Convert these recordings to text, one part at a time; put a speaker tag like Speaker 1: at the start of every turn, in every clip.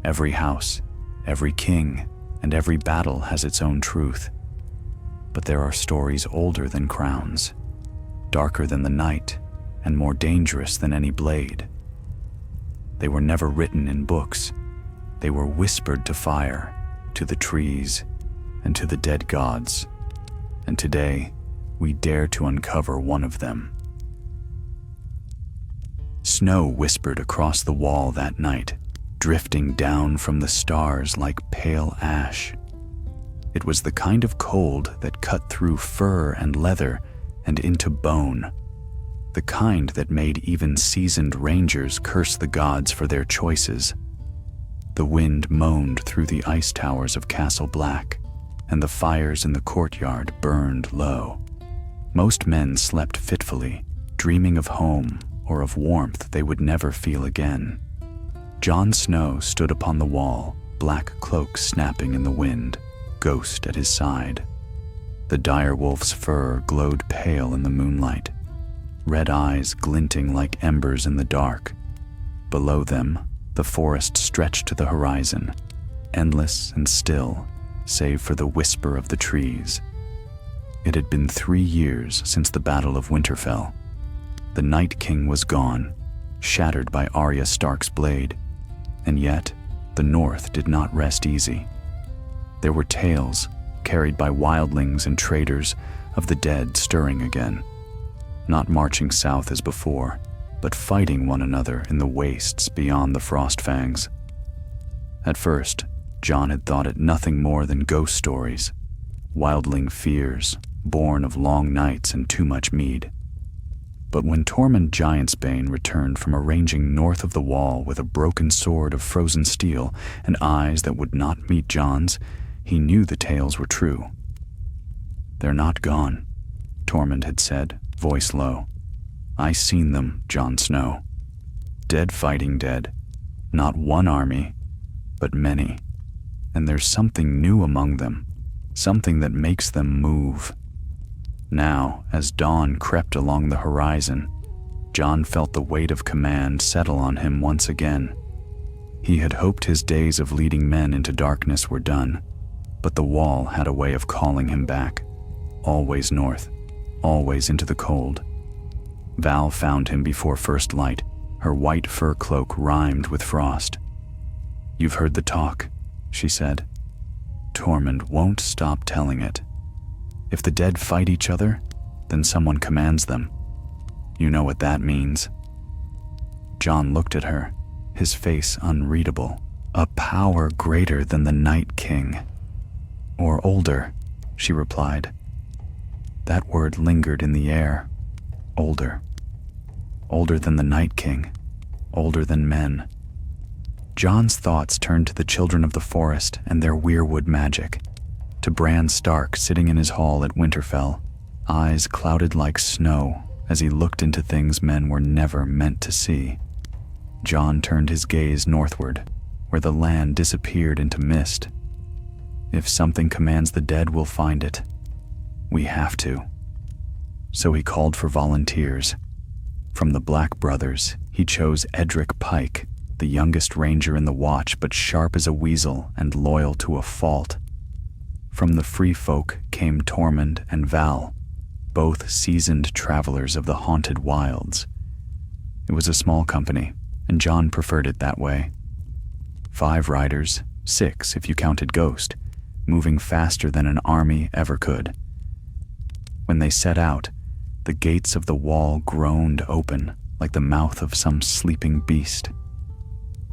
Speaker 1: Every house, every king, and every battle has its own truth. But there are stories older than crowns, darker than the night, and more dangerous than any blade. They were never written in books. They were whispered to fire, to the trees, and to the dead gods. And today, we dare to uncover one of them. Snow whispered across the wall that night, drifting down from the stars like pale ash. It was the kind of cold that cut through fur and leather and into bone, the kind that made even seasoned rangers curse the gods for their choices. The wind moaned through the ice towers of Castle Black, and the fires in the courtyard burned low. Most men slept fitfully, dreaming of home or of warmth they would never feel again. Jon Snow stood upon the wall, black cloak snapping in the wind, ghost at his side. The direwolf's fur glowed pale in the moonlight, red eyes glinting like embers in the dark. Below them, the forest stretched to the horizon, endless and still, save for the whisper of the trees. It had been 3 years since the Battle of Winterfell. The Night King was gone, shattered by Arya Stark's blade, and yet the North did not rest easy. There were tales, carried by wildlings and traders, of the dead stirring again, not marching south as before, but fighting one another in the wastes beyond the Frostfangs. At first, Jon had thought it nothing more than ghost stories, wildling fears, born of long nights and too much mead. But when Tormund Giantsbane returned from arranging north of the wall with a broken sword of frozen steel and eyes that would not meet Jon's, he knew the tales were true. "They're not gone," Tormund had said, voice low. "I seen them, Jon Snow. Dead fighting dead. Not one army, but many. And there's something new among them, something that makes them move." Now, as dawn crept along the horizon, Jon felt the weight of command settle on him once again. He had hoped his days of leading men into darkness were done, but the wall had a way of calling him back, always north, always into the cold. Val found him before first light, her white fur cloak rimed with frost. "You've heard the talk," she said. "Tormund won't stop telling it. If the dead fight each other, then someone commands them. You know what that means." Jon looked at her, his face unreadable. "A power greater than the Night King." "Or older," she replied. That word lingered in the air. Older. Older than the Night King. Older than men. Jon's thoughts turned to the children of the forest and their weirwood magic, to Bran Stark sitting in his hall at Winterfell, eyes clouded like snow as he looked into things men were never meant to see. Jon turned his gaze northward, where the land disappeared into mist. "If something commands the dead, we'll find it. We have to." So he called for volunteers. From the Black Brothers, he chose Edric Pike, the youngest ranger in the watch but sharp as a weasel and loyal to a fault. From the Free Folk came Tormund and Val, both seasoned travelers of the haunted wilds. It was a small company, and Jon preferred it that way. 5 riders, 6 if you counted Ghost, moving faster than an army ever could. When they set out, the gates of the wall groaned open like the mouth of some sleeping beast.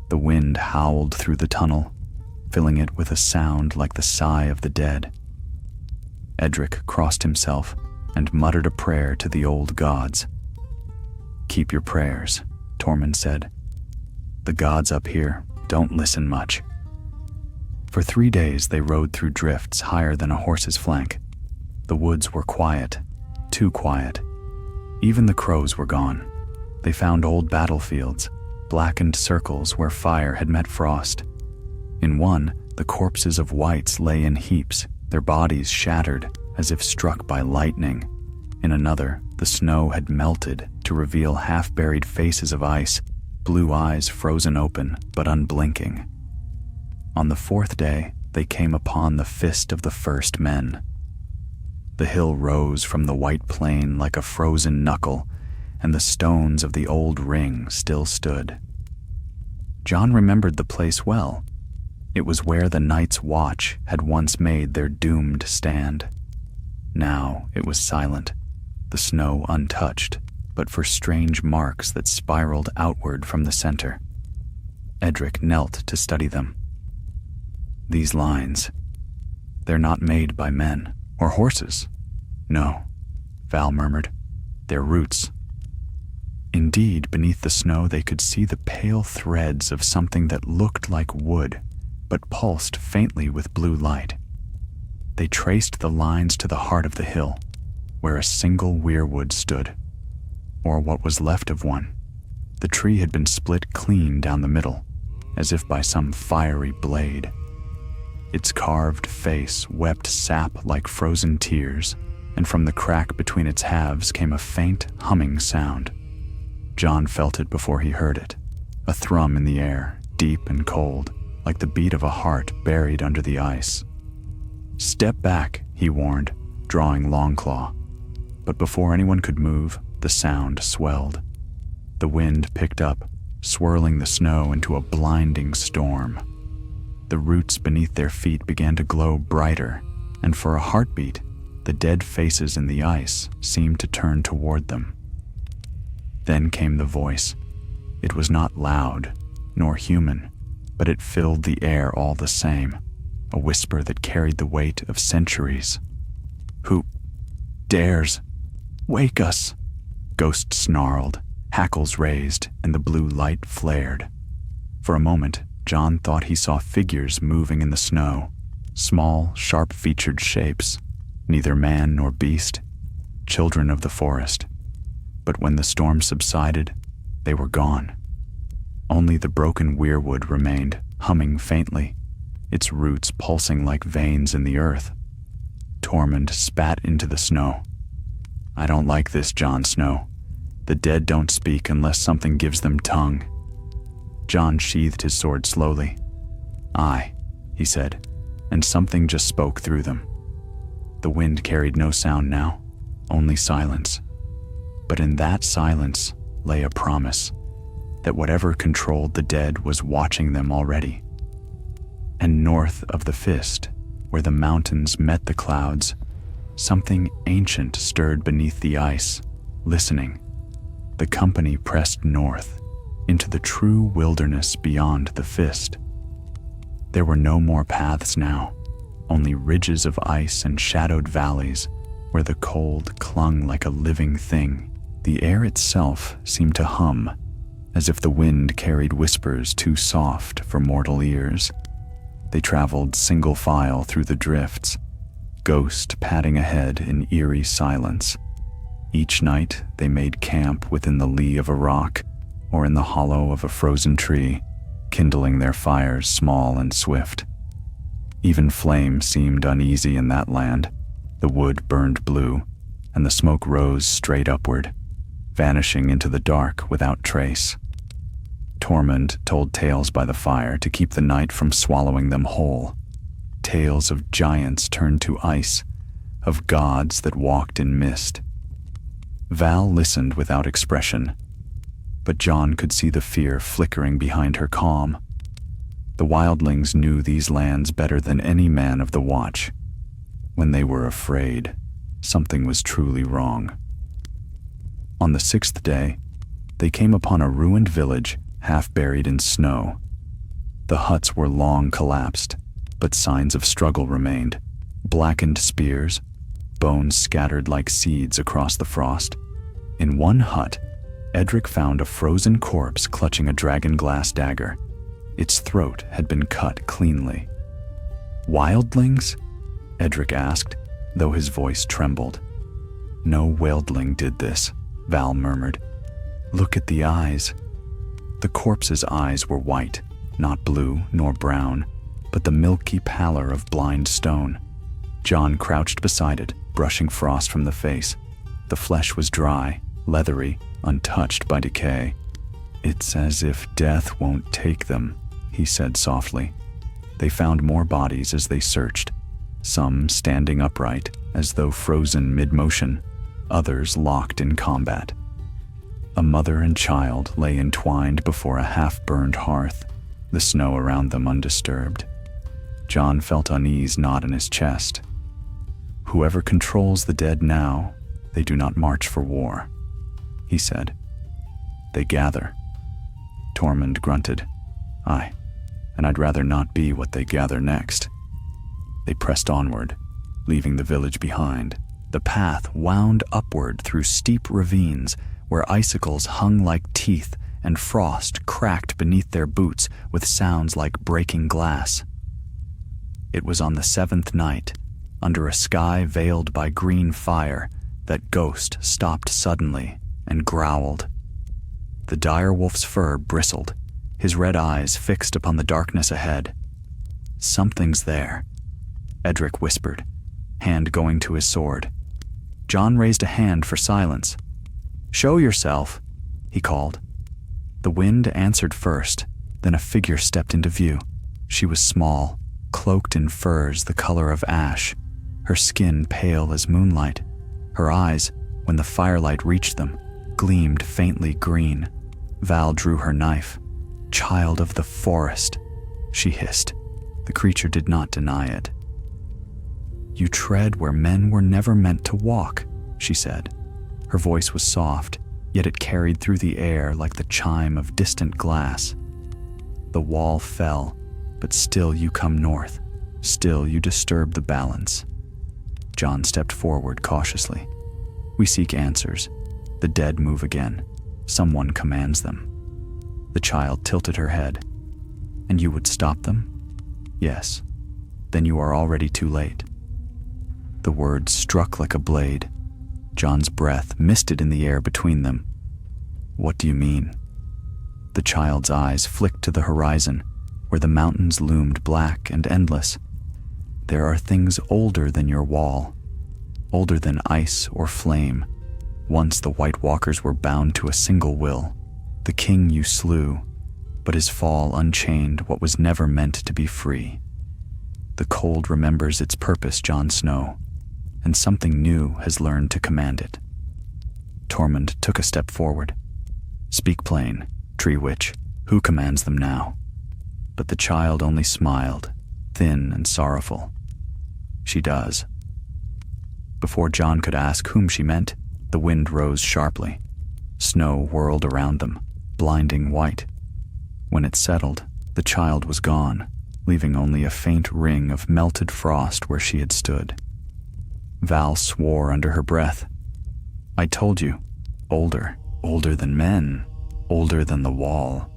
Speaker 1: The wind howled through the tunnel, filling it with a sound like the sigh of the dead. Edric crossed himself and muttered a prayer to the old gods. "Keep your prayers," Tormund said. "The gods up here don't listen much." For 3 days they rode through drifts higher than a horse's flank. The woods were quiet, too quiet. Even the crows were gone. They found old battlefields, blackened circles where fire had met frost. In one, the corpses of wights lay in heaps, their bodies shattered as if struck by lightning. In another, the snow had melted to reveal half-buried faces of ice, blue eyes frozen open but unblinking. On the fourth day, they came upon the fist of the first men. The hill rose from the white plain like a frozen knuckle, and the stones of the old ring still stood. Jon remembered the place well. It was where the Night's Watch had once made their doomed stand. Now it was silent, the snow untouched, but for strange marks that spiraled outward from the center. Edric knelt to study them. These lines, they're not made by men or horses. No, Val murmured, they're roots. Indeed, beneath the snow they could see the pale threads of something that looked like wood, but pulsed faintly with blue light. They traced the lines to the heart of the hill, where a single weirwood stood, or what was left of one. The tree had been split clean down the middle, as if by some fiery blade. Its carved face wept sap like frozen tears, and from the crack between its halves came a faint humming sound. Jon felt it before he heard it, a thrum in the air, deep and cold, like the beat of a heart buried under the ice. "Step back," he warned, drawing Longclaw. But before anyone could move, the sound swelled. The wind picked up, swirling the snow into a blinding storm. The roots beneath their feet began to glow brighter, and for a heartbeat, the dead faces in the ice seemed to turn toward them. Then came the voice. It was not loud, nor human, but it filled the air all the same, a whisper that carried the weight of centuries. "Who dares? Wake us!" Ghost snarled, hackles raised, and the blue light flared. For a moment, Jon thought he saw figures moving in the snow, small, sharp-featured shapes, neither man nor beast, children of the forest. But when the storm subsided, they were gone. Only the broken weirwood remained, humming faintly, its roots pulsing like veins in the earth. Tormund spat into the snow. "I don't like this, Jon Snow. The dead don't speak unless something gives them tongue." Jon sheathed his sword slowly. "Aye," he said, and something just spoke through them. The wind carried no sound now, only silence. But in that silence lay a promise that whatever controlled the dead was watching them already. And north of the fist, where the mountains met the clouds, something ancient stirred beneath the ice, listening. The company pressed north, into the true wilderness beyond the fist. There were no more paths now, only ridges of ice and shadowed valleys where the cold clung like a living thing. The air itself seemed to hum, as if the wind carried whispers too soft for mortal ears. They traveled single file through the drifts, Ghost padding ahead in eerie silence. Each night they made camp within the lee of a rock or in the hollow of a frozen tree, kindling their fires small and swift. Even flame seemed uneasy in that land. The wood burned blue, and the smoke rose straight upward, vanishing into the dark without trace. Tormund told tales by the fire to keep the night from swallowing them whole. Tales of giants turned to ice, of gods that walked in mist. Val listened without expression, but Jon could see the fear flickering behind her calm. The wildlings knew these lands better than any man of the Watch. When they were afraid, something was truly wrong. On the sixth day, they came upon a ruined village half buried in snow. The huts were long collapsed, but signs of struggle remained. Blackened spears, bones scattered like seeds across the frost. In one hut, Edric found a frozen corpse clutching a dragon-glass dagger. Its throat had been cut cleanly. "Wildlings?" Edric asked, though his voice trembled. "No wildling did this," Val murmured. "Look at the eyes." The corpse's eyes were white, not blue nor brown, but the milky pallor of blind stone. Jon crouched beside it, brushing frost from the face. The flesh was dry, leathery, untouched by decay. "It's as if death won't take them," he said softly. They found more bodies as they searched, some standing upright as though frozen mid-motion, others locked in combat. A mother and child lay entwined before a half-burned hearth, the snow around them undisturbed. Jon felt unease gnawed in his chest. "Whoever controls the dead now, they do not march for war," he said. "They gather." Tormund grunted. "Aye, and I'd rather not be what they gather next." They pressed onward, leaving the village behind. The path wound upward through steep ravines where icicles hung like teeth and frost cracked beneath their boots with sounds like breaking glass. It was on the 7th night, under a sky veiled by green fire, that Ghost stopped suddenly and growled. The dire wolf's fur bristled, his red eyes fixed upon the darkness ahead. "Something's there," Edric whispered, hand going to his sword. Jon raised a hand for silence. "Show yourself," he called. The wind answered first, then a figure stepped into view. She was small, cloaked in furs the color of ash, her skin pale as moonlight. Her eyes, when the firelight reached them, gleamed faintly green. Val drew her knife. "Child of the forest," she hissed. The creature did not deny it. "You tread where men were never meant to walk," she said. Her voice was soft, yet it carried through the air like the chime of distant glass. "The wall fell, but still you come north. Still you disturb the balance." Jon stepped forward cautiously. "We seek answers. The dead move again. Someone commands them." The child tilted her head. "And you would stop them?" "Yes. Then you are already too late." The words struck like a blade. Jon's breath misted in the air between them. "What do you mean?" The child's eyes flicked to the horizon, where the mountains loomed black and endless. "There are things older than your wall, older than ice or flame. Once the White Walkers were bound to a single will. The king you slew, but his fall unchained what was never meant to be free. The cold remembers its purpose, Jon Snow, and something new has learned to command it." Tormund took a step forward. "Speak plain, Tree Witch. Who commands them now?" But the child only smiled, thin and sorrowful. "She does." Before Jon could ask whom she meant, the wind rose sharply. Snow whirled around them, blinding white. When it settled, the child was gone, leaving only a faint ring of melted frost where she had stood. Val swore under her breath. "I told you, older than men, older than the wall."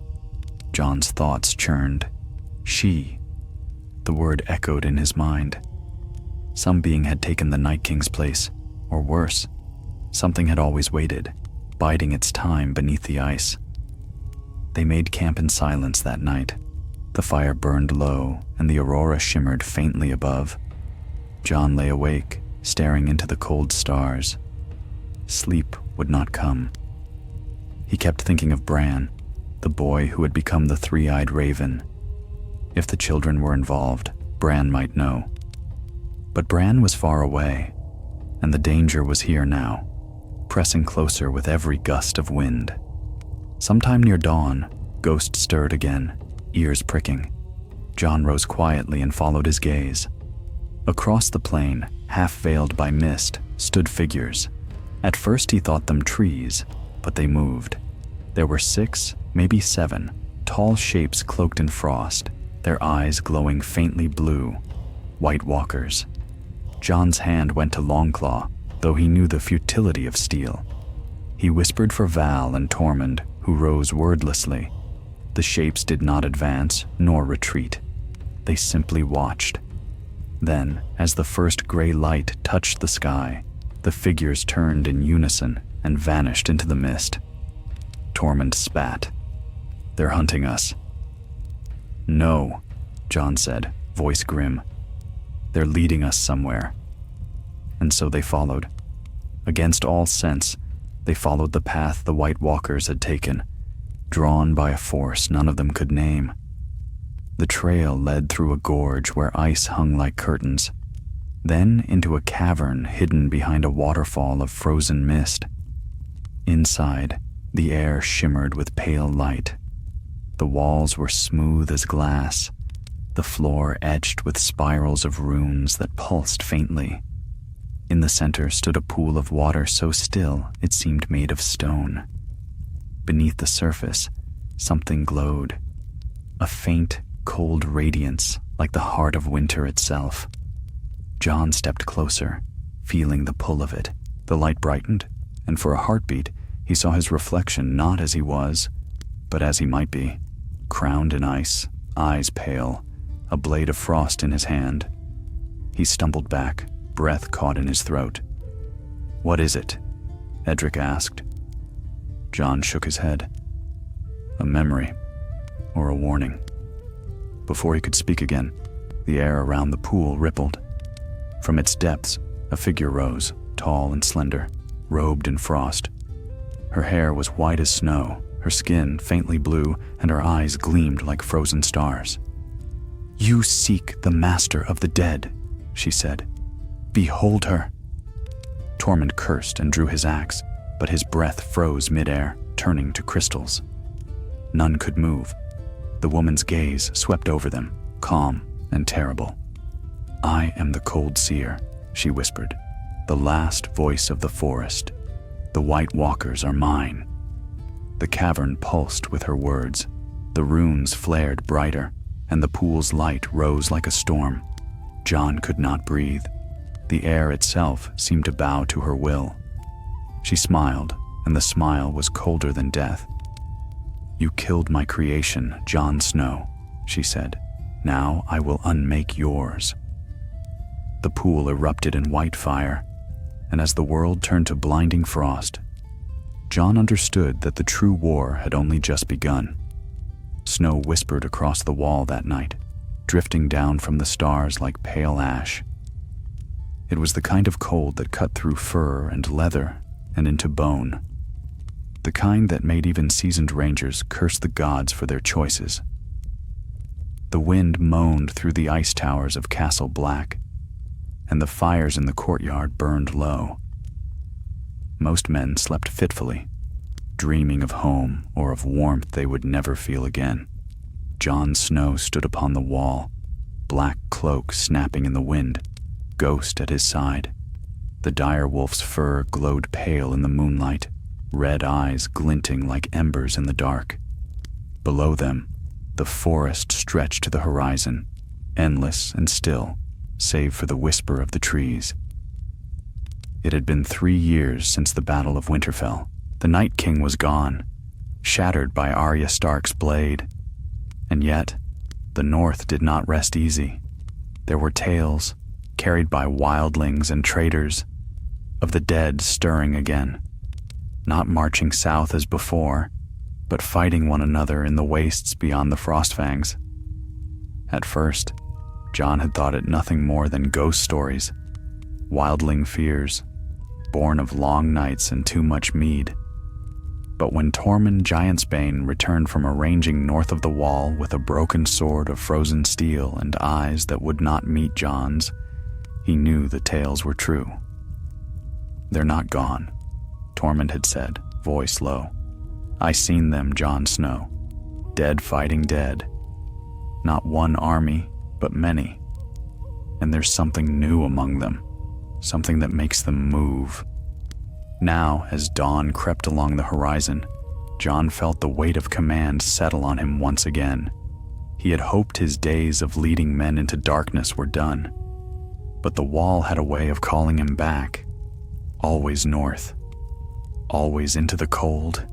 Speaker 1: Jon's thoughts churned. She. The word echoed in his mind. Some being had taken the Night King's place, or worse, something had always waited, biding its time beneath the ice. They made camp in silence that night. The fire burned low, and the aurora shimmered faintly above. Jon lay awake, staring into the cold stars. Sleep would not come. He kept thinking of Bran, the boy who had become the three-eyed raven. If the children were involved, Bran might know. But Bran was far away, and the danger was here now, pressing closer with every gust of wind. Sometime near dawn, Ghost stirred again, ears pricking. Jon rose quietly and followed his gaze. Across the plain, half veiled by mist, stood figures. At first he thought them trees, but they moved. There were 6, maybe 7, tall shapes cloaked in frost, their eyes glowing faintly blue. White Walkers. Jon's hand went to Longclaw, though he knew the futility of steel. He whispered for Val and Tormund, who rose wordlessly. The shapes did not advance nor retreat. They simply watched. Then, as the first gray light touched the sky, the figures turned in unison and vanished into the mist. Tormund spat. "They're hunting us." "No," Jon said, voice grim. "They're leading us somewhere." And so they followed. Against all sense, they followed the path the White Walkers had taken, drawn by a force none of them could name. The trail led through a gorge where ice hung like curtains, then into a cavern hidden behind a waterfall of frozen mist. Inside, the air shimmered with pale light. The walls were smooth as glass, the floor etched with spirals of runes that pulsed faintly. In the center stood a pool of water so still it seemed made of stone. Beneath the surface, something glowed, a faint, cold radiance like the heart of winter itself. Jon stepped closer, feeling the pull of it. The light brightened, and for a heartbeat, he saw his reflection not as he was, but as he might be, crowned in ice, eyes pale, a blade of frost in his hand. He stumbled back, breath caught in his throat. "What is it?" Edric asked. Jon shook his head. A memory, or a warning. Before he could speak again, the air around the pool rippled. From its depths, a figure rose, tall and slender, robed in frost. Her hair was white as snow, her skin faintly blue, and her eyes gleamed like frozen stars. "You seek the master of the dead," she said. "Behold her." Tormund cursed and drew his axe, but his breath froze midair, turning to crystals. None could move. The woman's gaze swept over them, calm and terrible. "I am the Cold Seer," she whispered, "the last voice of the forest. The White Walkers are mine." The cavern pulsed with her words. The runes flared brighter, and the pool's light rose like a storm. Jon could not breathe. The air itself seemed to bow to her will. She smiled, and the smile was colder than death. "You killed my creation, Jon Snow," she said. "Now I will unmake yours." The pool erupted in white fire, and as the world turned to blinding frost, Jon understood that the true war had only just begun. Snow whispered across the wall that night, drifting down from the stars like pale ash. It was the kind of cold that cut through fur and leather and into bone, the kind that made even seasoned rangers curse the gods for their choices. The wind moaned through the ice towers of Castle Black, and the fires in the courtyard burned low. Most men slept fitfully, dreaming of home or of warmth they would never feel again. Jon Snow stood upon the wall, black cloak snapping in the wind, ghost at his side. The dire wolf's fur glowed pale in the moonlight, red eyes glinting like embers in the dark. Below them, the forest stretched to the horizon, endless and still, save for the whisper of the trees. It had been 3 years since the Battle of Winterfell. The Night King was gone, shattered by Arya Stark's blade. And yet, the North did not rest easy. There were tales, carried by wildlings and traitors, of the dead stirring again, not marching south as before, but fighting one another in the wastes beyond the Frostfangs. At first, Jon had thought it nothing more than ghost stories, wildling fears, born of long nights and too much mead. But when Tormund Giantsbane returned from arranging north of the wall with a broken sword of frozen steel and eyes that would not meet Jon's, he knew the tales were true. "They're not gone," Tormund had said, voice low. "I seen them, Jon Snow. Dead fighting dead. Not one army, but many. And there's something new among them, something that makes them move." Now, as dawn crept along the horizon, Jon felt the weight of command settle on him once again. He had hoped his days of leading men into darkness were done, but the wall had a way of calling him back, always north, always into the cold.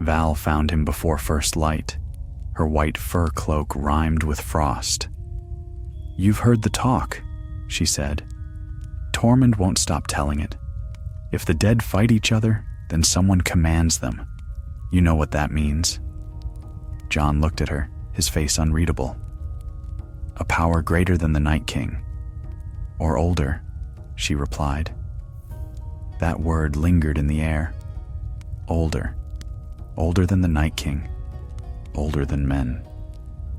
Speaker 1: Val found him before first light, her white fur cloak rimed with frost. "You've heard the talk," she said. "Tormund won't stop telling it. If the dead fight each other, then someone commands them. You know what that means." Jon looked at her, his face unreadable. "A power greater than the Night King. Or older," she replied. That word lingered in the air. Older. Older than the Night King. Older than men.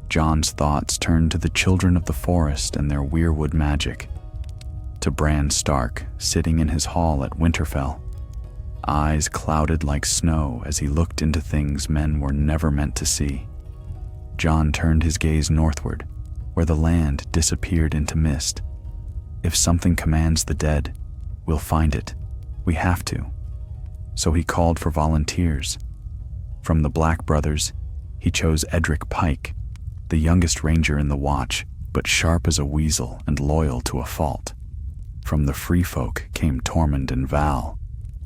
Speaker 1: Jon's thoughts turned to the children of the forest and their weirwood magic, to Bran Stark sitting in his hall at Winterfell, eyes clouded like snow as he looked into things men were never meant to see. Jon turned his gaze northward, where the land disappeared into mist. If something commands the dead, we'll find it. We have to. So he called for volunteers. From the Black Brothers, he chose Edric Pike, the youngest ranger in the watch, but sharp as a weasel and loyal to a fault. From the Free Folk came Tormund and Val,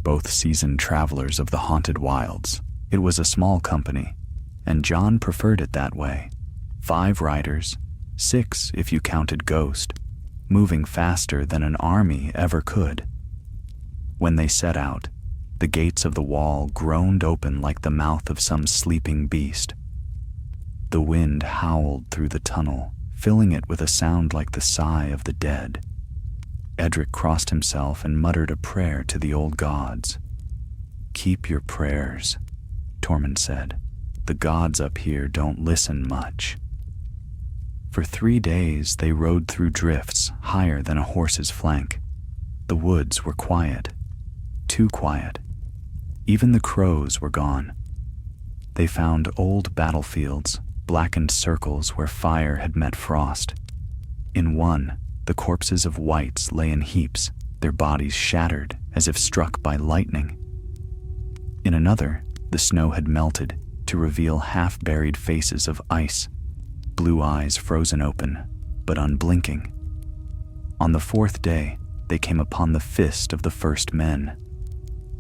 Speaker 1: both seasoned travelers of the haunted wilds. It was a small company, and Jon preferred it that way. 5 riders, 6 if you counted Ghost, moving faster than an army ever could. When they set out, the gates of the wall groaned open like the mouth of some sleeping beast. The wind howled through the tunnel, filling it with a sound like the sigh of the dead. Edric crossed himself and muttered a prayer to the old gods. "Keep your prayers," Tormund said. "The gods up here don't listen much." For 3 days they rode through drifts higher than a horse's flank. The woods were quiet, too quiet. Even the crows were gone. They found old battlefields, blackened circles where fire had met frost. In one, the corpses of wights lay in heaps, their bodies shattered as if struck by lightning. In another, the snow had melted to reveal half-buried faces of ice, blue eyes frozen open, but unblinking. On the 4th day, they came upon the fist of the first men.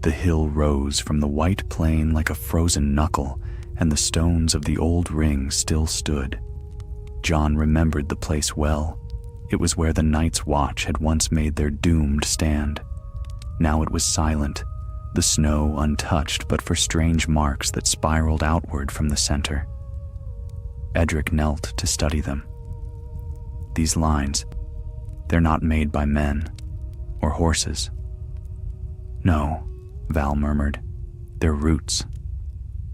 Speaker 1: The hill rose from the white plain like a frozen knuckle, and the stones of the old ring still stood. Jon remembered the place well. It was where the Night's Watch had once made their doomed stand. Now it was silent, the snow untouched but for strange marks that spiraled outward from the center. Edric knelt to study them. "These lines, they're not made by men or horses." "No," Val murmured, "they're roots."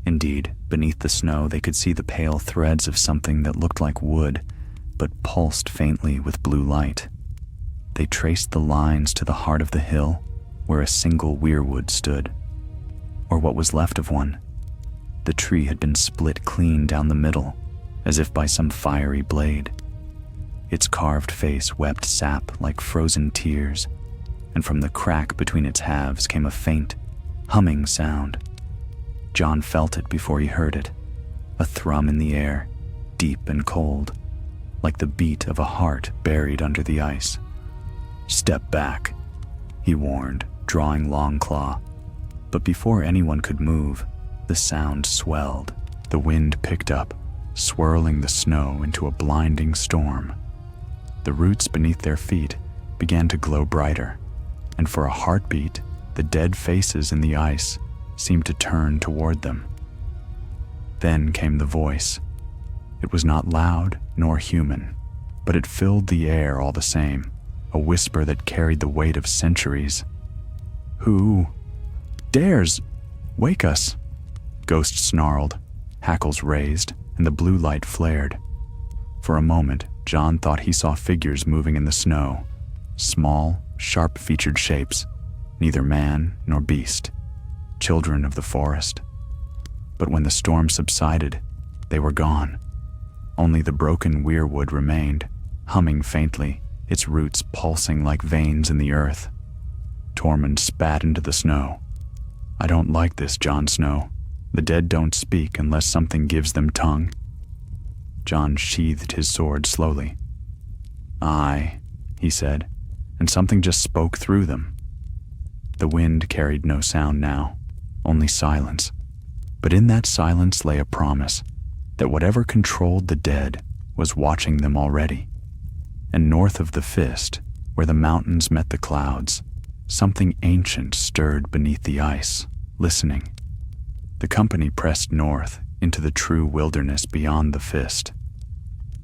Speaker 1: Indeed, beneath the snow they could see the pale threads of something that looked like wood, but pulsed faintly with blue light. They traced the lines to the heart of the hill, where a single weirwood stood, or what was left of one. The tree had been split clean down the middle, as if by some fiery blade. Its carved face wept sap like frozen tears, and from the crack between its halves came a faint, humming sound. Jon felt it before he heard it, a thrum in the air, deep and cold, like the beat of a heart buried under the ice. "Step back," he warned, drawing Longclaw. But before anyone could move, the sound swelled. The wind picked up, swirling the snow into a blinding storm. The roots beneath their feet began to glow brighter, and for a heartbeat, the dead faces in the ice seemed to turn toward them. Then came the voice. It was not loud nor human, but it filled the air all the same, a whisper that carried the weight of centuries. "Who dares wake us?" Ghost snarled, hackles raised, and the blue light flared. For a moment, Jon thought he saw figures moving in the snow, small, sharp-featured shapes, neither man nor beast, children of the forest. But when the storm subsided, they were gone. Only the broken weirwood remained, humming faintly, its roots pulsing like veins in the earth. Tormund spat into the snow. "I don't like this, Jon Snow. The dead don't speak unless something gives them tongue." Jon sheathed his sword slowly. "Aye," he said, and something just spoke through them. The wind carried no sound now, only silence. But in that silence lay a promise that whatever controlled the dead was watching them already. And north of the fist, where the mountains met the clouds, something ancient stirred beneath the ice, listening. The company pressed north into the true wilderness beyond the fist.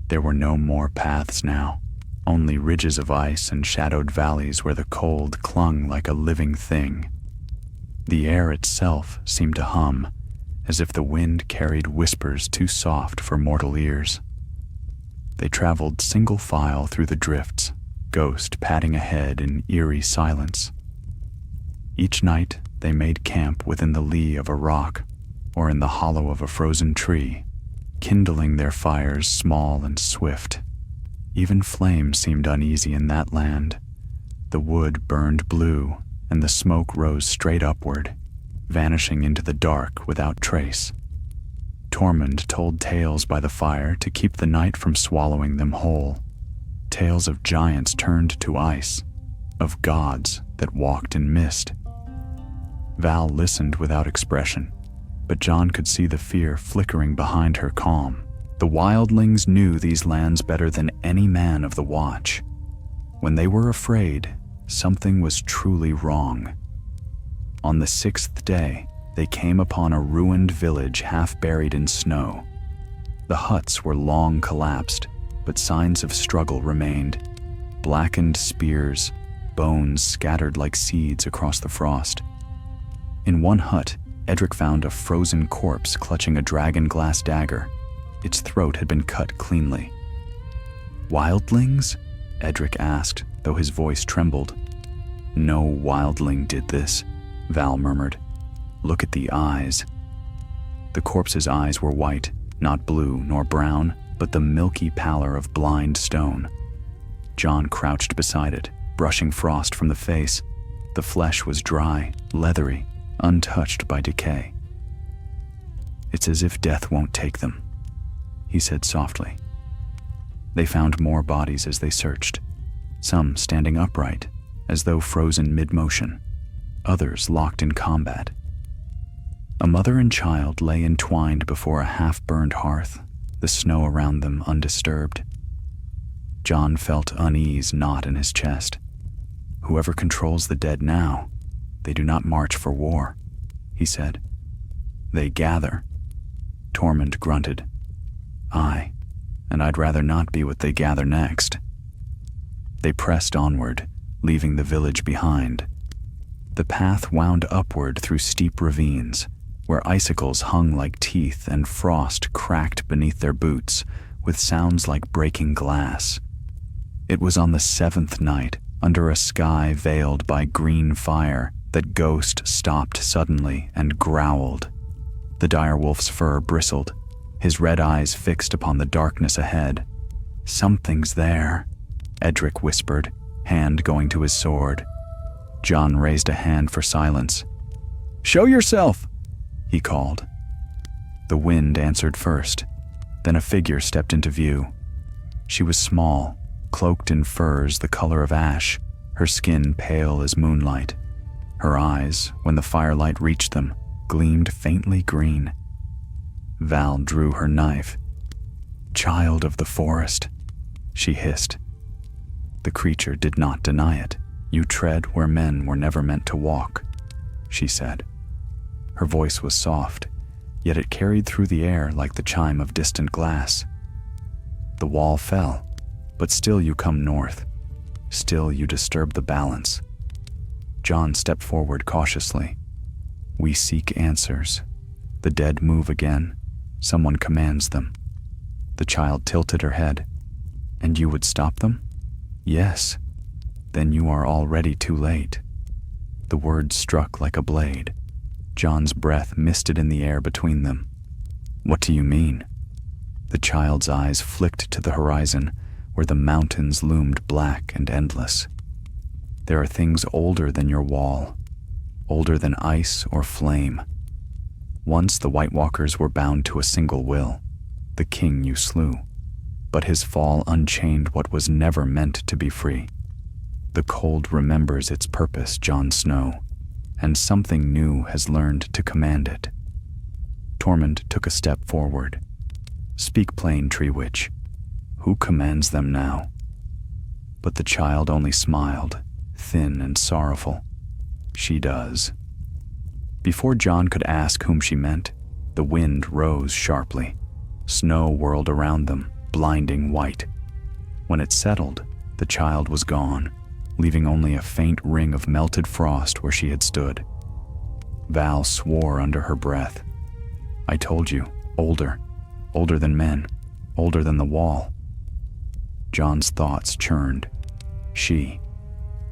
Speaker 1: There were no more paths now, only ridges of ice and shadowed valleys where the cold clung like a living thing. The air itself seemed to hum, as if the wind carried whispers too soft for mortal ears. They traveled single file through the drifts, Ghost padding ahead in eerie silence. Each night, they made camp within the lee of a rock or in the hollow of a frozen tree, kindling their fires small and swift. Even flame seemed uneasy in that land. The wood burned blue, and the smoke rose straight upward, vanishing into the dark without trace. Tormund told tales by the fire to keep the night from swallowing them whole. Tales of giants turned to ice, of gods that walked in mist. Val listened without expression, but Jon could see the fear flickering behind her calm. The wildlings knew these lands better than any man of the Watch. When they were afraid, something was truly wrong. On the 6th day, they came upon a ruined village half buried in snow. The huts were long collapsed, but signs of struggle remained. Blackened spears, bones scattered like seeds across the frost. In one hut, Edric found a frozen corpse clutching a dragon glass dagger. Its throat had been cut cleanly. "Wildlings?" Edric asked, though his voice trembled. "No wildling did this," Val murmured. "Look at the eyes." The corpse's eyes were white, not blue nor brown, but the milky pallor of blind stone. Jon crouched beside it, brushing frost from the face. The flesh was dry, leathery, untouched by decay. "It's as if death won't take them," he said softly. They found more bodies as they searched, some standing upright, as though frozen mid-motion, others locked in combat. A mother and child lay entwined before a half-burned hearth, the snow around them undisturbed. Jon felt unease knot in his chest. "Whoever controls the dead now, they do not march for war," he said. "They gather." Tormund grunted. "Aye, and I'd rather not be what they gather next." They pressed onward, leaving the village behind. The path wound upward through steep ravines, where icicles hung like teeth and frost cracked beneath their boots, with sounds like breaking glass. It was on the 7th night, under a sky veiled by green fire, that Ghost stopped suddenly and growled. The direwolf's fur bristled, his red eyes fixed upon the darkness ahead. "Something's there," Edric whispered, hand going to his sword. Jon raised a hand for silence. "Show yourself!" he called. The wind answered first, then a figure stepped into view. She was small, cloaked in furs the color of ash, her skin pale as moonlight. Her eyes, when the firelight reached them, gleamed faintly green. Val drew her knife. "Child of the forest," she hissed. The creature did not deny it. "You tread where men were never meant to walk," she said. Her voice was soft, yet it carried through the air like the chime of distant glass. "The wall fell, but still you come north. Still you disturb the balance." Jon stepped forward cautiously. "We seek answers. The dead move again. Someone commands them." The child tilted her head. "And you would stop them?" "Yes." "Then you are already too late." The word struck like a blade. Jon's breath misted in the air between them. "What do you mean?" The child's eyes flicked to the horizon, where the mountains loomed black and endless. "There are things older than your wall, older than ice or flame. Once the White Walkers were bound to a single will, the king you slew, but his fall unchained what was never meant to be free. The cold remembers its purpose, Jon Snow, and something new has learned to command it." Tormund took a step forward. "Speak plain, Tree Witch. Who commands them now?" But the child only smiled, thin and sorrowful. "She does." Before Jon could ask whom she meant, the wind rose sharply. Snow whirled around them, blinding white. When it settled, the child was gone, leaving only a faint ring of melted frost where she had stood. Val swore under her breath. "I told you, older than men, older than the wall." Jon's thoughts churned. She.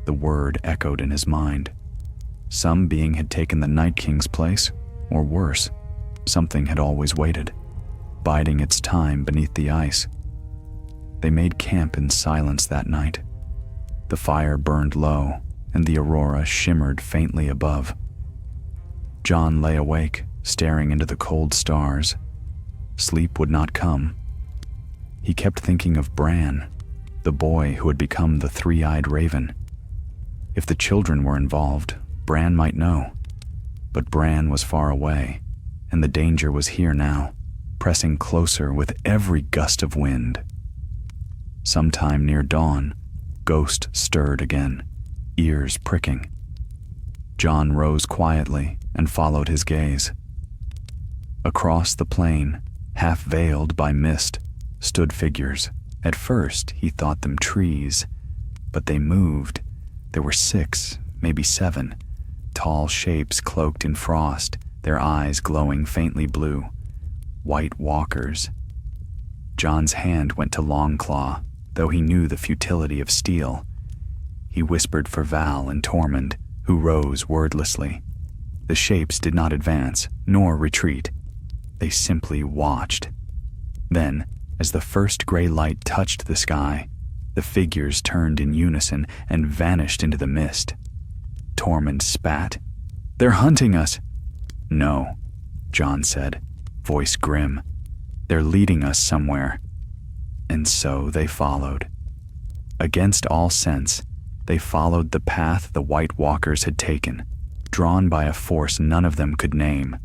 Speaker 1: The word echoed in his mind. Some being had taken the Night King's place, or worse, something had always waited, biding its time beneath the ice. They made camp in silence that night. The fire burned low, and the aurora shimmered faintly above. Jon lay awake, staring into the cold stars. Sleep would not come. He kept thinking of Bran, the boy who had become the three-eyed raven. If the children were involved, Bran might know. But Bran was far away, and the danger was here now, pressing closer with every gust of wind. Sometime near dawn, Ghost stirred again, ears pricking. Jon rose quietly and followed his gaze. Across the plain, half veiled by mist, stood figures. At first, he thought them trees, but they moved. There were 6, maybe 7, tall shapes cloaked in frost, their eyes glowing faintly blue. White walkers. Jon's hand went to Longclaw, though he knew the futility of steel. He whispered for Val and Tormund, who rose wordlessly. The shapes did not advance, nor retreat. They simply watched. Then, as the first gray light touched the sky, the figures turned in unison and vanished into the mist. Tormund spat. "They're hunting us." "No," Jon said, voice grim. "They're leading us somewhere." And so they followed. Against all sense, they followed the path the White Walkers had taken, drawn by a force none of them could name.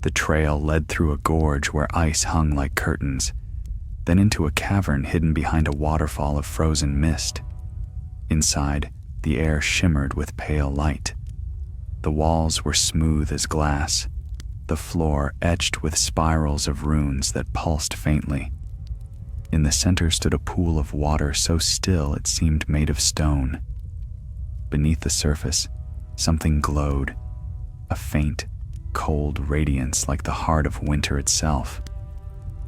Speaker 1: The trail led through a gorge where ice hung like curtains, then into a cavern hidden behind a waterfall of frozen mist. Inside, the air shimmered with pale light. The walls were smooth as glass, the floor etched with spirals of runes that pulsed faintly. In the center stood a pool of water so still it seemed made of stone. Beneath the surface, something glowed, a faint, cold radiance like the heart of winter itself.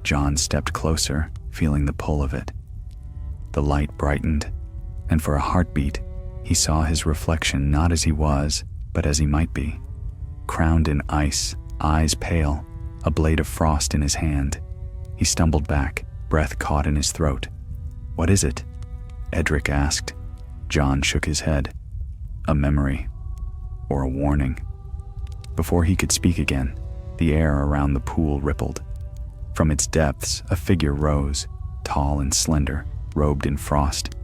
Speaker 1: Jon stepped closer, feeling the pull of it. The light brightened, and for a heartbeat, he saw his reflection not as he was, but as he might be. Crowned in ice, eyes pale, a blade of frost in his hand. He stumbled back, breath caught in his throat. "What is it?" Edric asked. Jon shook his head. A memory, or a warning. Before he could speak again, the air around the pool rippled. From its depths, a figure rose, tall and slender, robed in frost.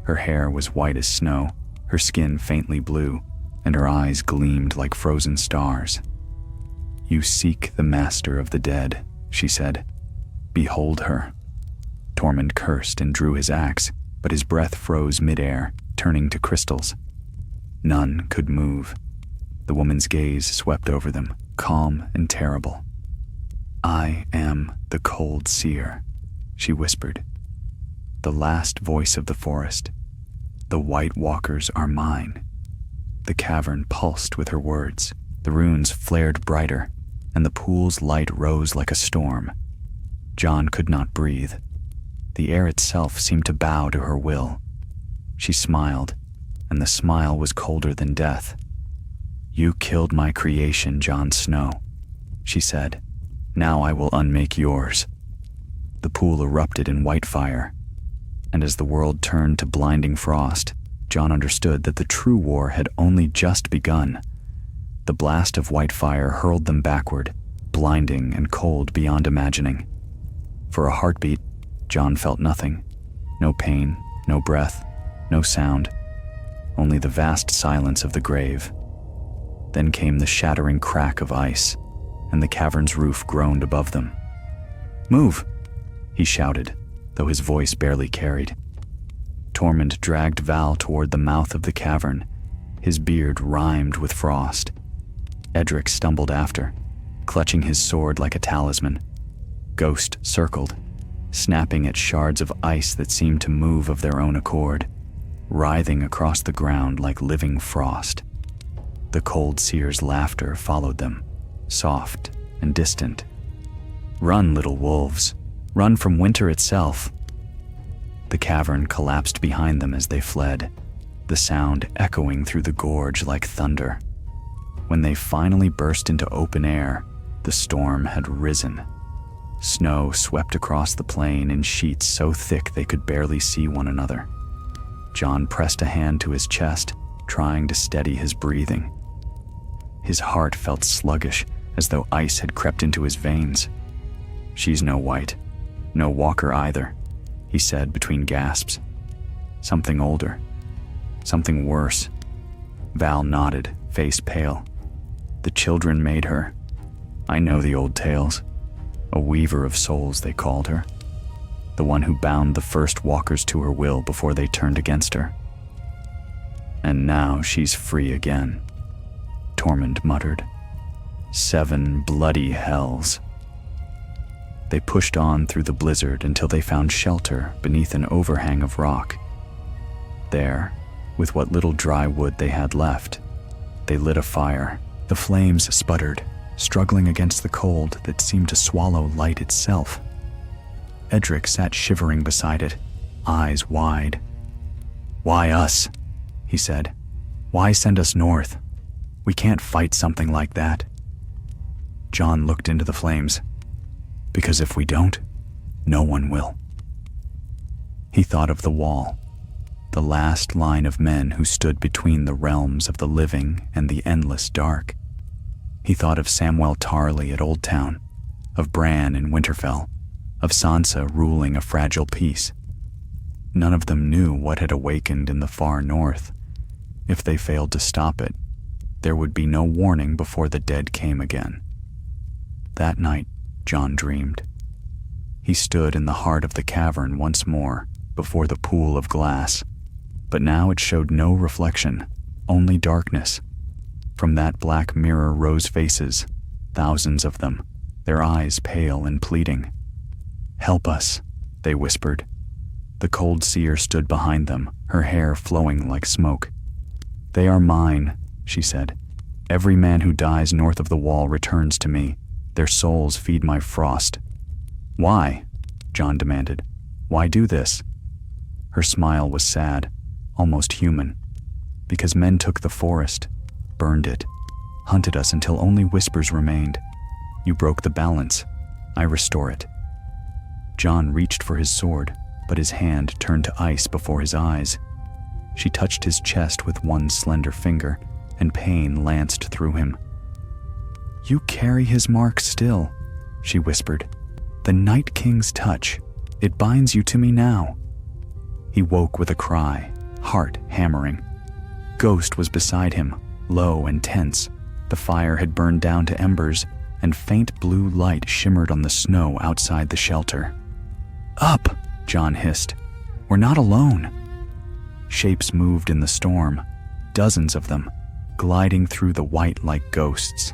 Speaker 1: Her hair was white as snow, her skin faintly blue, and her eyes gleamed like frozen stars. "You seek the master of the dead," she said. "Behold her." Tormund cursed and drew his axe, but his breath froze midair, turning to crystals. None could move. The woman's gaze swept over them, calm and terrible. "I am the Cold Seer," she whispered. "The last voice of the forest. The White Walkers are mine." The cavern pulsed with her words. The runes flared brighter, and the pool's light rose like a storm. Jon could not breathe. The air itself seemed to bow to her will. She smiled, and the smile was colder than death. "You killed my creation, Jon Snow," she said. "Now I will unmake yours." The pool erupted in white fire, and as the world turned to blinding frost, Jon understood that the true war had only just begun. The blast of white fire hurled them backward, blinding and cold beyond imagining. For a heartbeat, Jon felt nothing. No pain, no breath, no sound. Only the vast silence of the grave. Then came the shattering crack of ice, and the cavern's roof groaned above them. "Move!" he shouted, though his voice barely carried. Tormund dragged Val toward the mouth of the cavern, his beard rimed with frost. Edric stumbled after, clutching his sword like a talisman. Ghost circled, snapping at shards of ice that seemed to move of their own accord, writhing across the ground like living frost. The Cold Seer's laughter followed them, soft and distant. "Run, little wolves. Run from winter itself." The cavern collapsed behind them as they fled, the sound echoing through the gorge like thunder. When they finally burst into open air, the storm had risen. Snow swept across the plain in sheets so thick they could barely see one another. Jon pressed a hand to his chest, trying to steady his breathing. His heart felt sluggish, as though ice had crept into his veins. "She's no White, no Walker either," he said between gasps. "Something older, something worse." Val nodded, face pale. "The children made her. I know the old tales. A weaver of souls, they called her. The one who bound the first walkers to her will before they turned against her. And now she's free again," Tormund muttered. "7 bloody hells." They pushed on through the blizzard until they found shelter beneath an overhang of rock. There, with what little dry wood they had left, they lit a fire. The flames sputtered, struggling against the cold that seemed to swallow light itself. Edric sat shivering beside it, eyes wide. "Why us?" he said. "Why send us north? We can't fight something like that." Jon looked into the flames. "Because if we don't, no one will." He thought of the wall, the last line of men who stood between the realms of the living and the endless dark. He thought of Samwell Tarly at Old Town, of Bran in Winterfell, of Sansa ruling a fragile peace. None of them knew what had awakened in the far north. If they failed to stop it, there would be no warning before the dead came again. That night, Jon dreamed. He stood in the heart of the cavern once more, before the pool of glass, but now it showed no reflection, only darkness. From that black mirror rose faces, thousands of them, their eyes pale and pleading. "Help us," they whispered. The cold seer stood behind them, her hair flowing like smoke. "They are mine," she said. "Every man who dies north of the wall returns to me. Their souls feed my frost." "Why?" Jon demanded. "Why do this?" Her smile was sad, almost human. "Because men took the forest, burned it, hunted us until only whispers remained. You broke the balance. I restore it." Jon reached for his sword, but his hand turned to ice before his eyes. She touched his chest with one slender finger, and pain lanced through him. "You carry his mark still," she whispered. "The Night King's touch. It binds you to me now." He woke with a cry, heart hammering. Ghost was beside him, low and tense. The fire had burned down to embers, and faint blue light shimmered on the snow outside the shelter. "Up!" Jon hissed. "We're not alone." Shapes moved in the storm, dozens of them, gliding through the white like ghosts.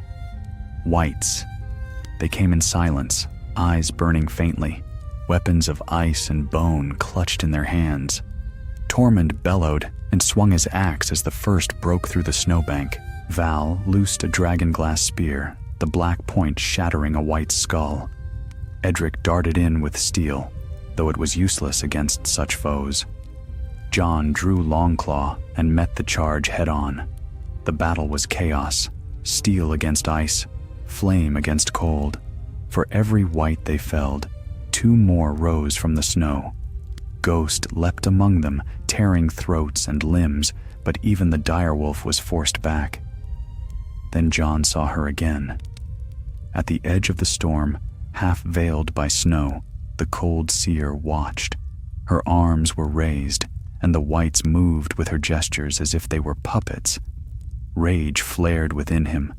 Speaker 1: Whites. They came in silence, eyes burning faintly, weapons of ice and bone clutched in their hands. Tormund bellowed and swung his axe as the first broke through the snowbank. Val loosed a dragonglass spear, the black point shattering a white skull. Edric darted in with steel, though it was useless against such foes. Jon drew Longclaw and met the charge head-on. The battle was chaos, steel against ice, flame against cold. For every white they felled, 2 more rose from the snow. Ghost leapt among them, tearing throats and limbs, but even the direwolf was forced back. Then Jon saw her again. At the edge of the storm, half veiled by snow, the cold seer watched. Her arms were raised, and the whites moved with her gestures as if they were puppets. Rage flared within him.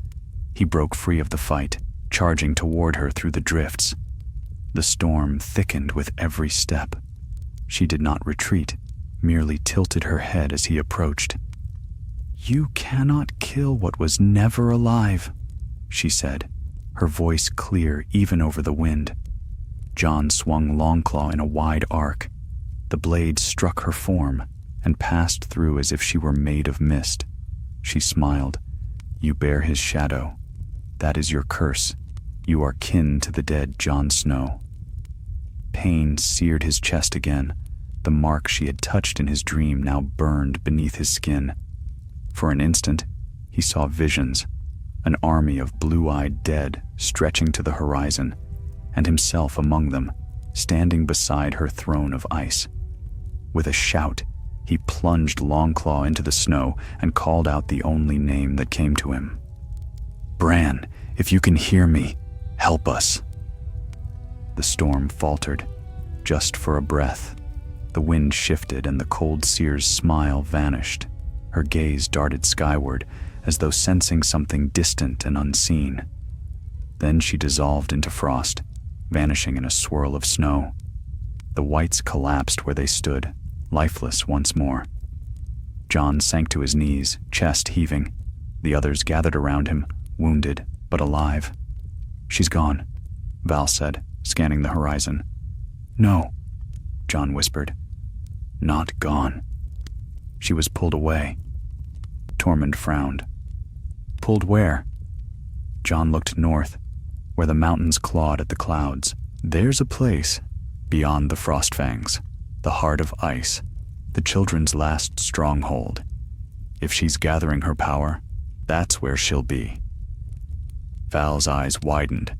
Speaker 1: He broke free of the fight, charging toward her through the drifts. The storm thickened with every step. She did not retreat, merely tilted her head as he approached. "You cannot kill what was never alive," she said, her voice clear even over the wind. Jon swung Longclaw in a wide arc. The blade struck her form and passed through as if she were made of mist. She smiled. "You bear his shadow. That is your curse. You are kin to the dead Jon Snow." Pain seared his chest again, The mark she had touched in his dream now burned beneath his skin. For an instant, he saw visions, an army of blue-eyed dead stretching to the horizon, and himself among them, standing beside her throne of ice. With a shout, he plunged Longclaw into the snow and called out the only name that came to him. "Bran, if you can hear me, help us." The storm faltered, just for a breath. The wind shifted and the cold seer's smile vanished. Her gaze darted skyward, as though sensing something distant and unseen. Then she dissolved into frost, vanishing in a swirl of snow. The whites collapsed where they stood, lifeless once more. Jon sank to his knees, chest heaving. The others gathered around him, wounded but alive. "She's gone," Val said, scanning the horizon. "No," Jon whispered. "Not gone. She was pulled away." Tormund frowned. "Pulled where?" Jon looked north, where the mountains clawed at the clouds. "There's a place beyond the Frostfangs, the heart of ice, the children's last stronghold. If she's gathering her power, that's where she'll be." Val's eyes widened.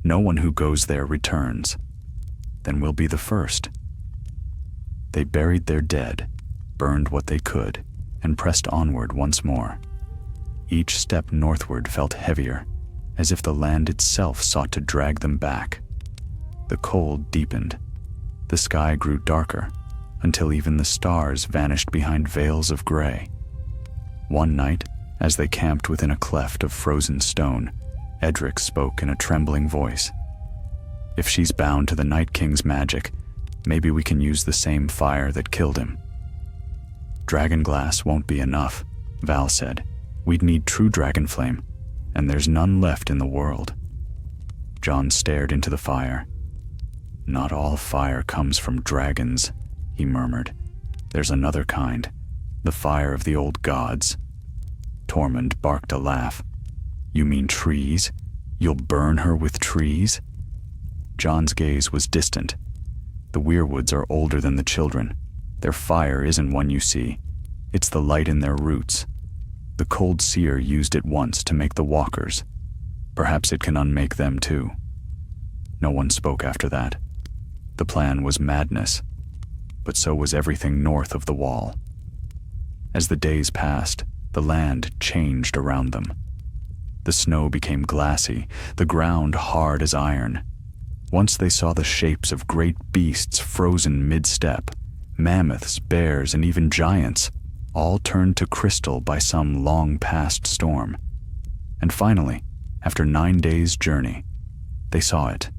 Speaker 1: "No one who goes there returns. Then we'll be the first." They buried their dead, burned what they could, and pressed onward once more. Each step northward felt heavier, as if the land itself sought to drag them back. The cold deepened. The sky grew darker, until even the stars vanished behind veils of gray. One night, as they camped within a cleft of frozen stone, Edric spoke in a trembling voice. "If she's bound to the Night King's magic, maybe we can use the same fire that killed him." "Dragonglass won't be enough," Val said. "We'd need true dragon flame, and there's none left in the world." Jon stared into the fire. "Not all fire comes from dragons," he murmured. "There's another kind, the fire of the old gods." Tormund barked a laugh. "You mean trees? You'll burn her with trees?" Jon's gaze was distant. "The weirwoods are older than the children. Their fire isn't one you see. It's the light in their roots. The cold seer used it once to make the walkers. Perhaps it can unmake them too." No one spoke after that. The plan was madness, but so was everything north of the wall. As the days passed, the land changed around them. The snow became glassy, the ground hard as iron. Once they saw the shapes of great beasts frozen mid-step, mammoths, bears, and even giants, all turned to crystal by some long-past storm. And finally, after 9 days' journey, they saw it,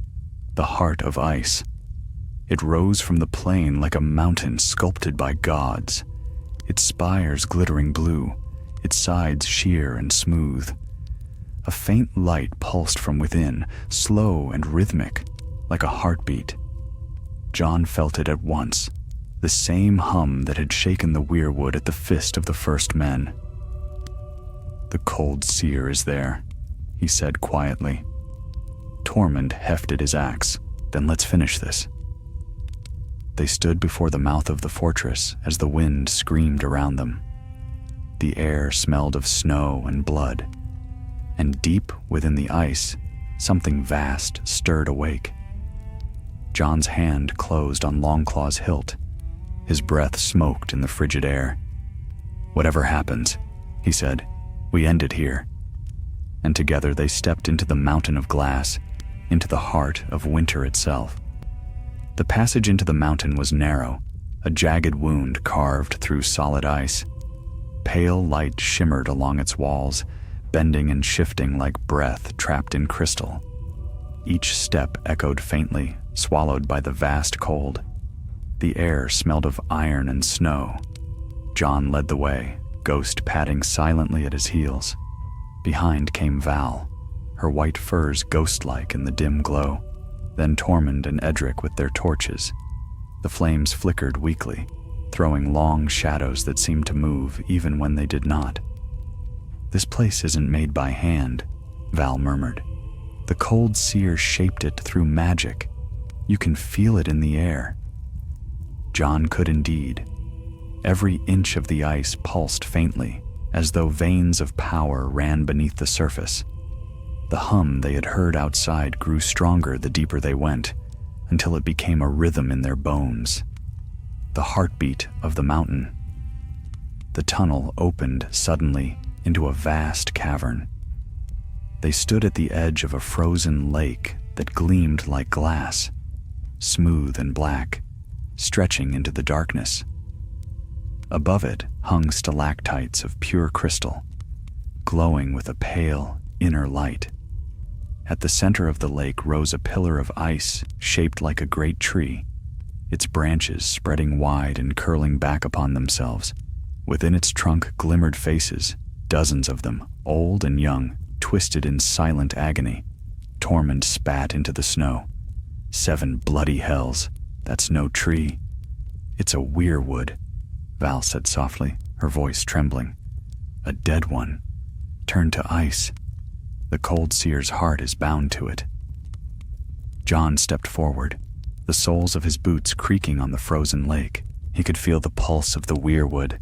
Speaker 1: the heart of ice. It rose from the plain like a mountain sculpted by gods, its spires glittering blue, its sides sheer and smooth. A faint light pulsed from within, slow and rhythmic, like a heartbeat. Jon felt it at once, the same hum that had shaken the weirwood at the fist of the first men. "The cold seer is there," he said quietly. Tormund hefted his axe. "Then let's finish this." They stood before the mouth of the fortress as the wind screamed around them. The air smelled of snow and blood, and deep within the ice, something vast stirred awake. Jon's hand closed on Longclaw's hilt. His breath smoked in the frigid air. "Whatever happens," he said, "we end it here." And together they stepped into the mountain of glass, into the heart of winter itself. The passage into the mountain was narrow, a jagged wound carved through solid ice. Pale light shimmered along its walls, bending and shifting like breath trapped in crystal. Each step echoed faintly, swallowed by the vast cold. The air smelled of iron and snow. Jon led the way, Ghost padding silently at his heels. Behind came Val, her white furs ghost-like in the dim glow. Then Tormund and Edric with their torches. The flames flickered weakly, throwing long shadows that seemed to move even when they did not. "This place isn't made by hand," Val murmured. "The cold seer shaped it through magic. You can feel it in the air." Jon could indeed. Every inch of the ice pulsed faintly, as though veins of power ran beneath the surface. The hum they had heard outside grew stronger the deeper they went, until it became a rhythm in their bones. The heartbeat of the mountain. The tunnel opened suddenly into a vast cavern. They stood at the edge of a frozen lake that gleamed like glass, smooth and black, stretching into the darkness. Above it hung stalactites of pure crystal, glowing with a pale inner light. At the center of the lake rose a pillar of ice shaped like a great tree, its branches spreading wide and curling back upon themselves. Within its trunk glimmered faces, dozens of them, old and young, twisted in silent agony. Tormund spat into the snow. 7 bloody hells. That's no tree. It's a weirwood, Val said softly, her voice trembling. A dead one, turned to ice. The cold seer's heart is bound to it. Jon stepped forward, the soles of his boots creaking on the frozen lake. He could feel the pulse of the weirwood,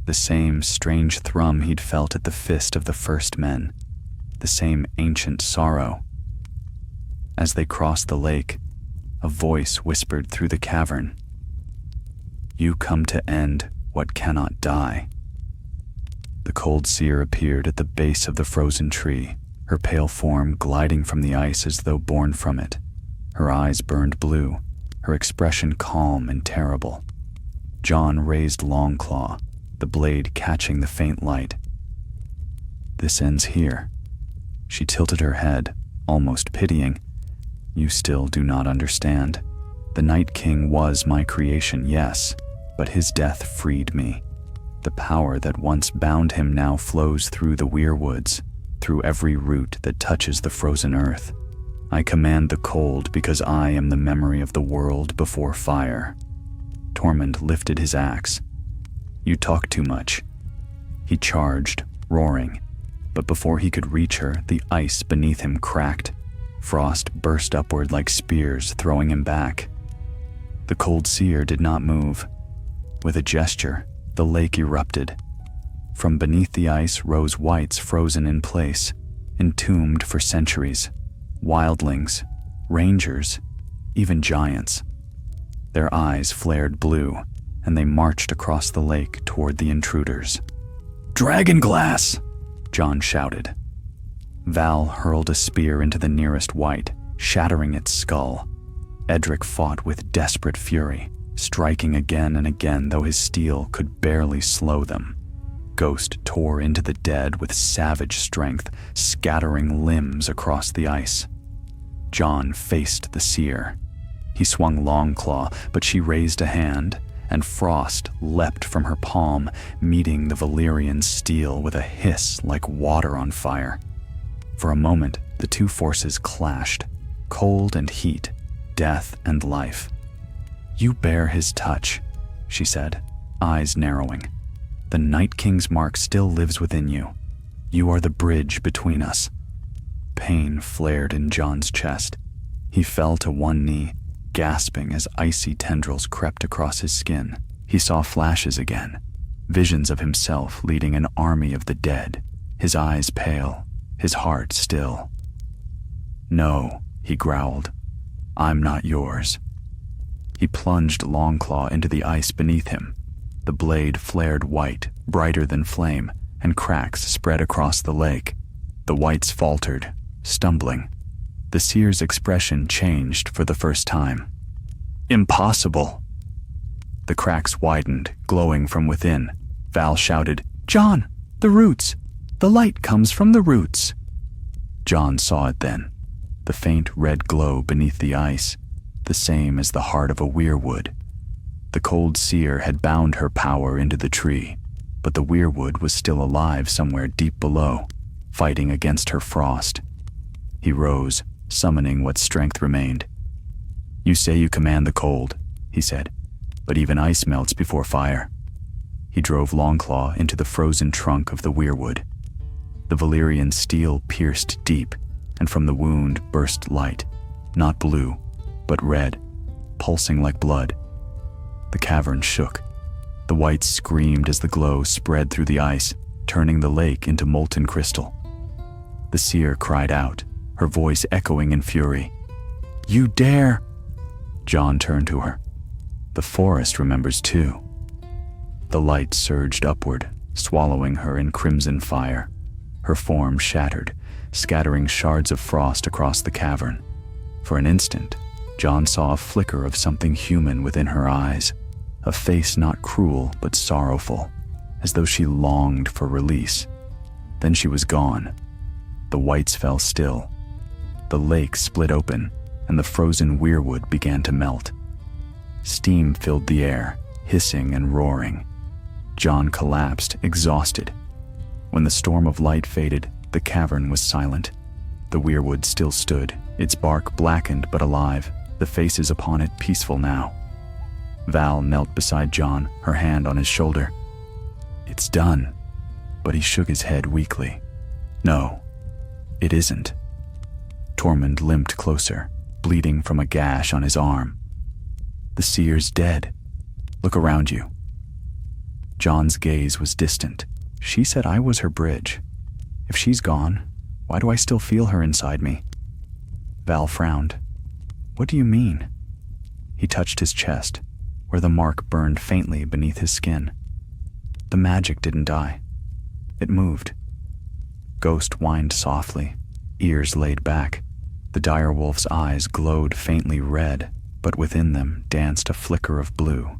Speaker 1: the same strange thrum he'd felt at the fist of the first men, the same ancient sorrow. As they crossed the lake, a voice whispered through the cavern, "You come to end what cannot die." The cold seer appeared at the base of the frozen tree, her pale form gliding from the ice as though born from it. Her eyes burned blue, her expression calm and terrible. Jon raised Longclaw, the blade catching the faint light. "This ends here." She tilted her head, almost pitying. "You still do not understand. The Night King was my creation, yes, but his death freed me. The power that once bound him now flows through the weirwoods, through every root that touches the frozen earth. I command the cold because I am the memory of the world before fire." Tormund lifted his axe. "You talk too much." He charged, roaring, but before he could reach her, the ice beneath him cracked. Frost burst upward like spears, throwing him back. The cold seer did not move. With a gesture, the lake erupted. From beneath the ice rose wights frozen in place, entombed for centuries. Wildlings, rangers, even giants. Their eyes flared blue, and they marched across the lake toward the intruders. "Dragonglass!" Jon shouted. Val hurled a spear into the nearest wight, shattering its skull. Edric fought with desperate fury, striking again and again, though his steel could barely slow them. Ghost tore into the dead with savage strength, scattering limbs across the ice. Jon faced the seer. He swung Longclaw, but she raised a hand, and frost leapt from her palm, meeting the Valyrian steel with a hiss like water on fire. For a moment, the two forces clashed, cold and heat, death and life. "You bear his touch," she said, eyes narrowing. "The Night King's mark still lives within you. You are the bridge between us." Pain flared in Jon's chest. He fell to one knee, gasping as icy tendrils crept across his skin. He saw flashes again, visions of himself leading an army of the dead, his eyes pale, his heart still. "No," he growled. "I'm not yours." He plunged Longclaw into the ice beneath him. The blade flared white, brighter than flame, and cracks spread across the lake. The wights faltered, stumbling. The seer's expression changed for the first time. "Impossible!" The cracks widened, glowing from within. Val shouted, "Jon, the roots! The light comes from the roots!" Jon saw it then, the faint red glow beneath the ice, the same as the heart of a weirwood. The cold seer had bound her power into the tree, but the weirwood was still alive somewhere deep below, fighting against her frost. He rose, summoning what strength remained. "You say you command the cold," he said, "but even ice melts before fire." He drove Longclaw into the frozen trunk of the weirwood. The Valyrian steel pierced deep, and from the wound burst light, not blue, but red, pulsing like blood. The cavern shook. The whites screamed as the glow spread through the ice, turning the lake into molten crystal. The seer cried out, her voice echoing in fury. "You dare!" Jon turned to her. "The forest remembers too." The light surged upward, swallowing her in crimson fire. Her form shattered, scattering shards of frost across the cavern. For an instant, Jon saw a flicker of something human within her eyes, a face not cruel but sorrowful, as though she longed for release. Then she was gone. The whites fell still. The lake split open, and the frozen weirwood began to melt. Steam filled the air, hissing and roaring. Jon collapsed, exhausted. When the storm of light faded, the cavern was silent. The weirwood still stood, its bark blackened but alive, the faces upon it peaceful now. Val knelt beside Jon, her hand on his shoulder. "It's done," but he shook his head weakly. "No, it isn't." Tormund limped closer, bleeding from a gash on his arm. "The seer's dead. Look around you." Jon's gaze was distant. "She said I was her bridge. If she's gone, why do I still feel her inside me?" Val frowned. "What do you mean?" He touched his chest, where the mark burned faintly beneath his skin. "The magic didn't die. It moved." Ghost whined softly, ears laid back. The direwolf's eyes glowed faintly red, but within them danced a flicker of blue.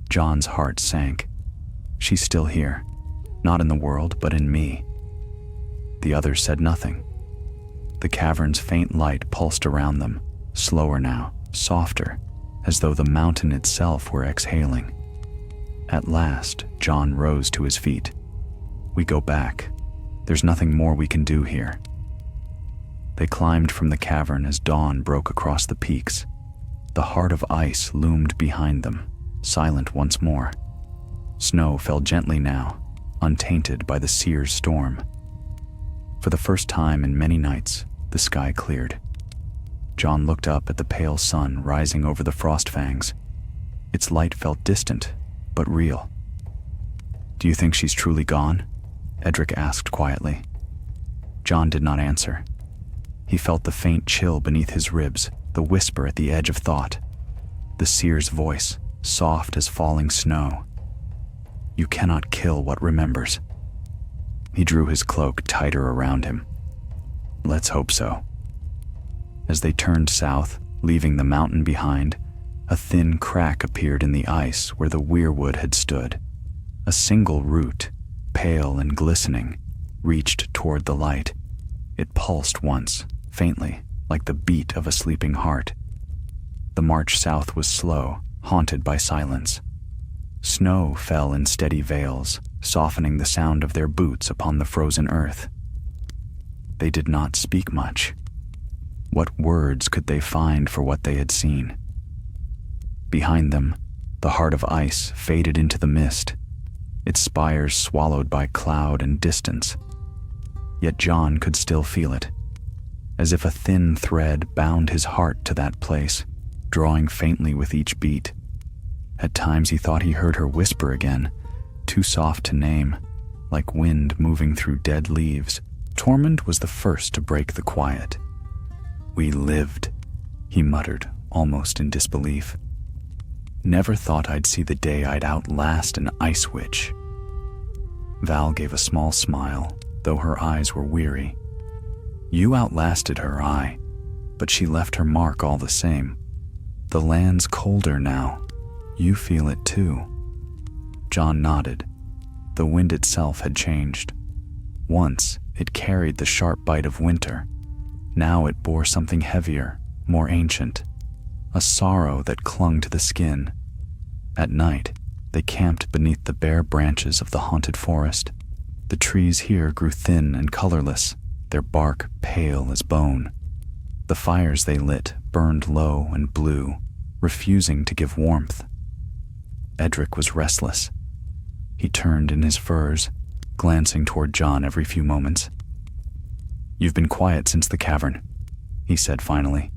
Speaker 1: Jon's heart sank. "She's still here, not in the world, but in me." The others said nothing. The cavern's faint light pulsed around them, slower now, softer, as though the mountain itself were exhaling. At last, Jon rose to his feet. "We go back. There's nothing more we can do here." They climbed from the cavern as dawn broke across the peaks. The heart of ice loomed behind them, silent once more. Snow fell gently now, untainted by the seer's storm. For the first time in many nights, the sky cleared. Jon looked up at the pale sun rising over the frost fangs. Its light felt distant, but real. "Do you think she's truly gone?" Edric asked quietly. Jon did not answer. He felt the faint chill beneath his ribs, the whisper at the edge of thought. The seer's voice, soft as falling snow. "You cannot kill what remembers." He drew his cloak tighter around him. "Let's hope so." As they turned south, leaving the mountain behind, a thin crack appeared in the ice where the weirwood had stood. A single root, pale and glistening, reached toward the light. It pulsed once, faintly, like the beat of a sleeping heart. The march south was slow, haunted by silence. Snow fell in steady veils, softening the sound of their boots upon the frozen earth. They did not speak much. What words could they find for what they had seen? Behind them, the heart of ice faded into the mist, its spires swallowed by cloud and distance. Yet Jon could still feel it, as if a thin thread bound his heart to that place, drawing faintly with each beat. At times he thought he heard her whisper again, too soft to name, like wind moving through dead leaves. Tormund was the first to break the quiet. "We lived," he muttered, almost in disbelief. "Never thought I'd see the day I'd outlast an ice witch." Val gave a small smile, though her eyes were weary. "You outlasted her, aye, but she left her mark all the same. The land's colder now. You feel it too." Jon nodded. The wind itself had changed. Once, it carried the sharp bite of winter. Now it bore something heavier, more ancient, a sorrow that clung to the skin. At night, they camped beneath the bare branches of the haunted forest. The trees here grew thin and colorless, their bark pale as bone. The fires they lit burned low and blue, refusing to give warmth. Edric was restless. He turned in his furs, glancing toward Jon every few moments. "You've been quiet since the cavern," he said finally.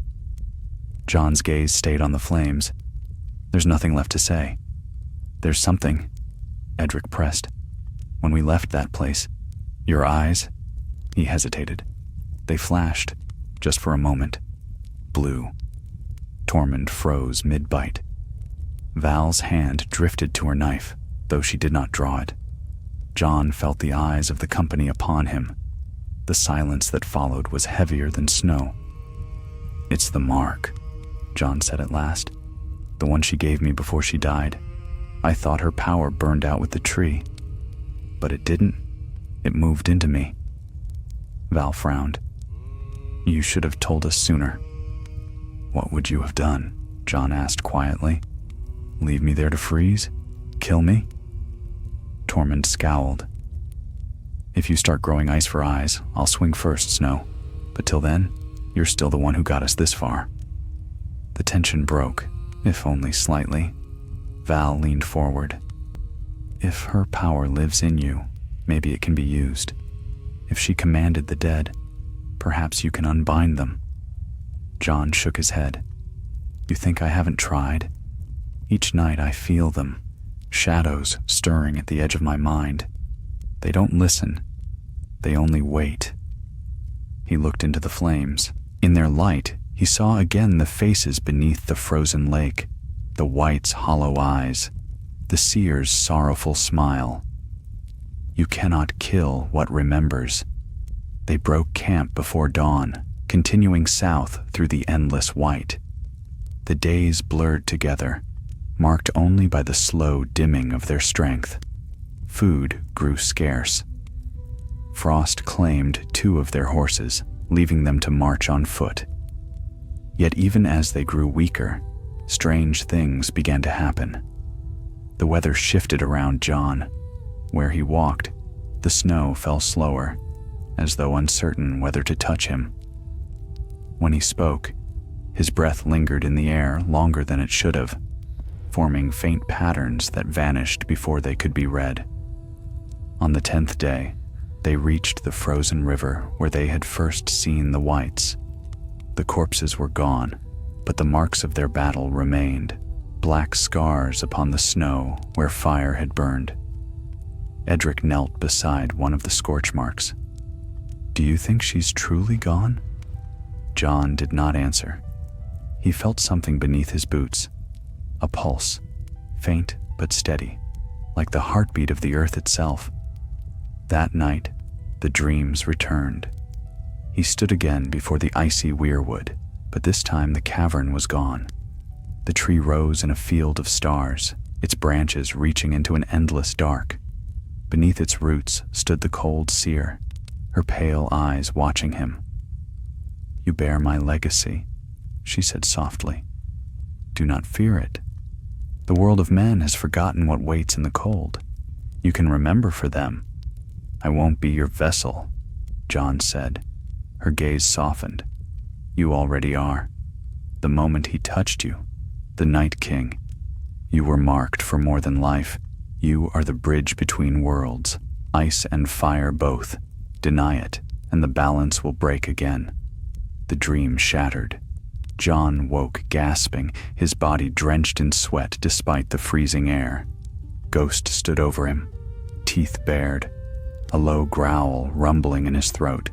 Speaker 1: Jon's gaze stayed on the flames. There's nothing left to say. There's something, Edric pressed. When we left that place, your eyes, he hesitated. They flashed, just for a moment. Blue. Tormund froze mid-bite. Val's hand drifted to her knife, though she did not draw it. Jon felt the eyes of the company upon him. The silence that followed was heavier than snow. It's the mark, Jon said at last. The one she gave me before she died. I thought her power burned out with the tree. But it didn't. It moved into me. Val frowned. You should have told us sooner. What would you have done? Jon asked quietly. Leave me there to freeze? Kill me? Tormund scowled. If you start growing ice for eyes, I'll swing first, Snow. But till then, you're still the one who got us this far. The tension broke, if only slightly. Val leaned forward. If her power lives in you, maybe it can be used. If she commanded the dead, perhaps you can unbind them. Jon shook his head. You think I haven't tried? Each night I feel them, shadows stirring at the edge of my mind. They don't listen. They only wait. He looked into the flames. In their light, he saw again the faces beneath the frozen lake, the White's hollow eyes, the Seer's sorrowful smile. You cannot kill what remembers. They broke camp before dawn, continuing south through the endless white. The days blurred together, marked only by the slow dimming of their strength. Food grew scarce. Frost claimed 2 of their horses, leaving them to march on foot. Yet even as they grew weaker, strange things began to happen. The weather shifted around Jon. Where he walked, the snow fell slower, as though uncertain whether to touch him. When he spoke, his breath lingered in the air longer than it should have, forming faint patterns that vanished before they could be read. On the 10th day, they reached the frozen river where they had first seen the Whites. The corpses were gone, but the marks of their battle remained, black scars upon the snow where fire had burned. Edric knelt beside one of the scorch marks. Do you think she's truly gone? Jon did not answer. He felt something beneath his boots, a pulse, faint but steady, like the heartbeat of the earth itself. That night, the dreams returned. He stood again before the icy weirwood, but this time the cavern was gone. The tree rose in a field of stars, its branches reaching into an endless dark. Beneath its roots stood the cold seer, her pale eyes watching him. You bear my legacy, she said softly. Do not fear it. The world of men has forgotten what waits in the cold. You can remember for them. I won't be your vessel, Jon said. Her gaze softened. You already are. The moment he touched you, the Night King, you were marked for more than life. You are the bridge between worlds, ice and fire both. Deny it, and the balance will break again. The dream shattered. Jon woke gasping, his body drenched in sweat despite the freezing air. Ghost stood over him, teeth bared, a low growl rumbling in his throat.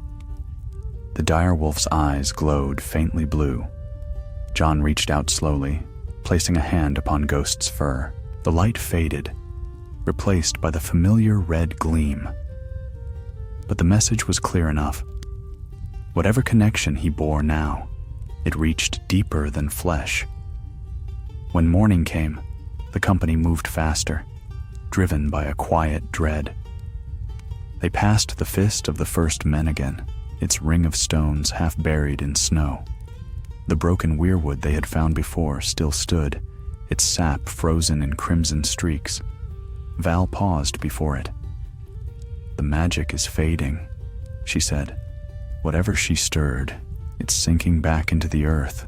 Speaker 1: The direwolf's eyes glowed faintly blue. Jon reached out slowly, placing a hand upon Ghost's fur. The light faded, replaced by the familiar red gleam. But the message was clear enough. Whatever connection he bore now, it reached deeper than flesh. When morning came, the company moved faster, driven by a quiet dread. They passed the fist of the first men again, its ring of stones half buried in snow. The broken weirwood they had found before still stood, its sap frozen in crimson streaks. Val paused before it. The magic is fading, she said. Whatever she stirred, it's sinking back into the earth.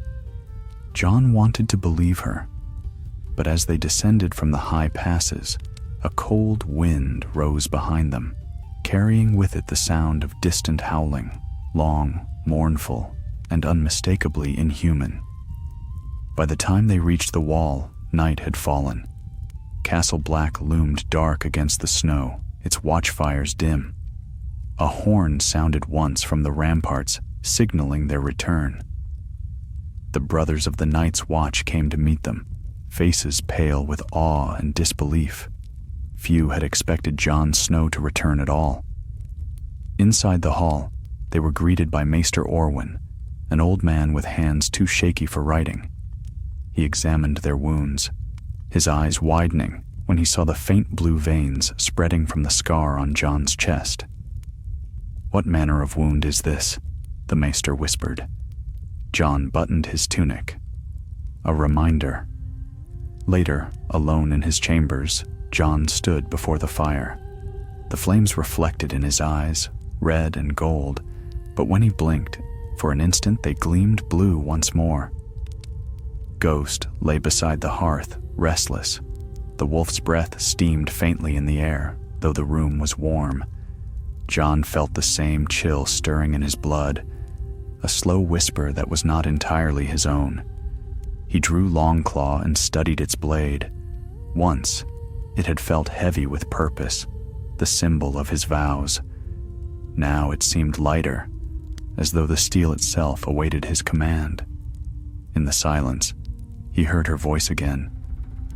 Speaker 1: Jon wanted to believe her, but as they descended from the high passes, a cold wind rose behind them, carrying with it the sound of distant howling, long, mournful, and unmistakably inhuman. By the time they reached the wall, Night had fallen. Castle Black loomed dark against the snow, its watchfires dim. A horn sounded once from the ramparts, signaling their return. The brothers of the Night's Watch came to meet them, faces pale with awe and disbelief. Few had expected Jon Snow to return at all. Inside the hall, they were greeted by Maester Orwyn, an old man with hands too shaky for writing. He examined their wounds, his eyes widening when he saw the faint blue veins spreading from the scar on Jon's chest. "What manner of wound is this?" the Maester whispered. Jon buttoned his tunic. "A reminder." Later, alone in his chambers, Jon stood before the fire. The flames reflected in his eyes, red and gold, but when he blinked, for an instant they gleamed blue once more. Ghost lay beside the hearth, restless. The wolf's breath steamed faintly in the air, though the room was warm. Jon felt the same chill stirring in his blood, a slow whisper that was not entirely his own. He drew Longclaw and studied its blade. Once, it had felt heavy with purpose, the symbol of his vows. Now it seemed lighter, as though the steel itself awaited his command. In the silence, he heard her voice again,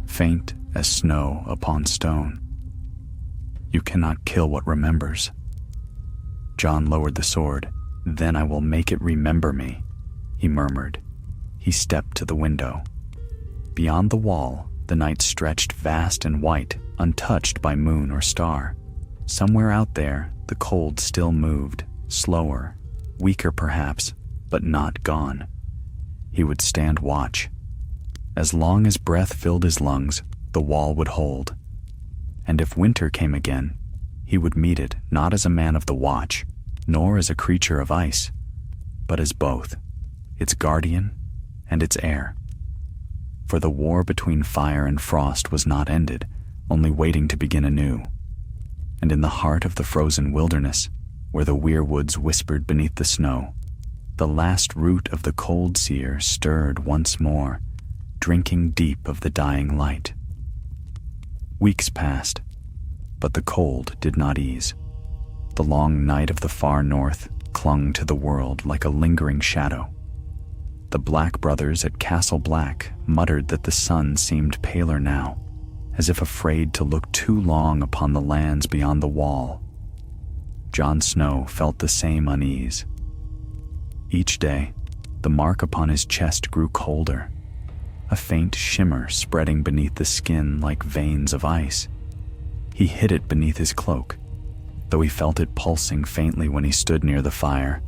Speaker 1: faint as snow upon stone. "You cannot kill what remembers." Jon lowered the sword. "Then I will make it remember me," he murmured. He stepped to the window. Beyond the wall, the night stretched vast and white, untouched by moon or star. Somewhere out there, the cold still moved, slower, weaker perhaps, but not gone. He would stand watch. As long as breath filled his lungs, the wall would hold. And if winter came again, he would meet it not as a man of the watch, nor as a creature of ice, but as both, its guardian and its heir. For the war between fire and frost was not ended, only waiting to begin anew. And in the heart of the frozen wilderness, where the weirwoods whispered beneath the snow, the last root of the cold seer stirred once more, drinking deep of the dying light. Weeks passed, but the cold did not ease. The long night of the far north clung to the world like a lingering shadow. The Black brothers at Castle Black muttered that the sun seemed paler now, as if afraid to look too long upon the lands beyond the wall. Jon Snow felt the same unease. Each day, the mark upon his chest grew colder, a faint shimmer spreading beneath the skin like veins of ice. He hid it beneath his cloak, though he felt it pulsing faintly when he stood near the fire,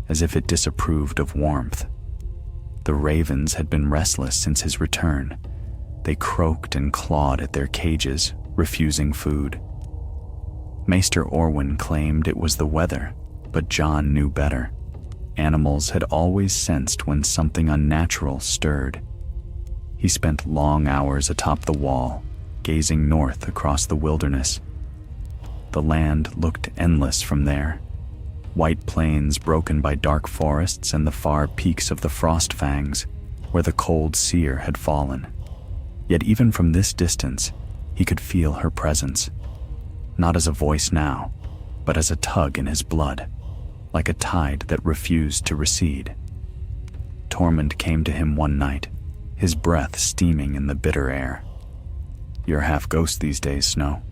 Speaker 1: as if it disapproved of warmth. The ravens had been restless since his return. They croaked and clawed at their cages, refusing food. Maester Orwyn claimed it was the weather, but Jon knew better. Animals had always sensed when something unnatural stirred. He spent long hours atop the wall, gazing north across the wilderness. The land looked endless from there. White plains broken by dark forests and the far peaks of the Frost Fangs, where the cold seer had fallen. Yet even from this distance, he could feel her presence. Not as a voice now, but as a tug in his blood, like a tide that refused to recede. Tormund came to him one night, his breath steaming in the bitter air. "You're half ghost these days, Snow.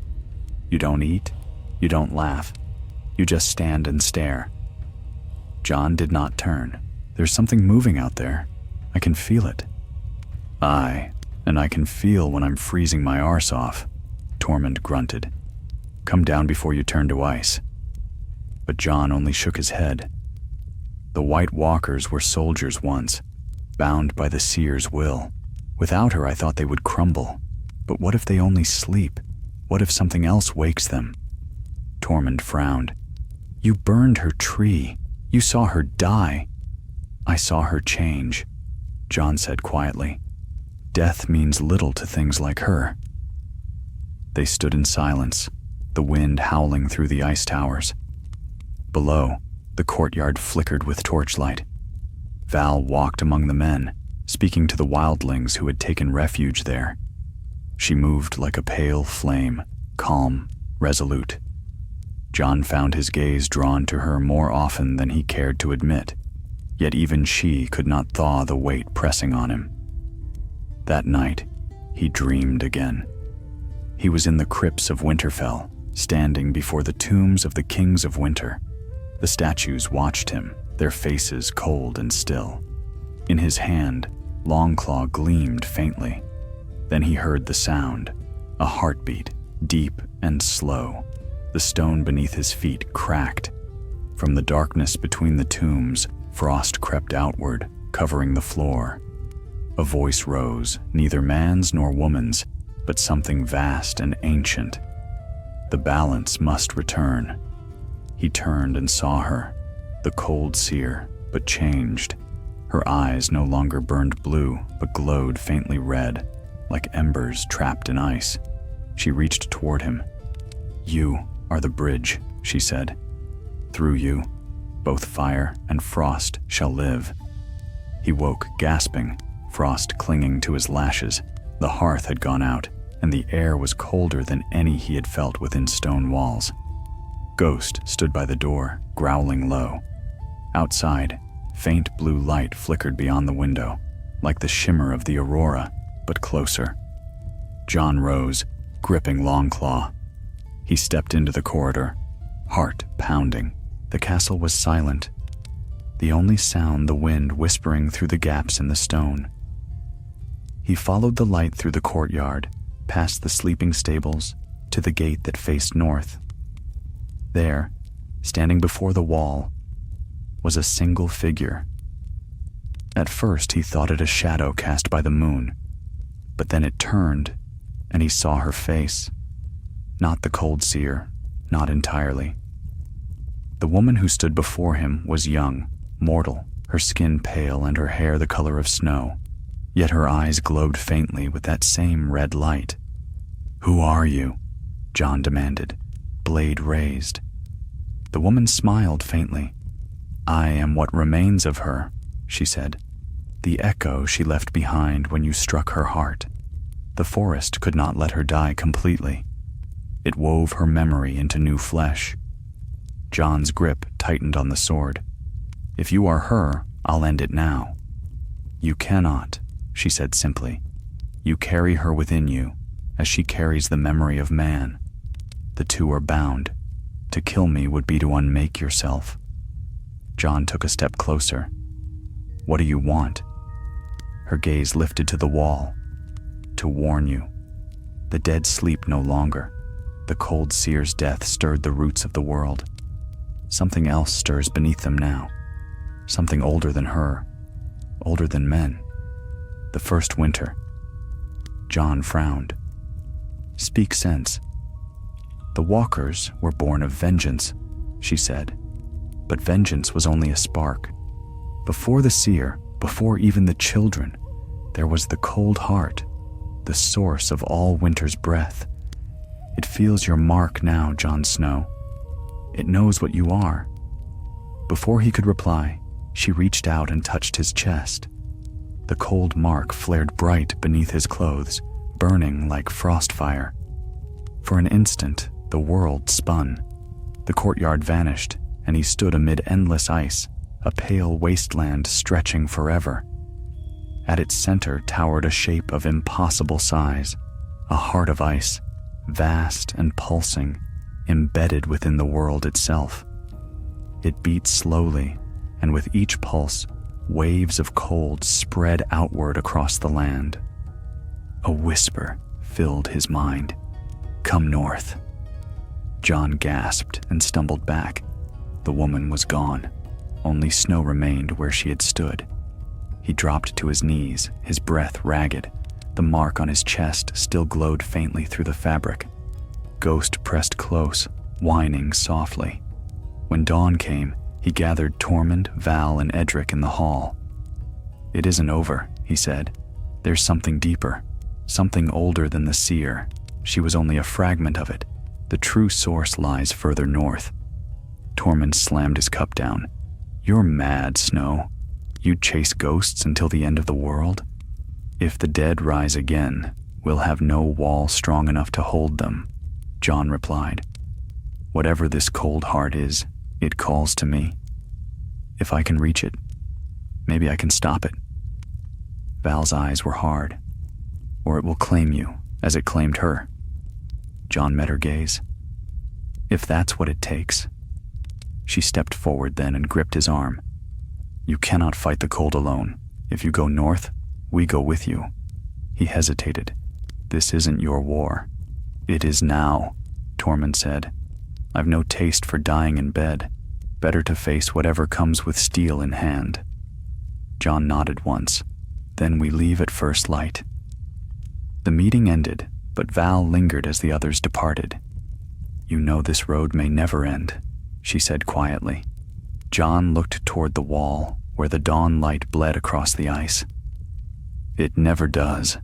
Speaker 1: You don't eat, you don't laugh, you just stand and stare." Jon did not turn. "There's something moving out there. I can feel it." "Aye, and I can feel when I'm freezing my arse off," Tormund grunted. "Come down before you turn to ice." But Jon only shook his head. The White Walkers were soldiers once, bound by the seer's will. Without her, I thought they would crumble. But what if they only sleep? What if something else wakes them? Tormund frowned. "You burned her tree. You saw her die." "I saw her change," Jon said quietly. "Death means little to things like her." They stood in silence, the wind howling through the ice towers. Below, the courtyard flickered with torchlight. Val walked among the men, speaking to the wildlings who had taken refuge there. She moved like a pale flame, calm, resolute. Jon found his gaze drawn to her more often than he cared to admit, yet even she could not thaw the weight pressing on him. That night, he dreamed again. He was in the crypts of Winterfell, standing before the tombs of the kings of winter. The statues watched him, their faces cold and still. In his hand, Longclaw gleamed faintly. Then he heard the sound, a heartbeat, deep and slow. The stone beneath his feet cracked. From the darkness between the tombs, frost crept outward, covering the floor. A voice rose, neither man's nor woman's, but something vast and ancient. The balance must return. He turned and saw her, the cold seer, but changed. Her eyes no longer burned blue, but glowed faintly red, like embers trapped in ice. She reached toward him. "You are the bridge," she said. "Through you, both fire and frost shall live." He woke, gasping, frost clinging to his lashes. The hearth had gone out, and the air was colder than any he had felt within stone walls. Ghost stood by the door, growling low. Outside, faint blue light flickered beyond the window, like the shimmer of the aurora, but closer. Jon rose, gripping Longclaw. He stepped into the corridor, heart pounding. The castle was silent, the only sound the wind whispering through the gaps in the stone. He followed the light through the courtyard, past the sleeping stables, to the gate that faced north. There, standing before the wall, was a single figure. At first he thought it a shadow cast by the moon, but then it turned, and he saw her face. Not the cold seer, not entirely. The woman who stood before him was young, mortal, her skin pale and her hair the color of snow, yet her eyes glowed faintly with that same red light. "Who are you?" Jon demanded, blade raised. The woman smiled faintly. "I am what remains of her," she said. "The echo she left behind when you struck her heart. The forest could not let her die completely. It wove her memory into new flesh." Jon's grip tightened on the sword. "If you are her, I'll end it now." "You cannot," she said simply. "You carry her within you, as she carries the memory of man. The two are bound. To kill me would be to unmake yourself." Jon took a step closer. "What do you want?" Her gaze lifted to the wall. "To warn you. The dead sleep no longer. The cold seer's death stirred the roots of the world. Something else stirs beneath them now. Something older than her, older than men. The first winter." Jon frowned. "Speak sense." "The walkers were born of vengeance," she said. "But vengeance was only a spark. Before the seer, before even the children, there was the cold heart, the source of all winter's breath. It feels your mark now, Jon Snow. It knows what you are." Before he could reply, she reached out and touched his chest. The cold mark flared bright beneath his clothes, burning like frost fire. For an instant, the world spun. The courtyard vanished, and he stood amid endless ice, a pale wasteland stretching forever. At its center towered a shape of impossible size, a heart of ice, vast and pulsing, embedded within the world itself. It beat slowly, and with each pulse, waves of cold spread outward across the land. A whisper filled his mind. "Come north." Jon gasped and stumbled back. The woman was gone. Only snow remained where she had stood. He dropped to his knees, his breath ragged. The mark on his chest still glowed faintly through the fabric. Ghost pressed close, whining softly. When dawn came, he gathered Tormund, Val, and Edric in the hall. "It isn't over," he said. "There's something deeper, something older than the seer. She was only a fragment of it. The true source lies further north." Tormund slammed his cup down. "You're mad, Snow. You'd chase ghosts until the end of the world? If the dead rise again, "We'll have no wall strong enough to hold them," Jon replied. "Whatever this cold heart is, it calls to me. If I can reach it, maybe I can stop it." Val's eyes were hard. "Or it will claim you, as it claimed her." Jon met her gaze. "If that's what it takes." She stepped forward then and gripped his arm. "You cannot fight the cold alone. If you go north, we go with you." He hesitated. "This isn't your war." "It is now," Tormund said. "I've no taste for dying in bed. Better to face whatever comes with steel in hand." Jon nodded once. "Then we leave at first light." The meeting ended, but Val lingered as the others departed. "You know this road may never end," she said quietly. Jon looked toward the wall, where the dawn light bled across the ice. "It never does."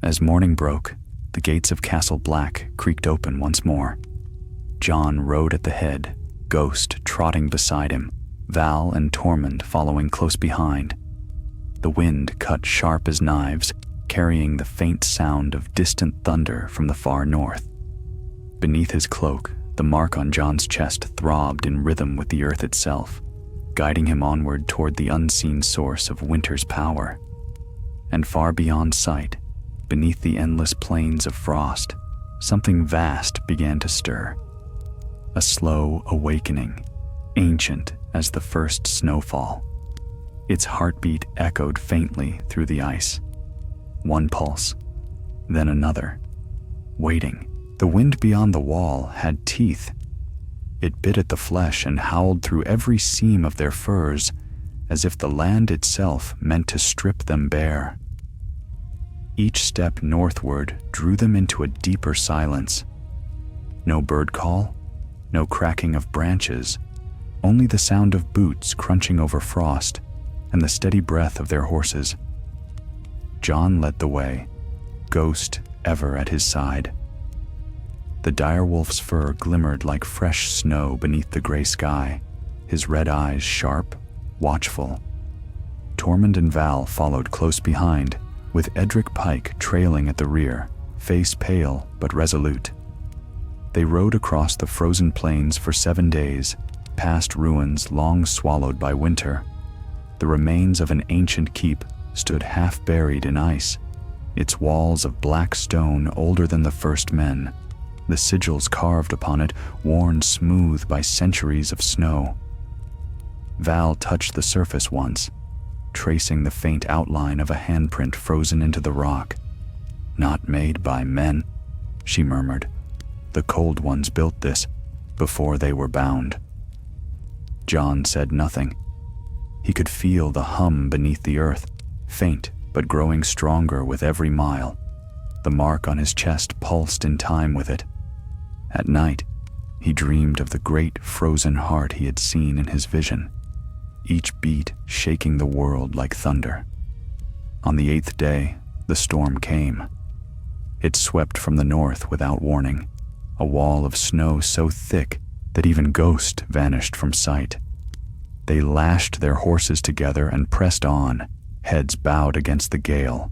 Speaker 1: As morning broke, the gates of Castle Black creaked open once more. Jon rode at the head, Ghost trotting beside him, Val and Tormund following close behind. The wind cut sharp as knives, carrying the faint sound of distant thunder from the far north. Beneath his cloak, the mark on Jon's chest throbbed in rhythm with the earth itself, guiding him onward toward the unseen source of winter's power. And far beyond sight, beneath the endless plains of frost, something vast began to stir. A slow awakening, ancient as the first snowfall. Its heartbeat echoed faintly through the ice. One pulse, then another. Waiting, the wind beyond the wall had teeth. It bit at the flesh and howled through every seam of their furs, as if the land itself meant to strip them bare. Each step northward drew them into a deeper silence. No bird call, no cracking of branches, only the sound of boots crunching over frost and the steady breath of their horses. Jon led the way, Ghost ever at his side. The direwolf's fur glimmered like fresh snow beneath the gray sky, his red eyes sharp, watchful. Tormund and Val followed close behind, with Edric Pike trailing at the rear, face pale but resolute. They rode across the frozen plains for 7 days, past ruins long swallowed by winter. The remains of an ancient keep stood half buried in ice, its walls of black stone older than the first men, the sigils carved upon it worn smooth by centuries of snow. Val touched the surface once, tracing the faint outline of a handprint frozen into the rock. "Not made by men," she murmured. "The cold ones built this before they were bound." Jon said nothing. He could feel the hum beneath the earth, faint but growing stronger with every mile. The mark on his chest pulsed in time with it. At night, he dreamed of the great frozen heart he had seen in his vision, each beat shaking the world like thunder. On the 8th day, the storm came. It swept from the north without warning, a wall of snow so thick that even Ghost vanished from sight. They lashed their horses together and pressed on, heads bowed against the gale.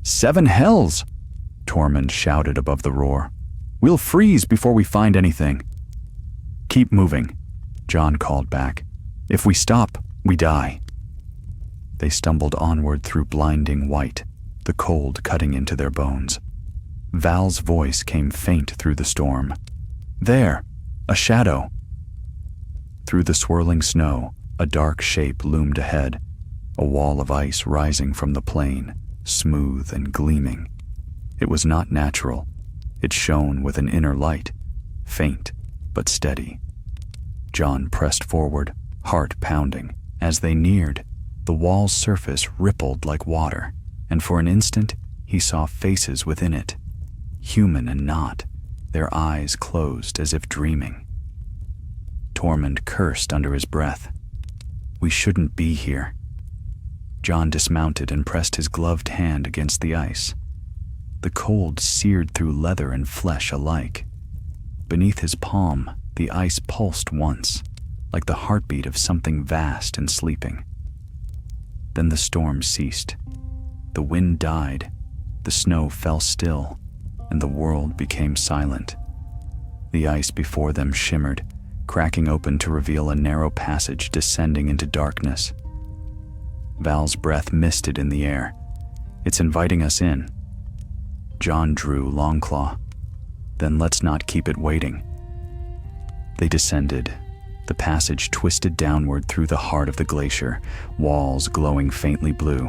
Speaker 1: "7 hells!" Tormund shouted above the roar. "We'll freeze before we find anything." "Keep moving," Jon called back. "If we stop, we die." They stumbled onward through blinding white, the cold cutting into their bones. Val's voice came faint through the storm. "There, a shadow." Through the swirling snow, a dark shape loomed ahead, a wall of ice rising from the plain, smooth and gleaming. It was not natural. It shone with an inner light, faint but steady. Jon pressed forward, heart pounding. As they neared, the wall's surface rippled like water, and for an instant he saw faces within it, human and not, their eyes closed as if dreaming. Tormund cursed under his breath. "We shouldn't be here." Jon dismounted and pressed his gloved hand against the ice. The cold seared through leather and flesh alike. Beneath his palm, the ice pulsed once, like the heartbeat of something vast and sleeping. Then the storm ceased. The wind died. the snow fell still, and the world became silent. The ice before them shimmered, cracking open to reveal a narrow passage descending into darkness. Val's breath misted in the air. "It's inviting us in." Jon drew Longclaw. "Then let's not keep it waiting." They descended. The passage twisted downward through the heart of the glacier, walls glowing faintly blue.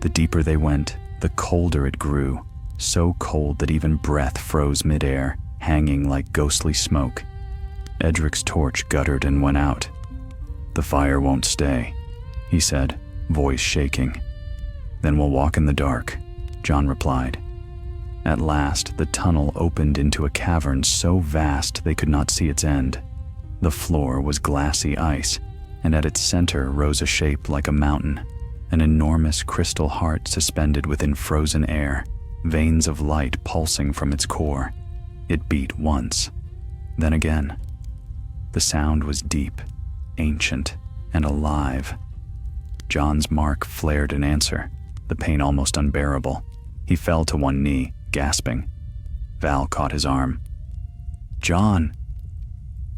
Speaker 1: The deeper they went, the colder it grew, so cold that even breath froze midair, hanging like ghostly smoke. Edric's torch guttered and went out. "The fire won't stay," he said, voice shaking. "Then we'll walk in the dark," Jon replied. At last, the tunnel opened into a cavern so vast they could not see its end. The floor was glassy ice, and at its center rose a shape like a mountain, an enormous crystal heart suspended within frozen air, veins of light pulsing from its core. It beat once, then again. The sound was deep, ancient, and alive. Jon's mark flared in answer, the pain almost unbearable. He fell to one knee, gasping. Val caught his arm. "Jon!"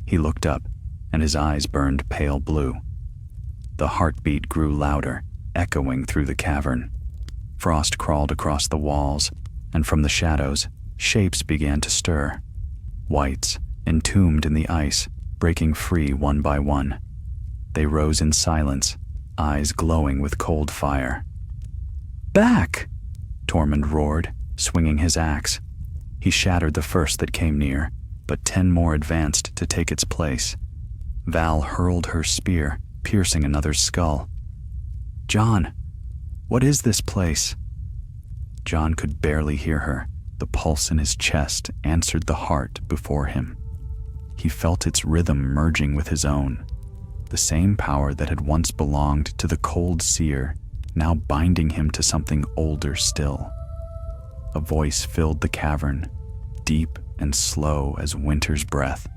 Speaker 1: He looked up, and his eyes burned pale blue. The heartbeat grew louder, echoing through the cavern. Frost crawled across the walls, and from the shadows, shapes began to stir. Whites, entombed in the ice, breaking free one by one. They rose in silence, eyes glowing with cold fire. "Back!" Tormund roared, swinging his axe. He shattered the first that came near, but 10 more advanced to take its place. Val hurled her spear, piercing another's skull. "Jon, what is this place?" Jon could barely hear her. The pulse in his chest answered the heart before him. He felt its rhythm merging with his own. The same power that had once belonged to the cold seer, now binding him to something older still. A voice filled the cavern, deep and slow as winter's breath.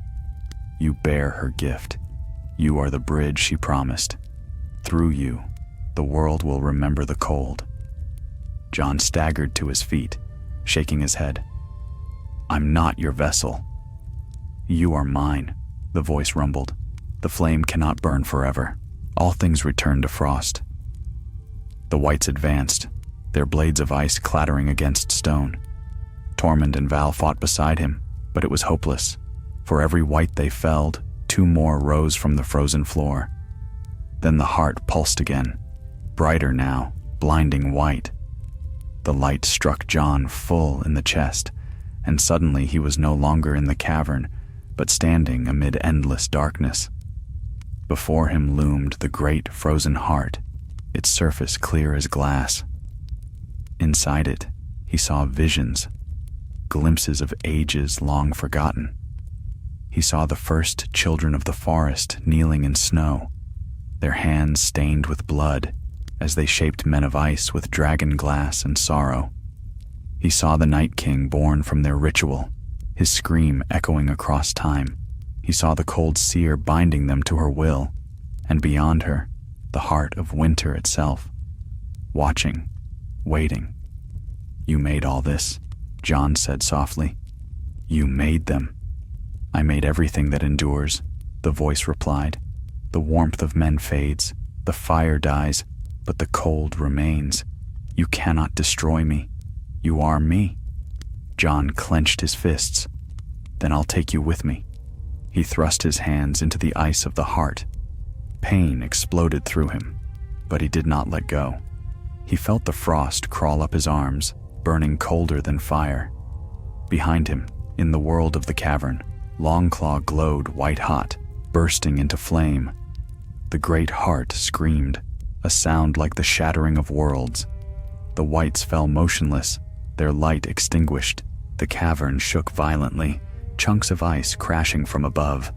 Speaker 1: "You bear her gift. You are the bridge she promised. Through you, the world will remember the cold." Jon staggered to his feet, shaking his head. "I'm not your vessel." "You are mine," the voice rumbled. "The flame cannot burn forever. All things return to frost." The whites advanced, their blades of ice clattering against stone. Tormund and Val fought beside him, but it was hopeless. For every white they felled, 2 more rose from the frozen floor. Then the heart pulsed again, brighter now, blinding white. The light struck Jon full in the chest, and suddenly he was no longer in the cavern, but standing amid endless darkness. Before him loomed the great frozen heart, its surface clear as glass. Inside it, he saw visions, glimpses of ages long forgotten. He saw the first children of the forest kneeling in snow, their hands stained with blood as they shaped men of ice with dragon glass and sorrow. He saw the Night King born from their ritual, his scream echoing across time. He saw the cold seer binding them to her will, and beyond her, the heart of winter itself, watching, waiting. "You made all this," Jon said softly. "You made them." "I made everything that endures," the voice replied. "The warmth of men fades, the fire dies, but the cold remains. You cannot destroy me. You are me." Jon clenched his fists. "Then I'll take you with me." He thrust his hands into the ice of the heart. Pain exploded through him, but he did not let go. He felt the frost crawl up his arms, burning colder than fire. Behind him, in the world of the cavern, Longclaw glowed white-hot, bursting into flame. The great heart screamed, a sound like the shattering of worlds. The whites fell motionless, their light extinguished. The cavern shook violently, chunks of ice crashing from above.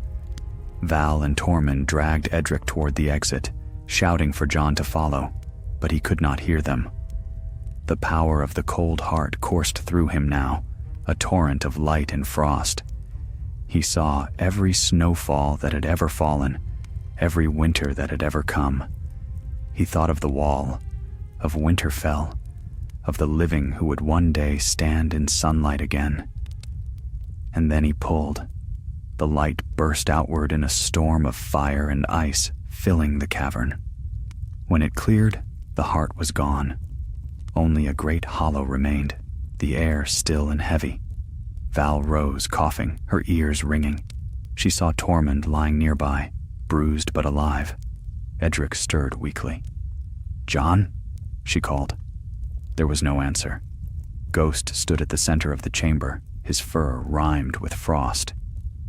Speaker 1: Val and Tormund dragged Edric toward the exit, shouting for Jon to follow, but he could not hear them. The power of the cold heart coursed through him now, a torrent of light and frost. He saw every snowfall that had ever fallen, every winter that had ever come. He thought of the wall, of Winterfell, of the living who would one day stand in sunlight again. And then he pulled. The light burst outward in a storm of fire and ice, filling the cavern. When it cleared, the heart was gone. Only a great hollow remained, the air still and heavy. Val rose, coughing, her ears ringing. She saw Tormund lying nearby, bruised but alive. Edric stirred weakly. "John?" she called. There was no answer. Ghost stood at the center of the chamber, his fur rimed with frost.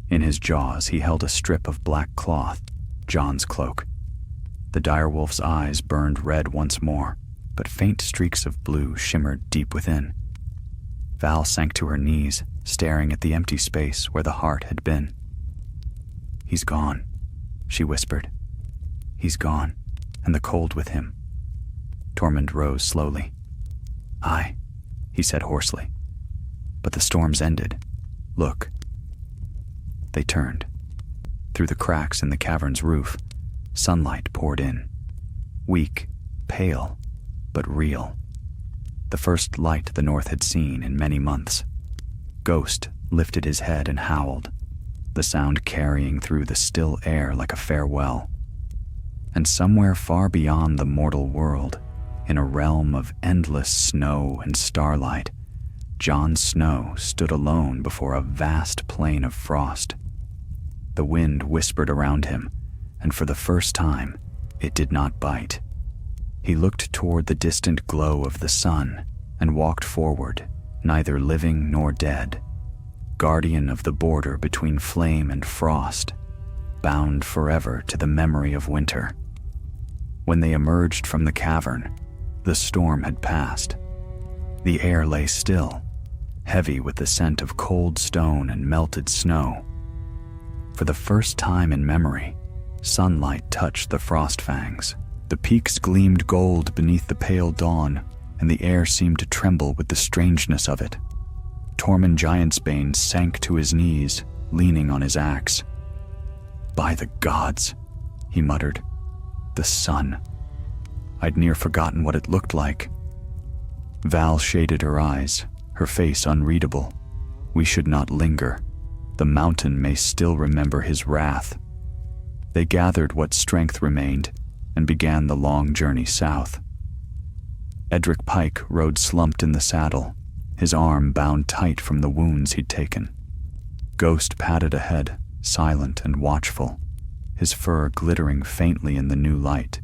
Speaker 1: In his jaws he held a strip of black cloth, John's cloak. The direwolf's eyes burned red once more, but faint streaks of blue shimmered deep within. Val sank to her knees, staring at the empty space where the heart had been. "He's gone," she whispered. "He's gone, and the cold with him." Tormund rose slowly. "Aye," he said hoarsely. "But the storm's ended. Look." They turned. Through the cracks in the cavern's roof, sunlight poured in. Weak, pale, but real. The first light the North had seen in many months. Ghost lifted his head and howled, the sound carrying through the still air like a farewell. And somewhere far beyond the mortal world, in a realm of endless snow and starlight, Jon Snow stood alone before a vast plain of frost. The wind whispered around him, and for the first time, it did not bite. He looked toward the distant glow of the sun and walked forward, neither living nor dead, guardian of the border between flame and frost, bound forever to the memory of winter. When they emerged from the cavern, the storm had passed. The air lay still, heavy with the scent of cold stone and melted snow. For the first time in memory, sunlight touched the frost fangs. The peaks gleamed gold beneath the pale dawn, and the air seemed to tremble with the strangeness of it. Tormund Giantsbane sank to his knees, leaning on his axe. "By the gods," he muttered. "The sun. I'd near forgotten what it looked like." Val shaded her eyes, her face unreadable. "We should not linger. The mountain may still remember his wrath." They gathered what strength remained and began the long journey south. Edric Pike rode slumped in the saddle, his arm bound tight from the wounds he'd taken. Ghost padded ahead, silent and watchful, his fur glittering faintly in the new light.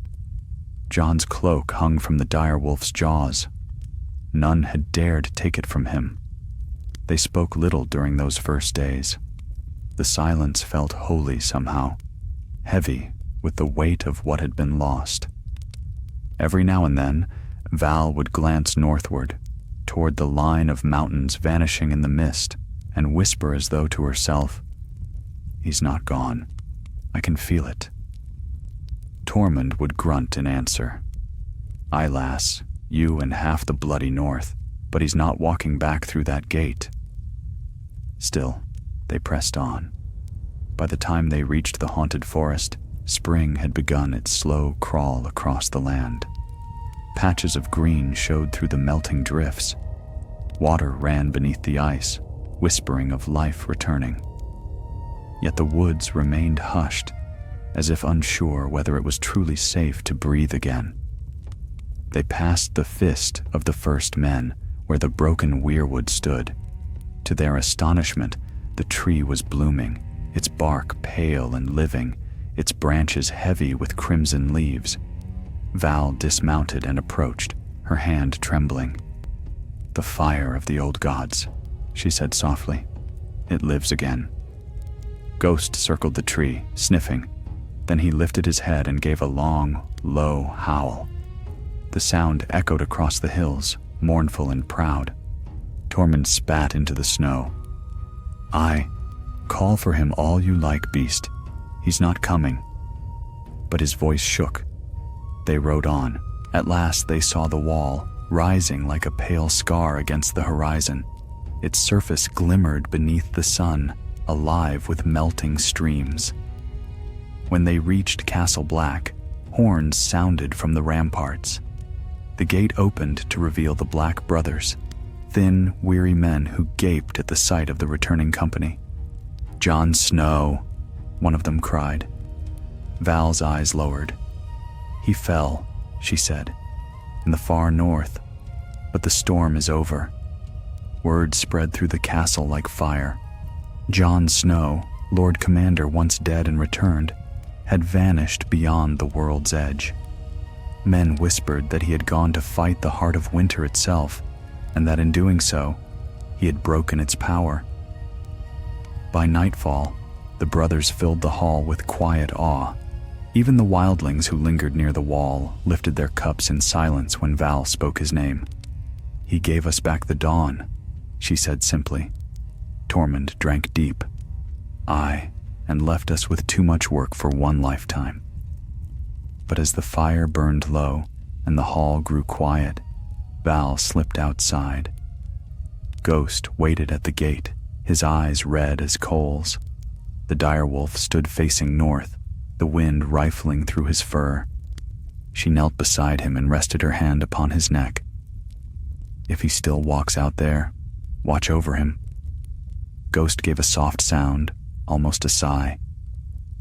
Speaker 1: John's cloak hung from the direwolf's jaws. None had dared take it from him. They spoke little during those first days. The silence felt holy somehow, heavy with the weight of what had been lost. Every now and then, Val would glance northward, toward the line of mountains vanishing in the mist, and whisper as though to herself, "He's not gone. I can feel it." Tormund would grunt in answer. "Aye, lass, you and half the bloody north, but he's not walking back through that gate." Still, they pressed on. By the time they reached the haunted forest, spring had begun its slow crawl across the land. Patches of green showed through the melting drifts. Water ran beneath the ice, whispering of life returning. Yet the woods remained hushed, as if unsure whether it was truly safe to breathe again. They passed the fist of the first men, where the broken weirwood stood. To their astonishment, the tree was blooming, its bark pale and living, its branches heavy with crimson leaves. Val dismounted and approached, her hand trembling. "The fire of the old gods," she said softly. "It lives again." Ghost circled the tree, sniffing. Then he lifted his head and gave a long, low howl. The sound echoed across the hills, mournful and proud. Tormund spat into the snow. "Aye, call for him all you like, beast. He's not coming." But his voice shook. They rode on. At last they saw the wall, rising like a pale scar against the horizon. Its surface glimmered beneath the sun, alive with melting streams. When they reached Castle Black, horns sounded from the ramparts. The gate opened to reveal the Black Brothers, thin, weary men who gaped at the sight of the returning company. "Jon Snow," one of them cried. Val's eyes lowered. "He fell," she said, "in the far north, but the storm is over." Word spread through the castle like fire. Jon Snow, Lord Commander once dead and returned, had vanished beyond the world's edge. Men whispered that he had gone to fight the heart of winter itself, and that in doing so, he had broken its power. By nightfall, the brothers filled the hall with quiet awe. Even the wildlings who lingered near the wall lifted their cups in silence when Val spoke his name. "He gave us back the dawn," she said simply. Tormund drank deep. "Aye, and left us with too much work for one lifetime." But as the fire burned low and the hall grew quiet, Val slipped outside. Ghost waited at the gate, his eyes red as coals. The direwolf stood facing north, the wind rifling through his fur. She knelt beside him and rested her hand upon his neck. "If he still walks out there, watch over him." Ghost gave a soft sound, almost a sigh.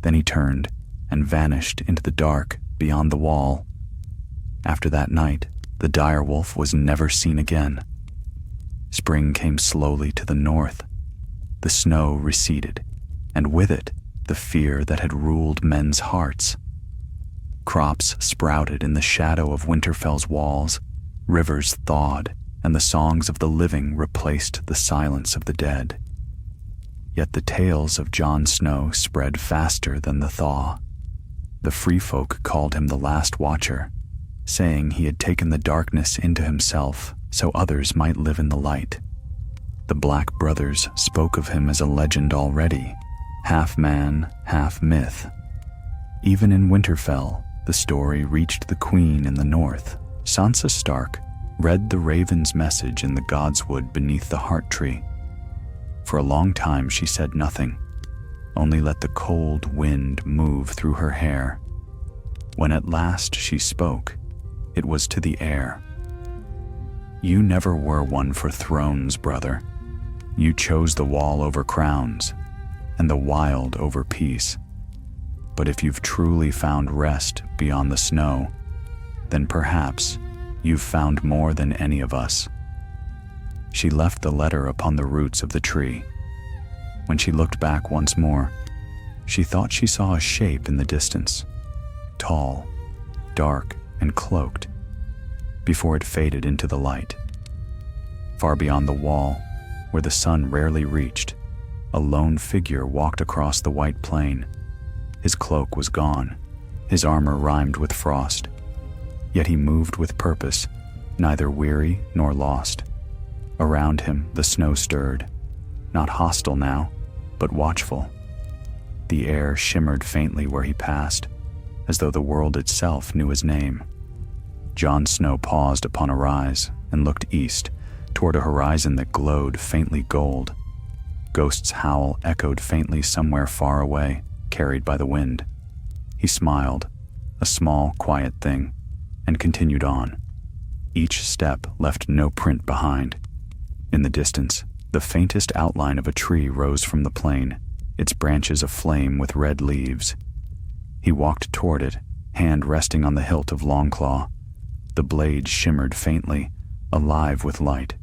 Speaker 1: Then he turned and vanished into the dark beyond the wall. After that night, the direwolf was never seen again. Spring came slowly to the north. The snow receded, and with it, the fear that had ruled men's hearts. Crops sprouted in the shadow of Winterfell's walls, rivers thawed, and the songs of the living replaced the silence of the dead. Yet the tales of Jon Snow spread faster than the thaw. The free folk called him the Last Watcher, saying he had taken the darkness into himself so others might live in the light. The Black Brothers spoke of him as a legend already, half man, half myth. Even in Winterfell, the story reached the Queen in the north. Sansa Stark read the raven's message in the godswood beneath the heart tree. For a long time she said nothing, only let the cold wind move through her hair. When at last she spoke, it was to the air. "You never were one for thrones, brother. You chose the wall over crowns, and the wild over peace. But if you've truly found rest beyond the snow, then perhaps you've found more than any of us." She left the letter upon the roots of the tree. When she looked back once more, she thought she saw a shape in the distance, tall, dark, and cloaked, before it faded into the light. Far beyond the wall, where the sun rarely reached, a lone figure walked across the white plain. His cloak was gone, his armor rimed with frost, yet he moved with purpose, neither weary nor lost. Around him the snow stirred, not hostile now, but watchful. The air shimmered faintly where he passed, as though the world itself knew his name. Jon Snow paused upon a rise and looked east, toward a horizon that glowed faintly gold. Ghost's howl echoed faintly somewhere far away, carried by the wind. He smiled, a small, quiet thing, and continued on. Each step left no print behind. In the distance, the faintest outline of a tree rose from the plain, its branches aflame with red leaves. He walked toward it, hand resting on the hilt of Longclaw. The blade shimmered faintly, alive with light.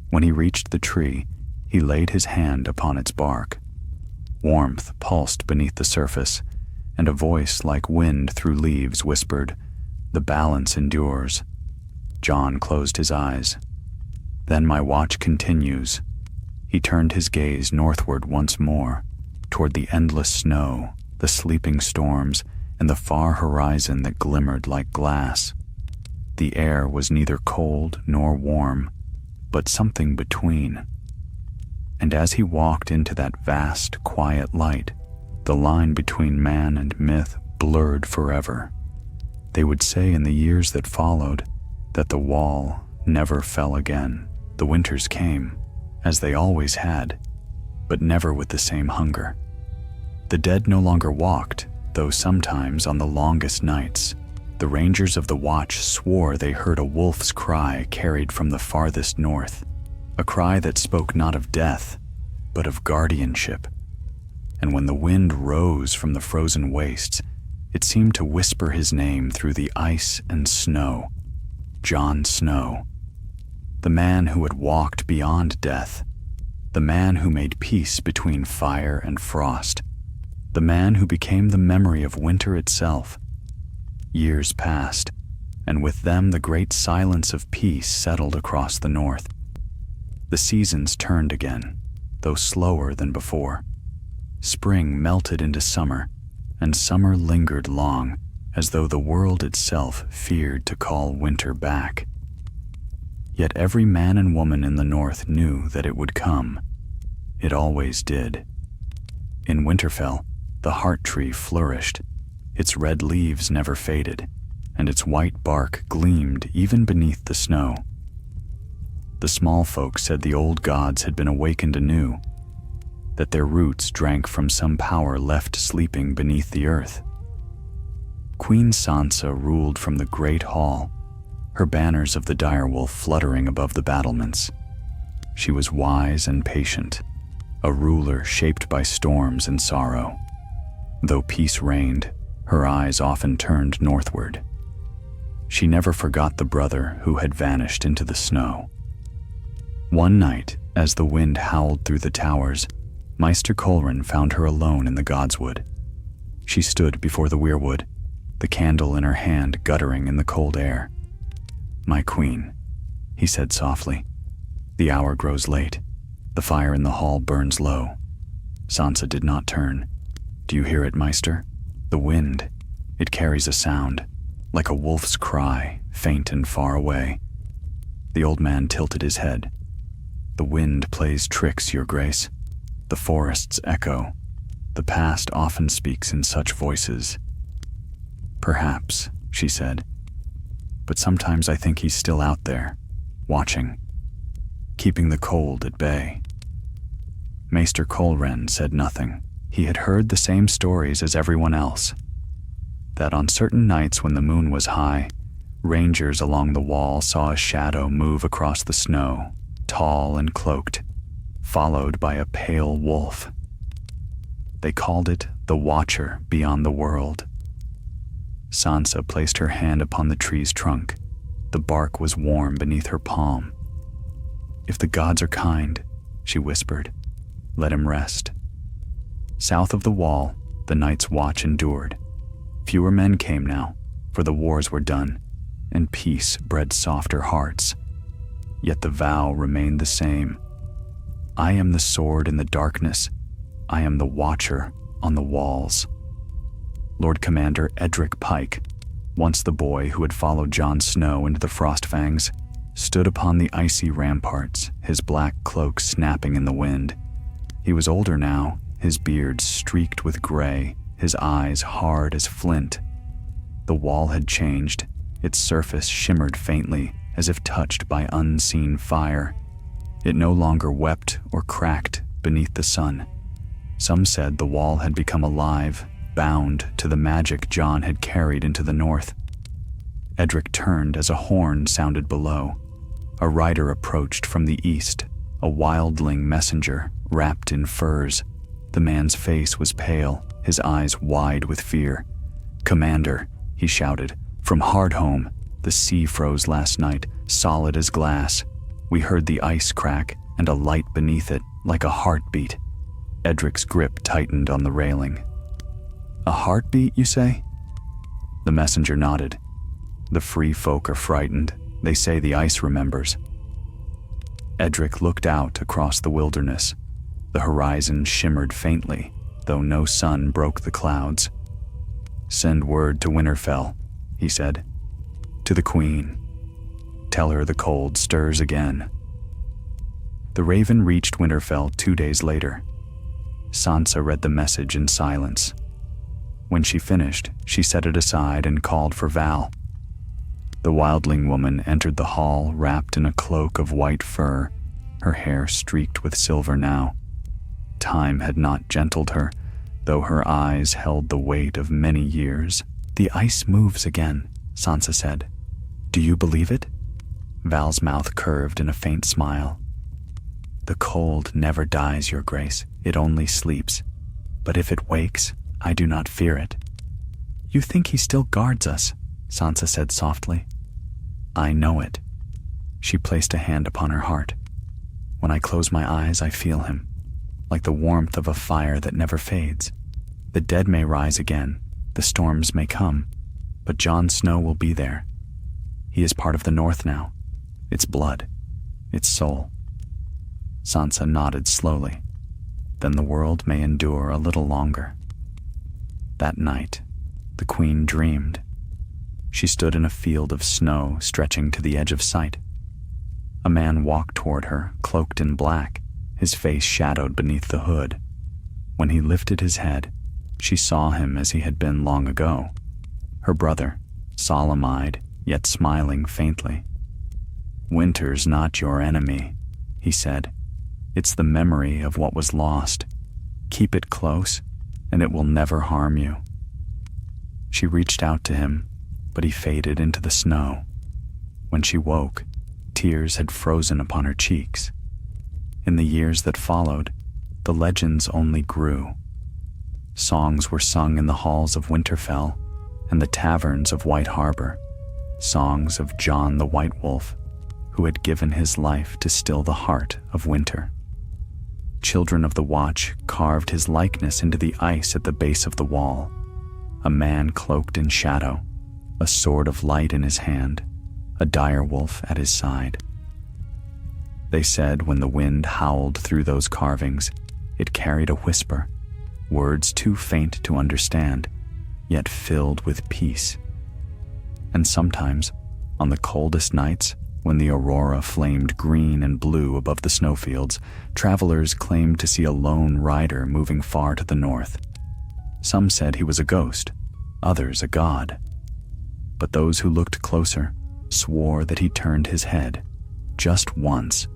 Speaker 1: When he reached the tree, he laid his hand upon its bark. Warmth pulsed beneath the surface, and a voice like wind through leaves whispered, "The balance endures." Jon closed his eyes. "Then my watch continues." He turned his gaze northward once more, toward the endless snow, the sleeping storms, and the far horizon that glimmered like glass. The air was neither cold nor warm, but something between. And as he walked into that vast, quiet light, the line between man and myth blurred forever. They would say in the years that followed that the wall never fell again. The winters came, as they always had, but never with the same hunger. The dead no longer walked, though sometimes on the longest nights, The rangers of the watch swore they heard a wolf's cry carried from the farthest north, a cry that spoke not of death, but of guardianship. And when the wind rose from the frozen wastes, it seemed to whisper his name through the ice and snow. Jon Snow, the man who had walked beyond death, the man who made peace between fire and frost, the man who became the memory of winter itself. Years passed, and with them the great silence of peace settled across the north. The seasons turned again, though slower than before. Spring melted into summer, and summer lingered long, as though the world itself feared to call winter back. Yet every man and woman in the north knew that it would come. It always did. In Winterfell, the heart tree flourished. Its red leaves never faded, and its white bark gleamed even beneath the snow. The small folk said the old gods had been awakened anew, that their roots drank from some power left sleeping beneath the earth. Queen Sansa ruled from the great hall, her banners of the direwolf fluttering above the battlements. She was wise and patient, a ruler shaped by storms and sorrow. Though peace reigned, her eyes often turned northward. She never forgot the brother who had vanished into the snow. One night, as the wind howled through the towers, Maester Colren found her alone in the Godswood. She stood before the weirwood, the candle in her hand guttering in the cold air. "My queen," he said softly, "the hour grows late. The fire in the hall burns low." Sansa did not turn. "Do you hear it, Maester? The wind. It carries a sound, like a wolf's cry, faint and far away." The old man tilted his head. "The wind plays tricks, your grace. The forests echo. The past often speaks in such voices." "Perhaps," she said. "But sometimes I think he's still out there, watching, keeping the cold at bay." Maester Colren said nothing. He had heard the same stories as everyone else, that on certain nights when the moon was high, rangers along the wall saw a shadow move across the snow, tall and cloaked, followed by a pale wolf. They called it the Watcher beyond the world. Sansa placed her hand upon the tree's trunk. The bark was warm beneath her palm. "If the gods are kind," she whispered, "let him rest." South of the wall, the night's watch endured. Fewer men came now, for the wars were done, and peace bred softer hearts. Yet the vow remained the same. "I am the sword in the darkness. I am the watcher on the walls." Lord Commander Edric Pike, once the boy who had followed Jon Snow into the Frostfangs, stood upon the icy ramparts, his black cloak snapping in the wind. He was older now, his beard streaked with gray, his eyes hard as flint. The wall had changed. Its surface shimmered faintly, as if touched by unseen fire. It no longer wept or cracked beneath the sun. Some said the wall had become alive, bound to the magic Jon had carried into the north. Edric turned as a horn sounded below. A rider approached from the east, a wildling messenger wrapped in furs. The man's face was pale, his eyes wide with fear. "Commander," he shouted, "from Hardhome. The sea froze last night, solid as glass. We heard the ice crack and a light beneath it, like a heartbeat." Edric's grip tightened on the railing. "A heartbeat, you say?" The messenger nodded. "The free folk are frightened. They say the ice remembers." Edric looked out across the wilderness. The horizon shimmered faintly, though no sun broke the clouds. "Send word to Winterfell," he said. "To the Queen. Tell her the cold stirs again." The Raven reached Winterfell 2 days later. Sansa read the message in silence. When she finished, she set it aside and called for Val. The wildling woman entered the hall wrapped in a cloak of white fur, her hair streaked with silver now. Time had not gentled her, though her eyes held the weight of many years. "The ice moves again," Sansa said. "Do you believe it?" Val's mouth curved in a faint smile. "The cold never dies, Your Grace. It only sleeps. But if it wakes, I do not fear it." "You think he still guards us," Sansa said softly. "I know it." She placed a hand upon her heart. "When I close my eyes, I feel him, like the warmth of a fire that never fades. The dead may rise again, the storms may come, but Jon Snow will be there. He is part of the North now, its blood, its soul." Sansa nodded slowly. "Then the world may endure a little longer." That night, the Queen dreamed. She stood in a field of snow stretching to the edge of sight. A man walked toward her, cloaked in black, his face shadowed beneath the hood. When he lifted his head, she saw him as he had been long ago, her brother, solemn-eyed, yet smiling faintly. "Winter's not your enemy," he said. "It's the memory of what was lost. Keep it close, and it will never harm you." She reached out to him, but he faded into the snow. When she woke, tears had frozen upon her cheeks. In the years that followed, the legends only grew. Songs were sung in the halls of Winterfell and the taverns of White Harbor, songs of Jon the White Wolf, who had given his life to still the heart of winter. Children of the Watch carved his likeness into the ice at the base of the wall, a man cloaked in shadow, a sword of light in his hand, a dire wolf at his side. They said when the wind howled through those carvings, it carried a whisper, words too faint to understand, yet filled with peace. And sometimes, on the coldest nights, when the aurora flamed green and blue above the snowfields, travelers claimed to see a lone rider moving far to the north. Some said he was a ghost, others a god. But those who looked closer swore that he turned his head, just once,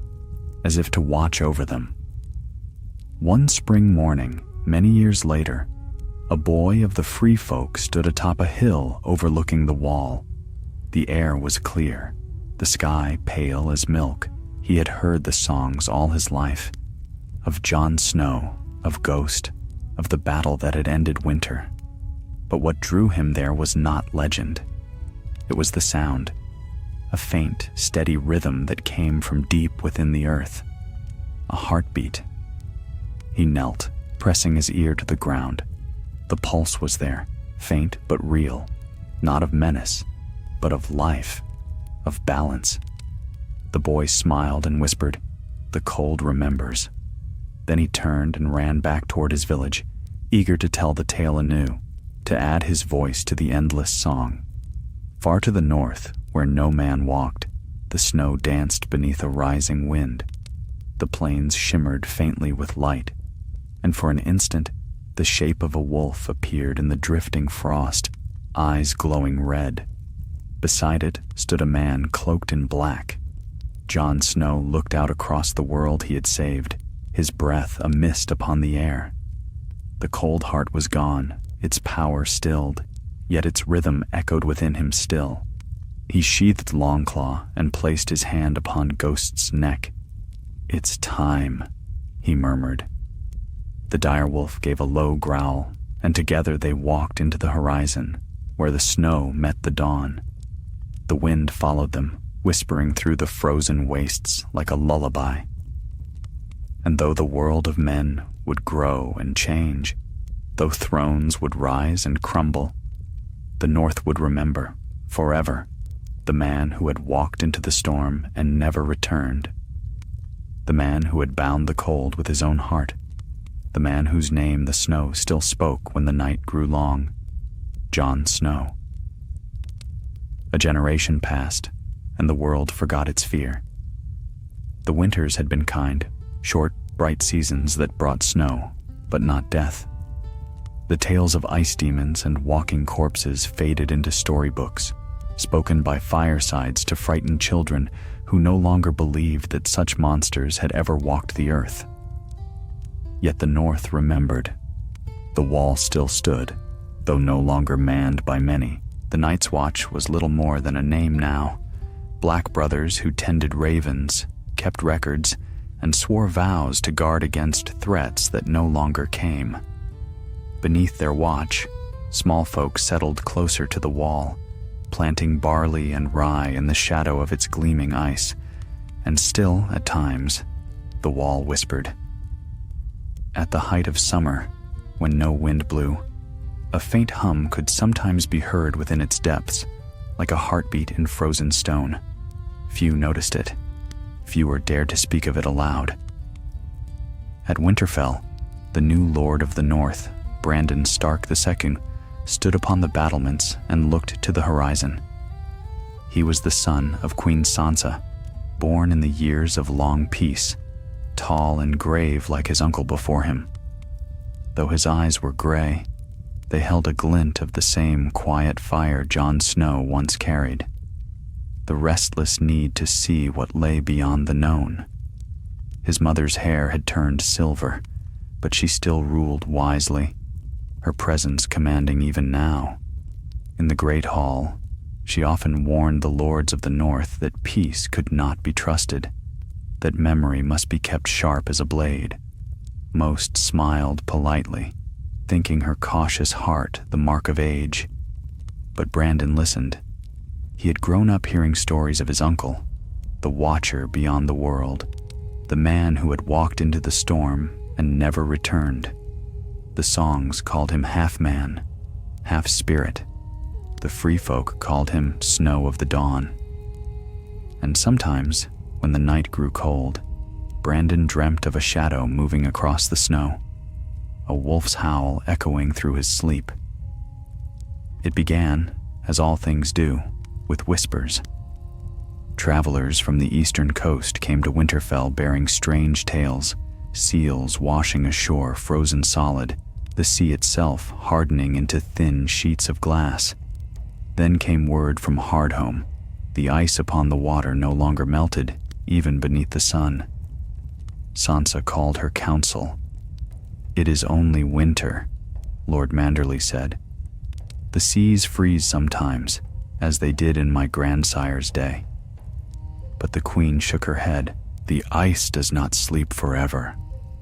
Speaker 1: as if to watch over them. One spring morning, many years later, a boy of the free folk stood atop a hill overlooking the wall. The air was clear, the sky pale as milk. He had heard the songs all his life, of Jon Snow, of Ghost, of the battle that had ended winter. But what drew him there was not legend. It was the sound, a faint, steady rhythm that came from deep within the earth, a heartbeat. He knelt, pressing his ear to the ground. The pulse was there, faint but real, not of menace, but of life, of balance. The boy smiled and whispered, "The cold remembers." Then he turned and ran back toward his village, eager to tell the tale anew, to add his voice to the endless song. Far to the north, where no man walked, the snow danced beneath a rising wind. The plains shimmered faintly with light, and for an instant, the shape of a wolf appeared in the drifting frost, eyes glowing red. Beside it stood a man cloaked in black. Jon Snow looked out across the world he had saved, his breath a mist upon the air. The cold heart was gone, its power stilled, yet its rhythm echoed within him still. He sheathed Longclaw and placed his hand upon Ghost's neck. "It's time," he murmured. The direwolf gave a low growl, and together they walked into the horizon, where the snow met the dawn. The wind followed them, whispering through the frozen wastes like a lullaby. And though the world of men would grow and change, though thrones would rise and crumble, the North would remember, forever, the man who had walked into the storm and never returned. The man who had bound the cold with his own heart. The man whose name the snow still spoke when the night grew long. Jon Snow. A generation passed, and the world forgot its fear. The winters had been kind, short, bright seasons that brought snow, but not death. The tales of ice demons and walking corpses faded into storybooks, spoken by firesides to frighten children who no longer believed that such monsters had ever walked the earth. Yet the North remembered. The wall still stood, though no longer manned by many, The Night's Watch was little more than a name now. Black brothers who tended ravens, kept records, and swore vows to guard against threats that no longer came. Beneath their watch, small folk settled closer to the wall, planting barley and rye in the shadow of its gleaming ice, and still, at times, the wall whispered. At the height of summer, when no wind blew, a faint hum could sometimes be heard within its depths, like a heartbeat in frozen stone. Few noticed it. Fewer dared to speak of it aloud. At Winterfell, the new Lord of the North, Brandon Stark II, stood upon the battlements and looked to the horizon. He was the son of Queen Sansa, born in the years of long peace, tall and grave like his uncle before him. Though his eyes were gray, they held a glint of the same quiet fire Jon Snow once carried. The restless need to see what lay beyond the known. His mother's hair had turned silver, but she still ruled wisely, her presence commanding even now. In the great hall, she often warned the lords of the North that peace could not be trusted, that memory must be kept sharp as a blade. Most smiled politely, thinking her cautious heart the mark of age. But Brandon listened. He had grown up hearing stories of his uncle, the Watcher beyond the world, the man who had walked into the storm and never returned. The songs called him half-man, half-spirit. The free folk called him Snow of the Dawn. And sometimes, when the night grew cold, Brandon dreamt of a shadow moving across the snow, a wolf's howl echoing through his sleep. It began, as all things do, with whispers. Travelers from the eastern coast came to Winterfell bearing strange tales, seals washing ashore frozen solid, the sea itself hardening into thin sheets of glass. Then came word from Hardhome. The ice upon the water no longer melted, even beneath the sun. Sansa called her council. "It is only winter," Lord Manderley said. "The seas freeze sometimes, as they did in my grandsire's day." But the queen shook her head. "The ice does not sleep forever.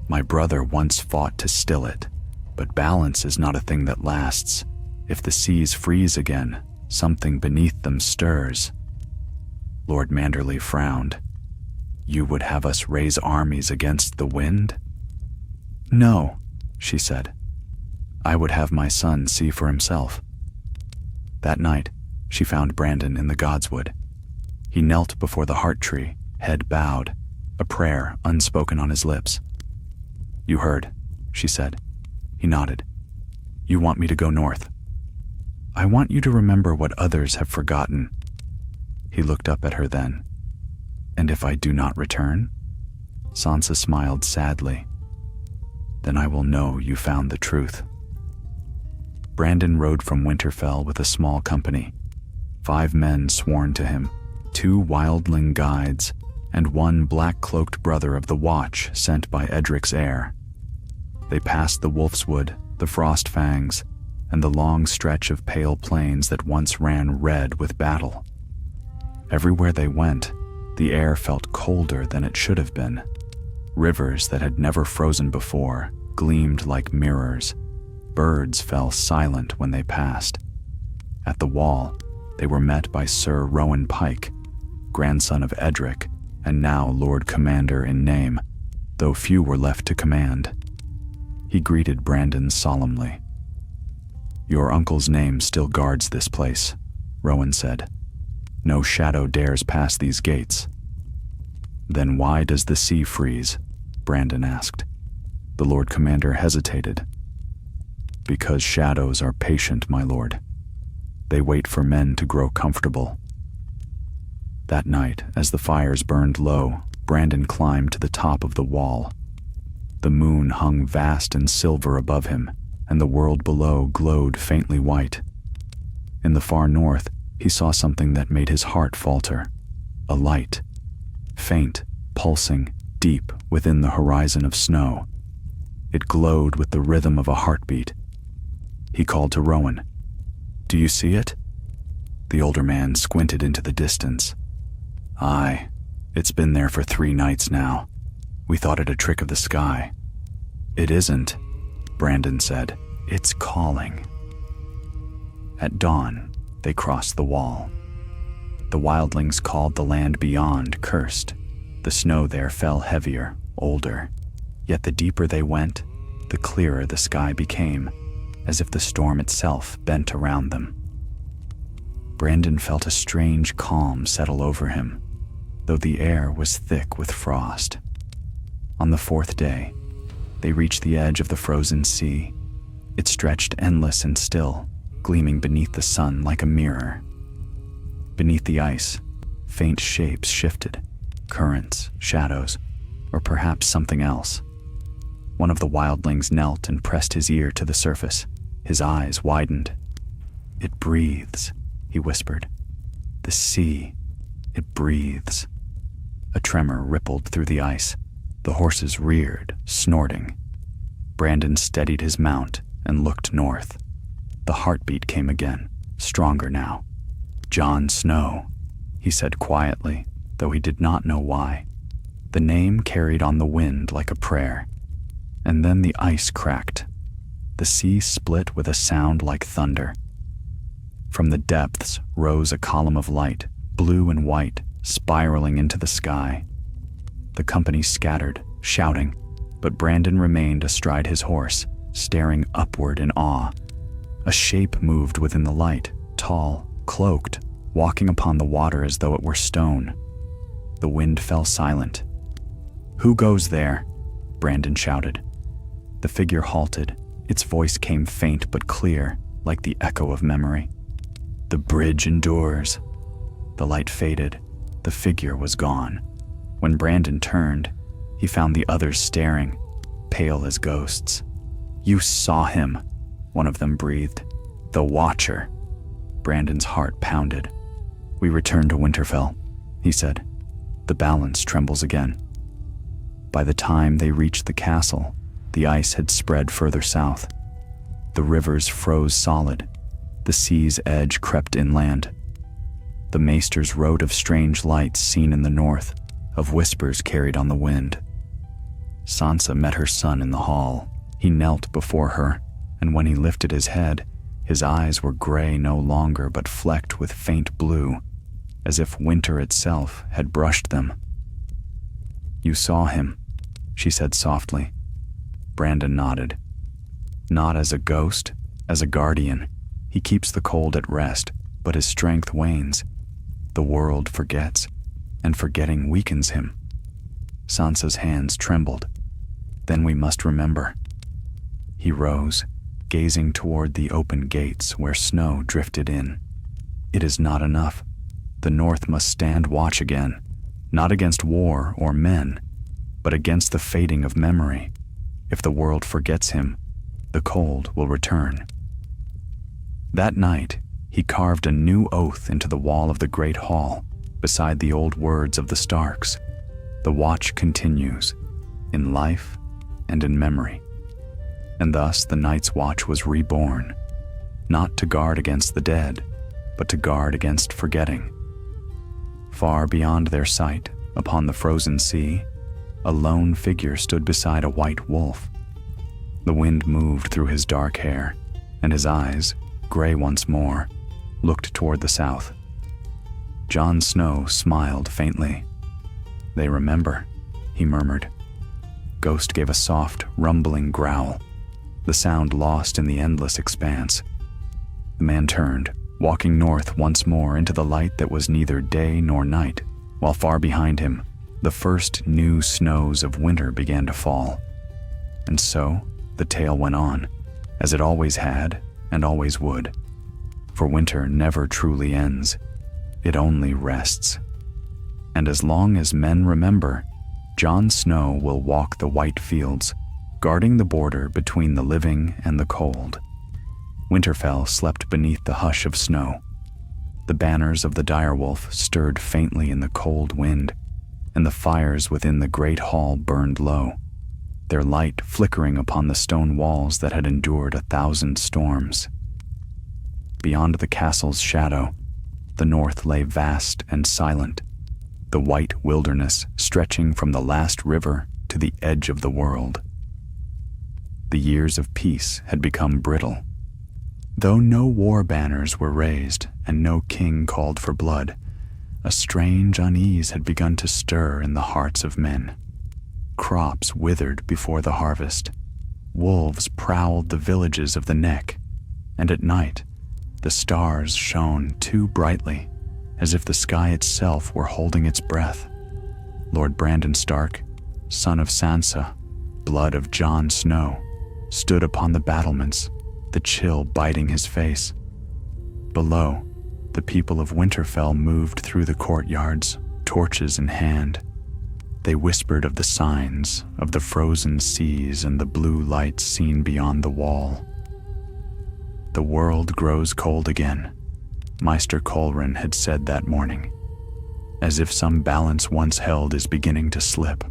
Speaker 1: My brother once fought to still it, but balance is not a thing that lasts. If the seas freeze again, something beneath them stirs." Lord Manderley frowned. "You would have us raise armies against the wind?" "No," she said. "I would have my son see for himself." That night, she found Brandon in the Godswood. He knelt before the heart tree, head bowed, a prayer unspoken on his lips. "You heard," she said. He nodded. "You want me to go north?" "I want you to remember what others have forgotten." He looked up at her then. "And if I do not return?" Sansa smiled sadly. "Then I will know you found the truth." Brandon rode from Winterfell with a small company. 5 men sworn to him, 2 wildling guides, and 1 black-cloaked brother of the Watch sent by Edric's heir. They passed the Wolfswood, the Frostfangs, and the long stretch of pale plains that once ran red with battle. Everywhere they went, the air felt colder than it should have been. Rivers that had never frozen before gleamed like mirrors. Birds fell silent when they passed. At the wall, they were met by Sir Rowan Pike, grandson of Edric, and now Lord Commander in name, though few were left to command. He greeted Brandon solemnly. "Your uncle's name still guards this place," Rowan said. "No shadow dares pass these gates." "Then why does the sea freeze?" Brandon asked. The Lord Commander hesitated. "Because shadows are patient, my lord. They wait for men to grow comfortable." That night, as the fires burned low, Brandon climbed to the top of the wall. The moon hung vast and silver above him, and the world below glowed faintly white. In the far north, he saw something that made his heart falter. A light, faint, pulsing, deep within the horizon of snow. It glowed with the rhythm of a heartbeat. He called to Rowan. "Do you see it?" The older man squinted into the distance. Aye, it's been there for 3 nights now. We thought it a trick of the sky. It isn't, Brandon said. It's calling. At dawn, they crossed the wall. The wildlings called the land beyond cursed. The snow there fell heavier, older. Yet the deeper they went, the clearer the sky became, as if the storm itself bent around them. Brandon felt a strange calm settle over him, though the air was thick with frost. On the 4th day, they reached the edge of the frozen sea. It stretched endless and still, gleaming beneath the sun like a mirror. Beneath the ice, faint shapes shifted, currents, shadows, or perhaps something else. One of the wildlings knelt and pressed his ear to the surface. His eyes widened. It breathes, he whispered. The sea, it breathes. A tremor rippled through the ice. The horses reared, snorting. Brandon steadied his mount and looked north. The heartbeat came again, stronger now. Jon Snow, he said quietly, though he did not know why. The name carried on the wind like a prayer. And then the ice cracked. The sea split with a sound like thunder. From the depths rose a column of light, blue and white, spiraling into the sky. The company scattered, shouting, but Brandon remained astride his horse, staring upward in awe. A shape moved within the light, tall, cloaked, walking upon the water as though it were stone. The wind fell silent. "Who goes there?" Brandon shouted. The figure halted. Its voice came faint but clear, like the echo of memory. "The bridge endures." The light faded. The figure was gone. When Brandon turned, he found the others staring, pale as ghosts. "You saw him," one of them breathed. "The Watcher." Brandon's heart pounded. "We return to Winterfell," he said. "The balance trembles again." By the time they reached the castle, the ice had spread further south. The rivers froze solid. The sea's edge crept inland. The maesters wrote of strange lights seen in the north, of whispers carried on the wind. Sansa met her son in the hall. He knelt before her, and when he lifted his head, his eyes were gray no longer but flecked with faint blue, as if winter itself had brushed them. "You saw him," she said softly. Brandon nodded. "Not as a ghost, as a guardian. He keeps the cold at rest, but his strength wanes. The world forgets, and forgetting weakens him." Sansa's hands trembled. "Then we must remember." He rose, gazing toward the open gates where snow drifted in. "It is not enough. The North must stand watch again, not against war or men, but against the fading of memory. If the world forgets him, the cold will return." That night, he carved a new oath into the wall of the great hall, beside the old words of the Starks. The watch continues, in life and in memory. And thus the Night's Watch was reborn, not to guard against the dead, but to guard against forgetting. Far beyond their sight, upon the frozen sea, a lone figure stood beside a white wolf. The wind moved through his dark hair, and his eyes, gray once more, looked toward the south. Jon Snow smiled faintly. "They remember," he murmured. Ghost gave a soft, rumbling growl, the sound lost in the endless expanse. The man turned, walking north once more into the light that was neither day nor night, while far behind him, the first new snows of winter began to fall. And so, the tale went on, as it always had and always would. For winter never truly ends. It only rests. And as long as men remember, Jon Snow will walk the white fields, guarding the border between the living and the cold. Winterfell slept beneath the hush of snow. The banners of the direwolf stirred faintly in the cold wind, and the fires within the great hall burned low, their light flickering upon the stone walls that had endured 1,000 storms. Beyond the castle's shadow, the north lay vast and silent, the white wilderness stretching from the last river to the edge of the world. The years of peace had become brittle. Though no war banners were raised and no king called for blood, a strange unease had begun to stir in the hearts of men. Crops withered before the harvest. Wolves prowled the villages of the Neck, and at night, the stars shone too brightly, as if the sky itself were holding its breath. Lord Brandon Stark, son of Sansa, blood of Jon Snow, stood upon the battlements, the chill biting his face. Below, the people of Winterfell moved through the courtyards, torches in hand. They whispered of the signs, of the frozen seas and the blue lights seen beyond the wall. The world grows cold again, Maester Colrin had said that morning, as if some balance once held is beginning to slip.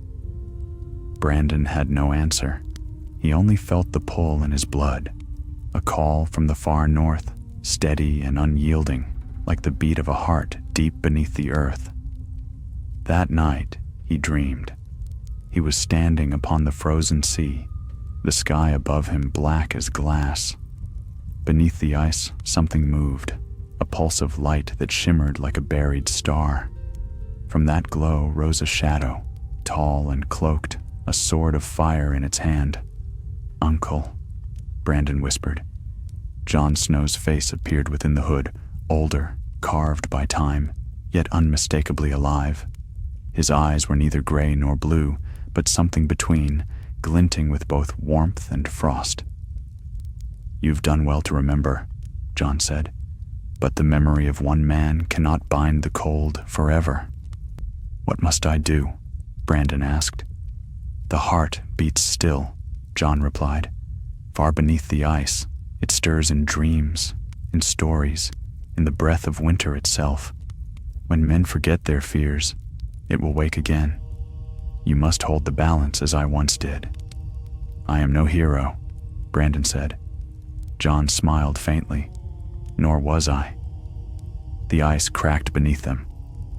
Speaker 1: Brandon had no answer. He only felt the pull in his blood, a call from the far north, steady and unyielding, like the beat of a heart deep beneath the earth. That night, he dreamed. He was standing upon the frozen sea, the sky above him black as glass. Beneath the ice, something moved, a pulse of light that shimmered like a buried star. From that glow rose a shadow, tall and cloaked, a sword of fire in its hand. "Uncle," Brandon whispered. Jon Snow's face appeared within the hood, older, carved by time, yet unmistakably alive. His eyes were neither gray nor blue, but something between, glinting with both warmth and frost. "You've done well to remember," Jon said, "but the memory of one man cannot bind the cold forever." "What must I do?" Brandon asked. "The heart beats still," Jon replied. "Far beneath the ice, it stirs in dreams, in stories, in the breath of winter itself. When men forget their fears, it will wake again. You must hold the balance as I once did." "I am no hero," Brandon said. Jon smiled faintly. "Nor was I." The ice cracked beneath them.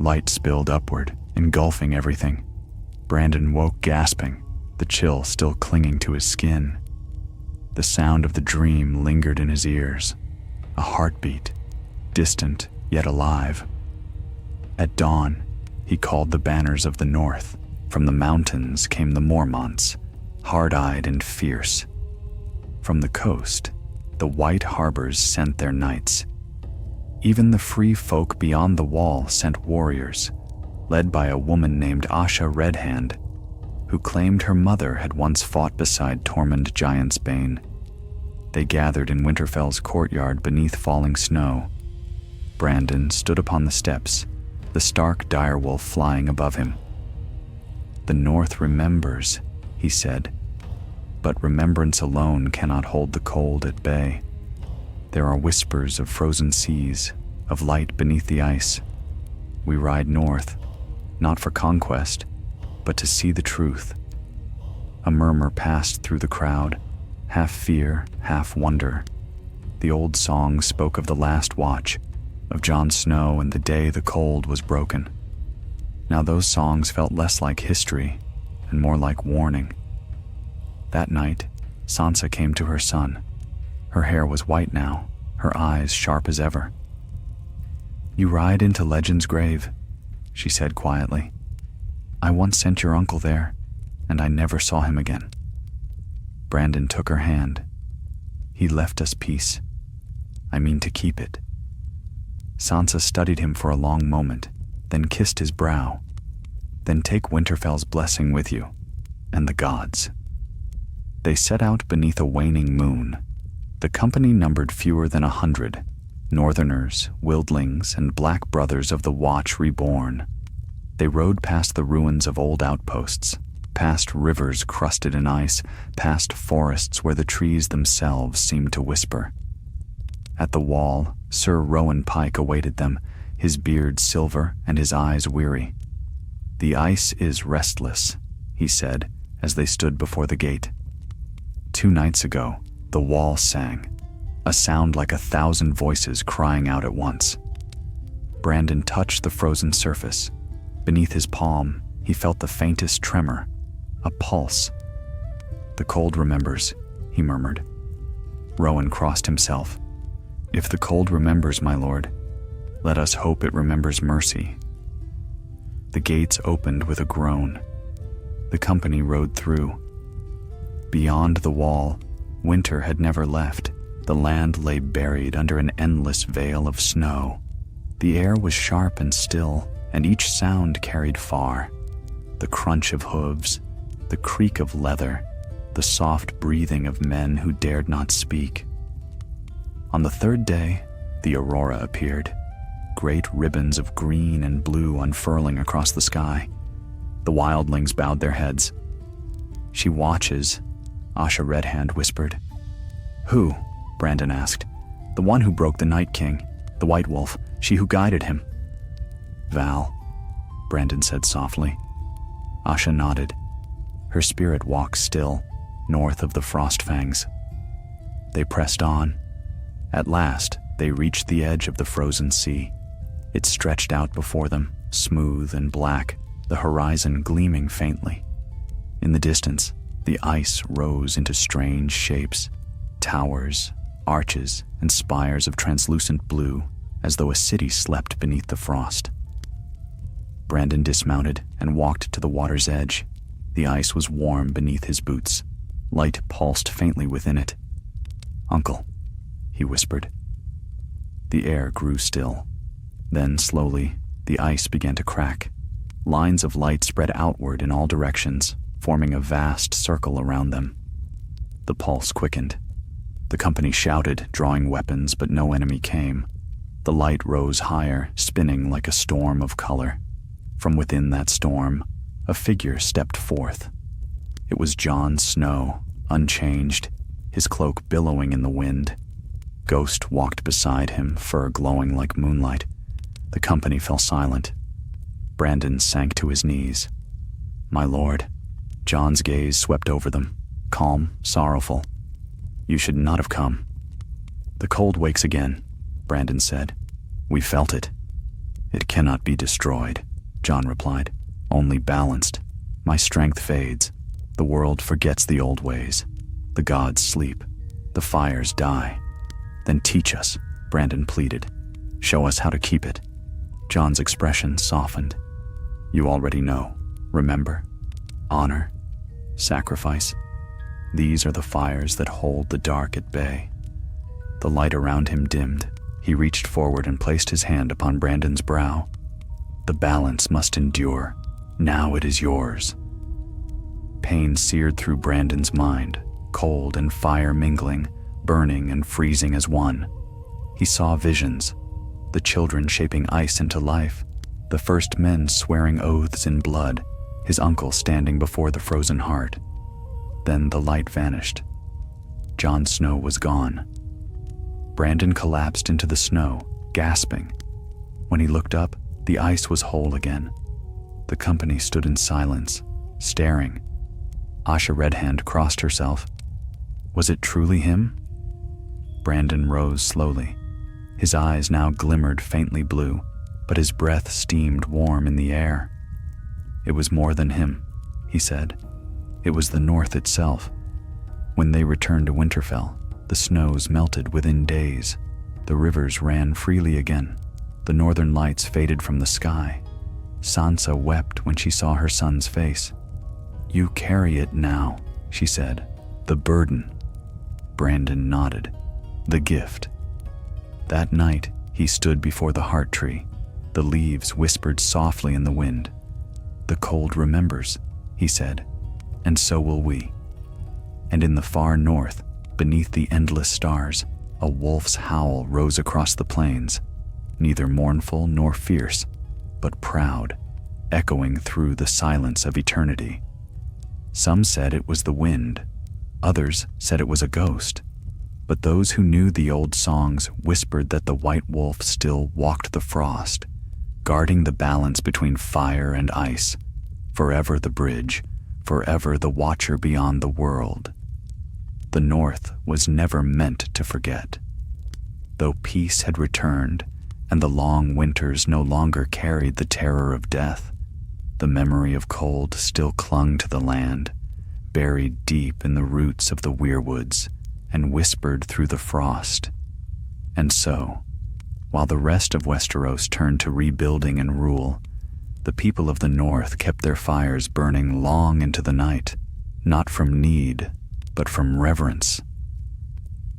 Speaker 1: Light spilled upward, engulfing everything. Brandon woke gasping, the chill still clinging to his skin. The sound of the dream lingered in his ears, a heartbeat, distant yet alive. At dawn, he called the banners of the north. From the mountains came the Mormonts, hard-eyed and fierce. From the coast, the white harbors sent their knights. Even the free folk beyond the wall sent warriors, led by a woman named Asha Redhand, who claimed her mother had once fought beside Tormund Giantsbane. They gathered in Winterfell's courtyard beneath falling snow. Brandon stood upon the steps, the stark direwolf flying above him. "The North remembers," he said, "but remembrance alone cannot hold the cold at bay. There are whispers of frozen seas, of light beneath the ice. We ride north, not for conquest, but to see the truth." A murmur passed through the crowd, half fear, half wonder. The old song spoke of the last watch, of Jon Snow and the day the cold was broken. Now those songs felt less like history and more like warning. That night, Sansa came to her son. Her hair was white now, her eyes sharp as ever. "You ride into Legend's grave," she said quietly. "I once sent your uncle there, and I never saw him again." Brandon took her hand. "He left us peace. I mean to keep it." Sansa studied him for a long moment, then kissed his brow. "Then take Winterfell's blessing with you, and the gods." They set out beneath a waning moon. The company numbered fewer than 100, northerners, wildlings, and black brothers of the Watch reborn. They rode past the ruins of old outposts, past rivers crusted in ice, past forests where the trees themselves seemed to whisper. At the wall, Sir Rowan Pike awaited them, his beard silver and his eyes weary. "The ice is restless," he said, as they stood before the gate. 2 nights ago, the wall sang, a sound like 1,000 voices crying out at once. Brandon touched the frozen surface. Beneath his palm, he felt the faintest tremor, a pulse. "The cold remembers," he murmured. Rowan crossed himself. "If the cold remembers, my lord, let us hope it remembers mercy." The gates opened with a groan. The company rode through. Beyond the wall, winter had never left. The land lay buried under an endless veil of snow. The air was sharp and still, and each sound carried far. The crunch of hooves, the creak of leather, the soft breathing of men who dared not speak. On the third day, the aurora appeared, great ribbons of green and blue unfurling across the sky. The wildlings bowed their heads. "She watches," Asha Redhand whispered. "Who?" Brandon asked. "The one who broke the Night King, the White Wolf, she who guided him." "Val," Brandon said softly. Asha nodded. Her spirit walked still, north of the Frostfangs. They pressed on. At last, they reached the edge of the frozen sea. It stretched out before them, smooth and black, the horizon gleaming faintly. In the distance, the ice rose into strange shapes, towers, arches, and spires of translucent blue, as though a city slept beneath the frost. Brandon dismounted and walked to the water's edge. The ice was warm beneath his boots. Light pulsed faintly within it. "Uncle," he whispered. The air grew still. Then, slowly, the ice began to crack. Lines of light spread outward in all directions, forming a vast circle around them. The pulse quickened. The company shouted, drawing weapons, but no enemy came. The light rose higher, spinning like a storm of color. From within that storm, a figure stepped forth. It was Jon Snow, unchanged, his cloak billowing in the wind. Ghost walked beside him, fur glowing like moonlight. The company fell silent. Brandon sank to his knees. "My lord." Jon's gaze swept over them, calm, sorrowful. "You should not have come." "The cold wakes again," Brandon said. "We felt it." "It cannot be destroyed," Jon replied. "Only balanced. My strength fades. The world forgets the old ways. The gods sleep. The fires die. Then teach us," Brandon pleaded. "Show us how to keep it." Jon's expression softened. "You already know. Remember? Honor. Sacrifice. These are the fires that hold the dark at bay." The light around him dimmed. He reached forward and placed his hand upon Brandon's brow. "The balance must endure. Now it is yours." Pain seared through Brandon's mind, cold and fire mingling, burning and freezing as one. He saw visions, the children shaping ice into life, the first men swearing oaths in blood, his uncle standing before the frozen heart. Then the light vanished. Jon Snow was gone. Brandon collapsed into the snow, gasping. When he looked up, the ice was whole again. The company stood in silence, staring. Asha Redhand crossed herself. Was it truly him? Brandon rose slowly. His eyes now glimmered faintly blue, but his breath steamed warm in the air. "It was more than him," he said. "It was the North itself." When they returned to Winterfell, the snows melted within days. The rivers ran freely again. The northern lights faded from the sky. Sansa wept when she saw her son's face. "You carry it now," she said. "The burden." Brandon nodded. "The gift." That night, he stood before the heart tree. The leaves whispered softly in the wind. "The cold remembers," he said, "and so will we." And in the far north, beneath the endless stars, a wolf's howl rose across the plains, neither mournful nor fierce, but proud, echoing through the silence of eternity. Some said it was the wind, others said it was a ghost, but those who knew the old songs whispered that the white wolf still walked the frost, guarding the balance between fire and ice, forever the bridge, forever the watcher beyond the world. The North was never meant to forget. Though peace had returned, and the long winters no longer carried the terror of death. The memory of cold still clung to the land, buried deep in the roots of the weirwoods and whispered through the frost. And so, while the rest of Westeros turned to rebuilding and rule, the people of the north kept their fires burning long into the night, not from need, but from reverence.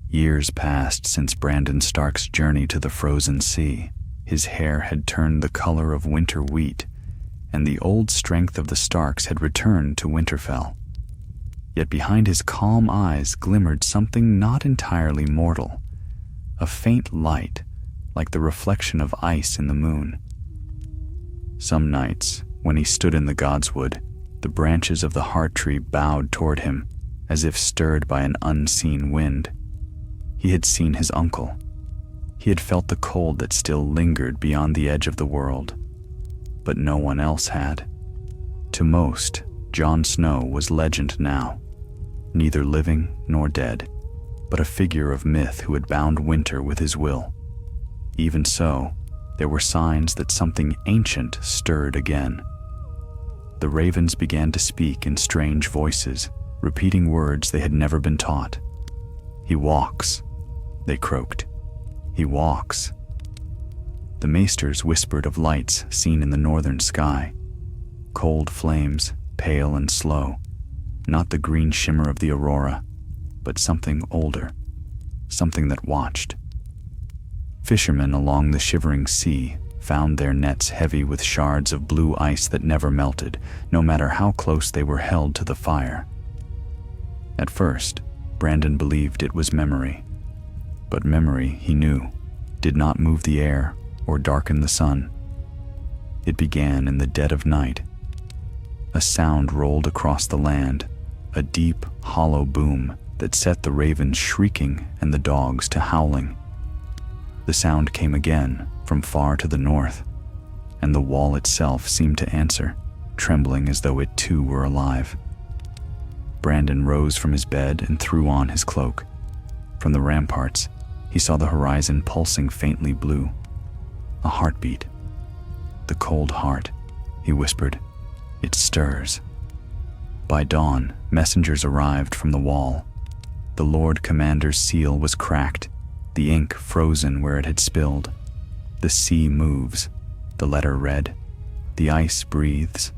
Speaker 1: Years passed since Brandon Stark's journey to the frozen sea. His hair had turned the color of winter wheat, and the old strength of the Starks had returned to Winterfell. Yet behind his calm eyes glimmered something not entirely mortal, a faint light like the reflection of ice in the moon. Some nights, when he stood in the godswood, the branches of the heart tree bowed toward him, as if stirred by an unseen wind. He had seen his uncle. He had felt the cold that still lingered beyond the edge of the world. But no one else had. To most, Jon Snow was legend now, neither living nor dead, but a figure of myth who had bound winter with his will. Even so, there were signs that something ancient stirred again. The ravens began to speak in strange voices, repeating words they had never been taught. "He walks," they croaked. "He walks." The maesters whispered of lights seen in the northern sky, cold flames, pale and slow, not the green shimmer of the aurora, but something older, something that watched. Fishermen along the shivering sea found their nets heavy with shards of blue ice that never melted, no matter how close they were held to the fire. At first, Brandon believed it was memory. But memory, he knew, did not move the air or darken the sun. It began in the dead of night. A sound rolled across the land, a deep, hollow boom that set the ravens shrieking and the dogs to howling. The sound came again from far to the north, and the wall itself seemed to answer, trembling as though it too were alive. Brandon rose from his bed and threw on his cloak. From the ramparts, he saw the horizon pulsing faintly blue. A heartbeat. "The cold heart," he whispered. "It stirs." By dawn, messengers arrived from the wall. The Lord Commander's seal was cracked, the ink frozen where it had spilled. The sea moves, the letter read, the ice breathes.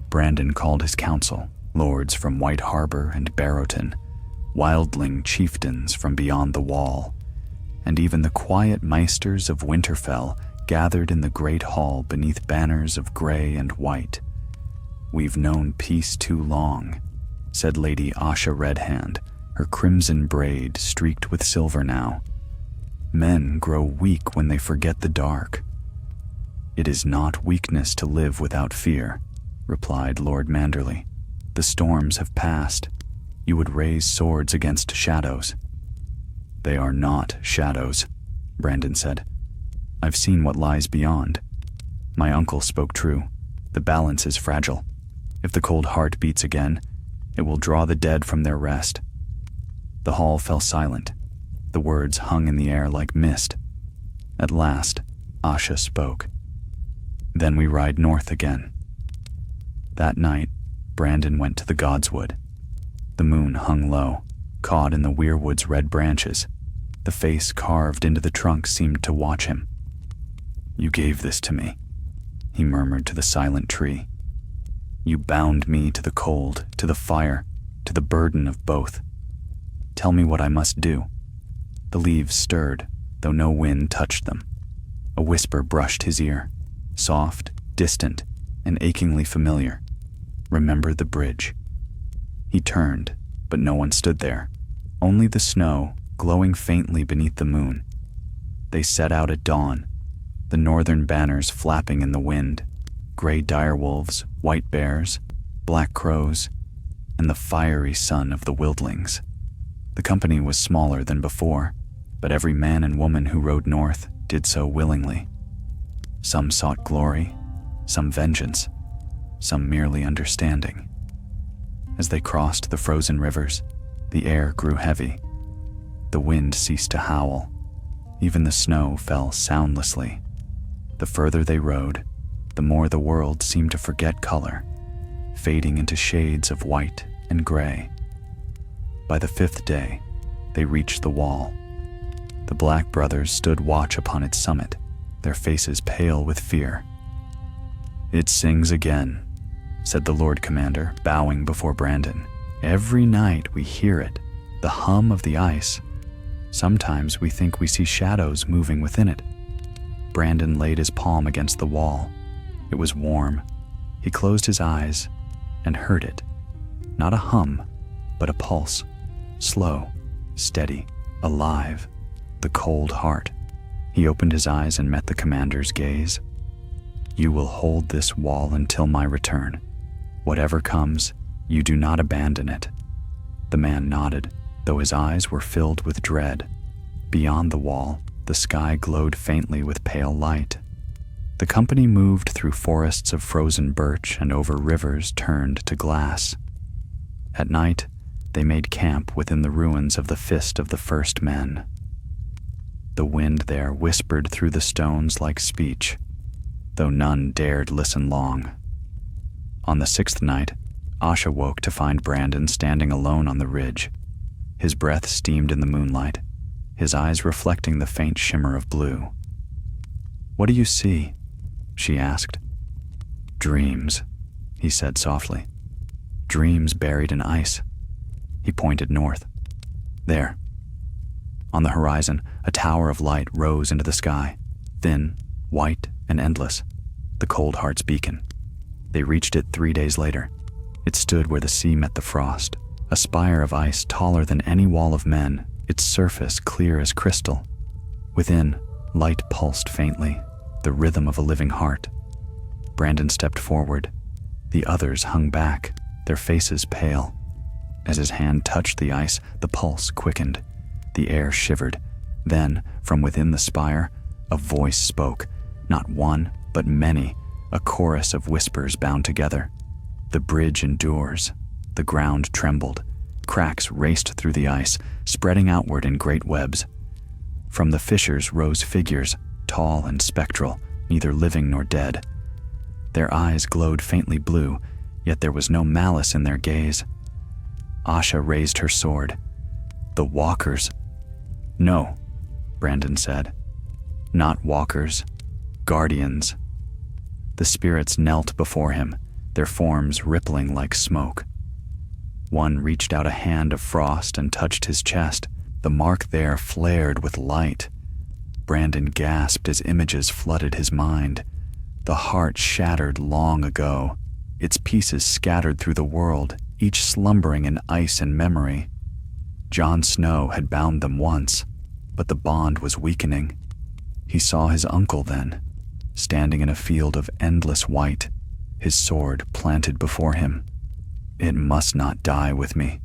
Speaker 1: Brandon called his council, lords from White Harbor and Barrowton, wildling chieftains from beyond the wall, and even the quiet maesters of Winterfell gathered in the great hall beneath banners of gray and white. "We've known peace too long," said Lady Asha Redhand, her crimson braid streaked with silver now. "Men grow weak when they forget the dark." "It is not weakness to live without fear," replied Lord Manderley. "The storms have passed. You would raise swords against shadows." "They are not shadows," Brandon said. "I've seen what lies beyond. My uncle spoke true. The balance is fragile. If the cold heart beats again, it will draw the dead from their rest." The hall fell silent. The words hung in the air like mist. At last, Asha spoke. "Then we ride north again." That night, Brandon went to the godswood. The moon hung low, caught in the weirwood's red branches. The face carved into the trunk seemed to watch him. "You gave this to me," he murmured to the silent tree. "You bound me to the cold, to the fire, to the burden of both. Tell me what I must do." The leaves stirred, though no wind touched them. A whisper brushed his ear, soft, distant, and achingly familiar. "Remember the bridge." He turned, but no one stood there, only the snow glowing faintly beneath the moon. They set out at dawn, the northern banners flapping in the wind, gray direwolves, white bears, black crows, and the fiery sun of the wildlings. The company was smaller than before, but every man and woman who rode north did so willingly. Some sought glory, some vengeance, some merely understanding. As they crossed the frozen rivers, the air grew heavy. The wind ceased to howl. Even the snow fell soundlessly. The further they rode, the more the world seemed to forget color, fading into shades of white and gray. By the 5th day, they reached the wall. The Black Brothers stood watch upon its summit, their faces pale with fear. "It sings again," said the Lord Commander, bowing before Brandon. "Every night we hear it, the hum of the ice. Sometimes we think we see shadows moving within it." Brandon laid his palm against the wall. It was warm. He closed his eyes and heard it. Not a hum, but a pulse. Slow, steady, alive. The cold heart. He opened his eyes and met the commander's gaze. "You will hold this wall until my return. Whatever comes, you do not abandon it." The man nodded, though his eyes were filled with dread. Beyond the wall, the sky glowed faintly with pale light. The company moved through forests of frozen birch and over rivers turned to glass. At night, they made camp within the ruins of the Fist of the First Men. The wind there whispered through the stones like speech, though none dared listen long. On the 6th night, Asha woke to find Brandon standing alone on the ridge. His breath steamed in the moonlight, his eyes reflecting the faint shimmer of blue. "What do you see?" she asked. "Dreams," he said softly. "Dreams buried in ice." He pointed north. "There." On the horizon, a tower of light rose into the sky, thin, white, and endless, the Cold Heart's beacon. They reached it 3 days later. It stood where the sea met the frost, a spire of ice taller than any wall of men, its surface clear as crystal. Within, light pulsed faintly, the rhythm of a living heart. Brandon stepped forward. The others hung back, their faces pale. As his hand touched the ice, the pulse quickened. The air shivered. Then, from within the spire, a voice spoke, not one, but many, a chorus of whispers bound together. The bridge endures. The ground trembled. Cracks raced through the ice, spreading outward in great webs. From the fissures rose figures, tall and spectral, neither living nor dead. Their eyes glowed faintly blue, yet there was no malice in their gaze. Asha raised her sword. "The walkers." "No," Brandon said. "Not walkers. Guardians." The spirits knelt before him, their forms rippling like smoke. One reached out a hand of frost and touched his chest. The mark there flared with light. Brandon gasped as images flooded his mind. The heart shattered long ago, its pieces scattered through the world, each slumbering in ice and memory. Jon Snow had bound them once, but the bond was weakening. He saw his uncle then, standing in a field of endless white, his sword planted before him. "It must not die with me,"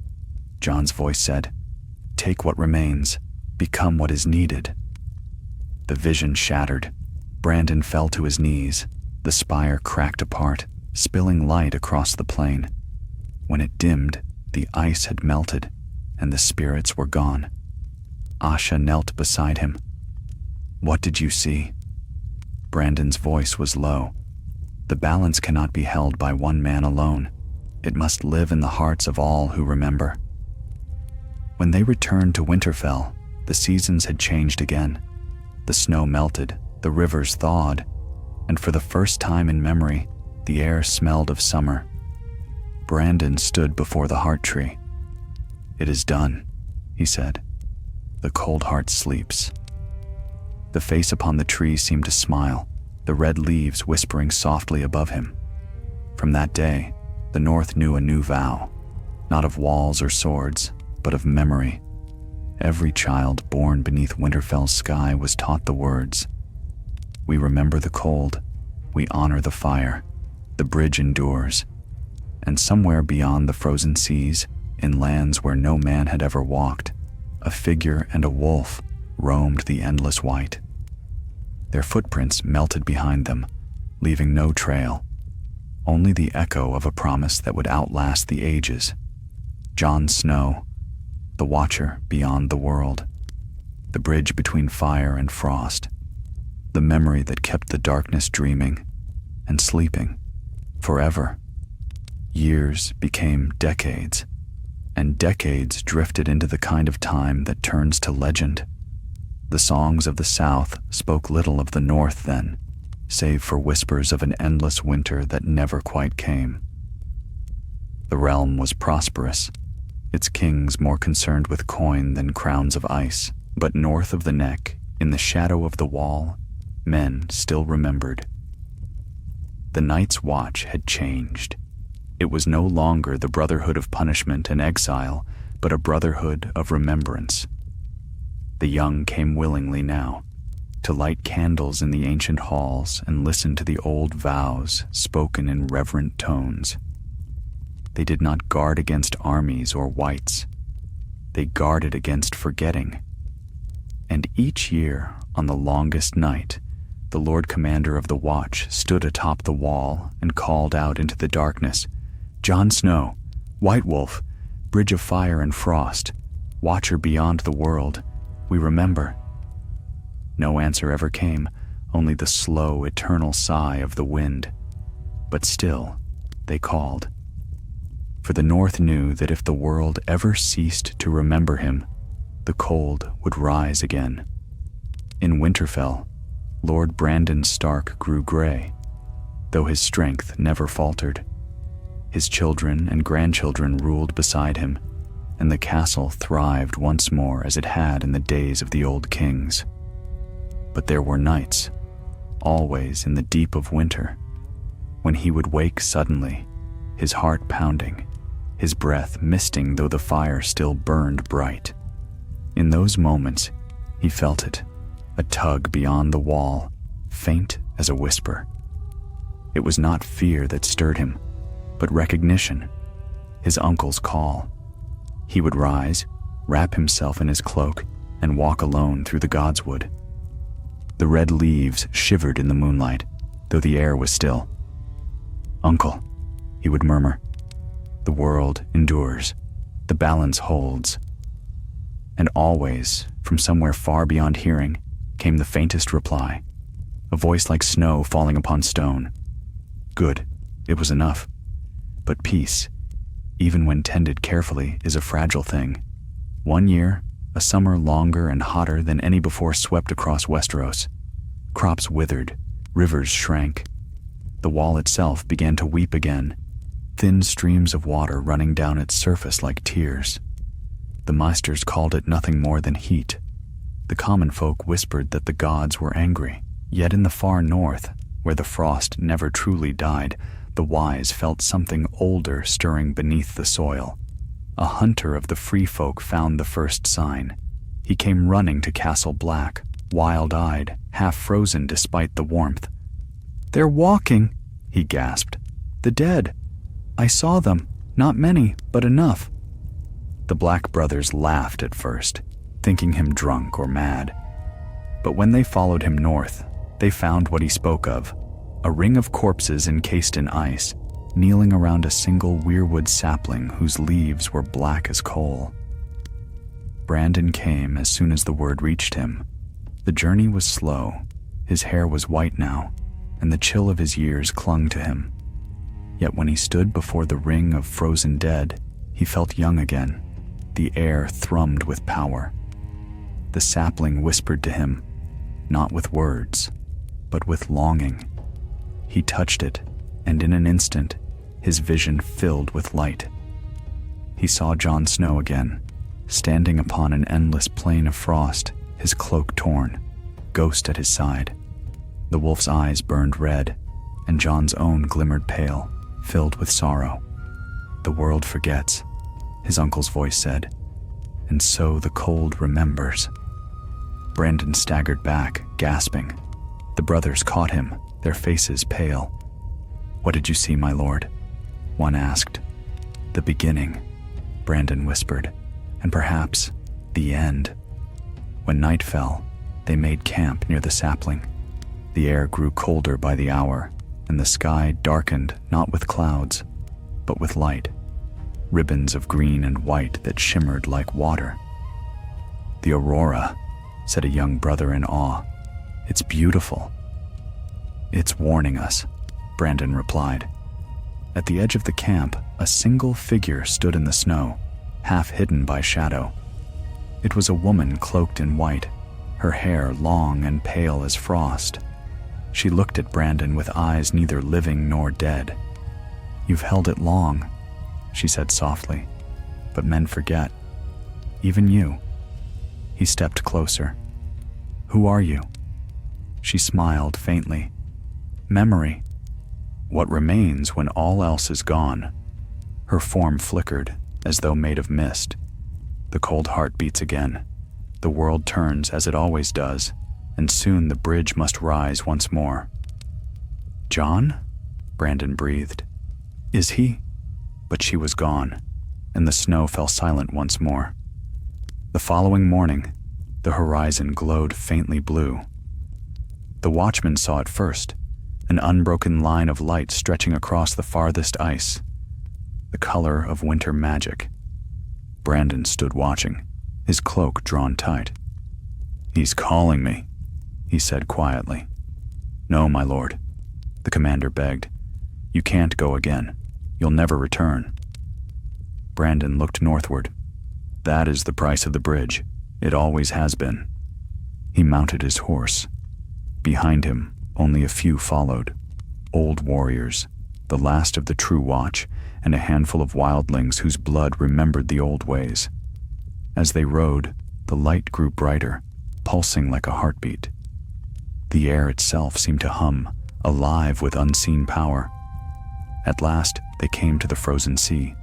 Speaker 1: Jon's voice said. "Take what remains, become what is needed." The vision shattered. Brandon fell to his knees. The spire cracked apart, spilling light across the plain. When it dimmed, the ice had melted, and the spirits were gone. Asha knelt beside him. "What did you see?" Brandon's voice was low. "The balance cannot be held by one man alone. It must live in the hearts of all who remember." When they returned to Winterfell, the seasons had changed again. The snow melted, the rivers thawed, and for the first time in memory, the air smelled of summer. Brandon stood before the heart tree. "It is done," he said. "The cold heart sleeps." The face upon the tree seemed to smile, the red leaves whispering softly above him. From that day, the North knew a new vow, not of walls or swords, but of memory. Every child born beneath Winterfell's sky was taught the words, "We remember the cold, we honor the fire, the bridge endures." And somewhere beyond the frozen seas, in lands where no man had ever walked, a figure and a wolf roamed the endless white. Their footprints melted behind them, leaving no trail, only the echo of a promise that would outlast the ages. Jon Snow, the Watcher beyond the world. the bridge between fire and frost, the memory that kept the darkness dreaming and sleeping forever. Years became decades, and decades drifted into the kind of time that turns to legend. The songs of the South spoke little of the North then, save for whispers of an endless winter that never quite came. The realm was prosperous, its kings more concerned with coin than crowns of ice, but north of the neck, in the shadow of the wall, men still remembered. The Night's Watch had changed. It was no longer the brotherhood of punishment and exile, but a brotherhood of remembrance. The young came willingly now, to light candles in the ancient halls and listen to the old vows spoken in reverent tones. They did not guard against armies or whites. They guarded against forgetting. And each year, on the longest night, the Lord Commander of the Watch stood atop the wall and called out into the darkness, "Jon Snow, White Wolf, Bridge of Fire and Frost, Watcher beyond the world, we remember." No answer ever came, only the slow, eternal sigh of the wind. But still, they called. For the North knew that if the world ever ceased to remember him, the cold would rise again. In Winterfell, Lord Brandon Stark grew gray, though his strength never faltered. His children and grandchildren ruled beside him, and the castle thrived once more as it had in the days of the old kings. But there were nights, always in the deep of winter, when he would wake suddenly, his heart pounding, his breath misting though the fire still burned bright. In those moments, he felt it, a tug beyond the wall, faint as a whisper. It was not fear that stirred him, but recognition, his uncle's call. He would rise, wrap himself in his cloak, and walk alone through the godswood. The red leaves shivered in the moonlight, though the air was still. "Uncle," he would murmur, "the world endures, the balance holds." And always, from somewhere far beyond hearing, came the faintest reply, a voice like snow falling upon stone. Good, it was enough. But peace, even when tended carefully, is a fragile thing. One year, a summer longer and hotter than any before swept across Westeros. Crops withered, rivers shrank. The wall itself began to weep again, thin streams of water running down its surface like tears. The Meisters called it nothing more than heat. The common folk whispered that the gods were angry. Yet in the far north, where the frost never truly died, the wise felt something older stirring beneath the soil. A hunter of the free folk found the first sign. He came running to Castle Black, wild-eyed, half-frozen despite the warmth. "They're walking," he gasped. "The dead. I saw them. Not many, but enough." The Black brothers laughed at first, thinking him drunk or mad. But when they followed him north, they found what he spoke of, a ring of corpses encased in ice, kneeling around a single weirwood sapling whose leaves were black as coal. Brandon came as soon as the word reached him. The journey was slow, his hair was white now, and the chill of his years clung to him. Yet when he stood before the ring of frozen dead, he felt young again. The air thrummed with power. The sapling whispered to him, not with words, but with longing. He touched it, and in an instant, his vision filled with light. He saw Jon Snow again, standing upon an endless plain of frost, his cloak torn, ghost at his side. The wolf's eyes burned red, and Jon's own glimmered pale, filled with sorrow. "The world forgets," his uncle's voice said, "and so the cold remembers." Brandon staggered back, gasping. The brothers caught him, their faces pale. "What did you see, my lord?" one asked. "The beginning," Brandon whispered, "and perhaps the end." When night fell, they made camp near the sapling. The air grew colder by the hour, and the sky darkened not with clouds, but with light, ribbons of green and white that shimmered like water. "The aurora," said a young brother in awe. "It's beautiful." "It's warning us," Brandon replied. At the edge of the camp, a single figure stood in the snow, half hidden by shadow. It was a woman cloaked in white, her hair long and pale as frost. She looked at Brandon with eyes neither living nor dead. "You've held it long," she said softly, "but men forget. Even you." He stepped closer. "Who are you?" She smiled faintly. "Memory. What remains when all else is gone." Her form flickered, as though made of mist. The cold heart beats again. The world turns as it always does, and soon the bridge must rise once more. "John?" Brandon breathed. "Is he?" But she was gone, and the snow fell silent once more. The following morning, the horizon glowed faintly blue. The watchman saw it first, an unbroken line of light stretching across the farthest ice, the color of winter magic. Brandon stood watching, his cloak drawn tight. "He's calling me," he said quietly. "No, my lord," the commander begged. "You can't go again. You'll never return." Brandon looked northward. "That is the price of the bridge. It always has been." He mounted his horse. Behind him, only a few followed. Old warriors, the last of the true watch, and a handful of wildlings whose blood remembered the old ways. As they rode, the light grew brighter, pulsing like a heartbeat. The air itself seemed to hum, alive with unseen power. At last, they came to the frozen sea.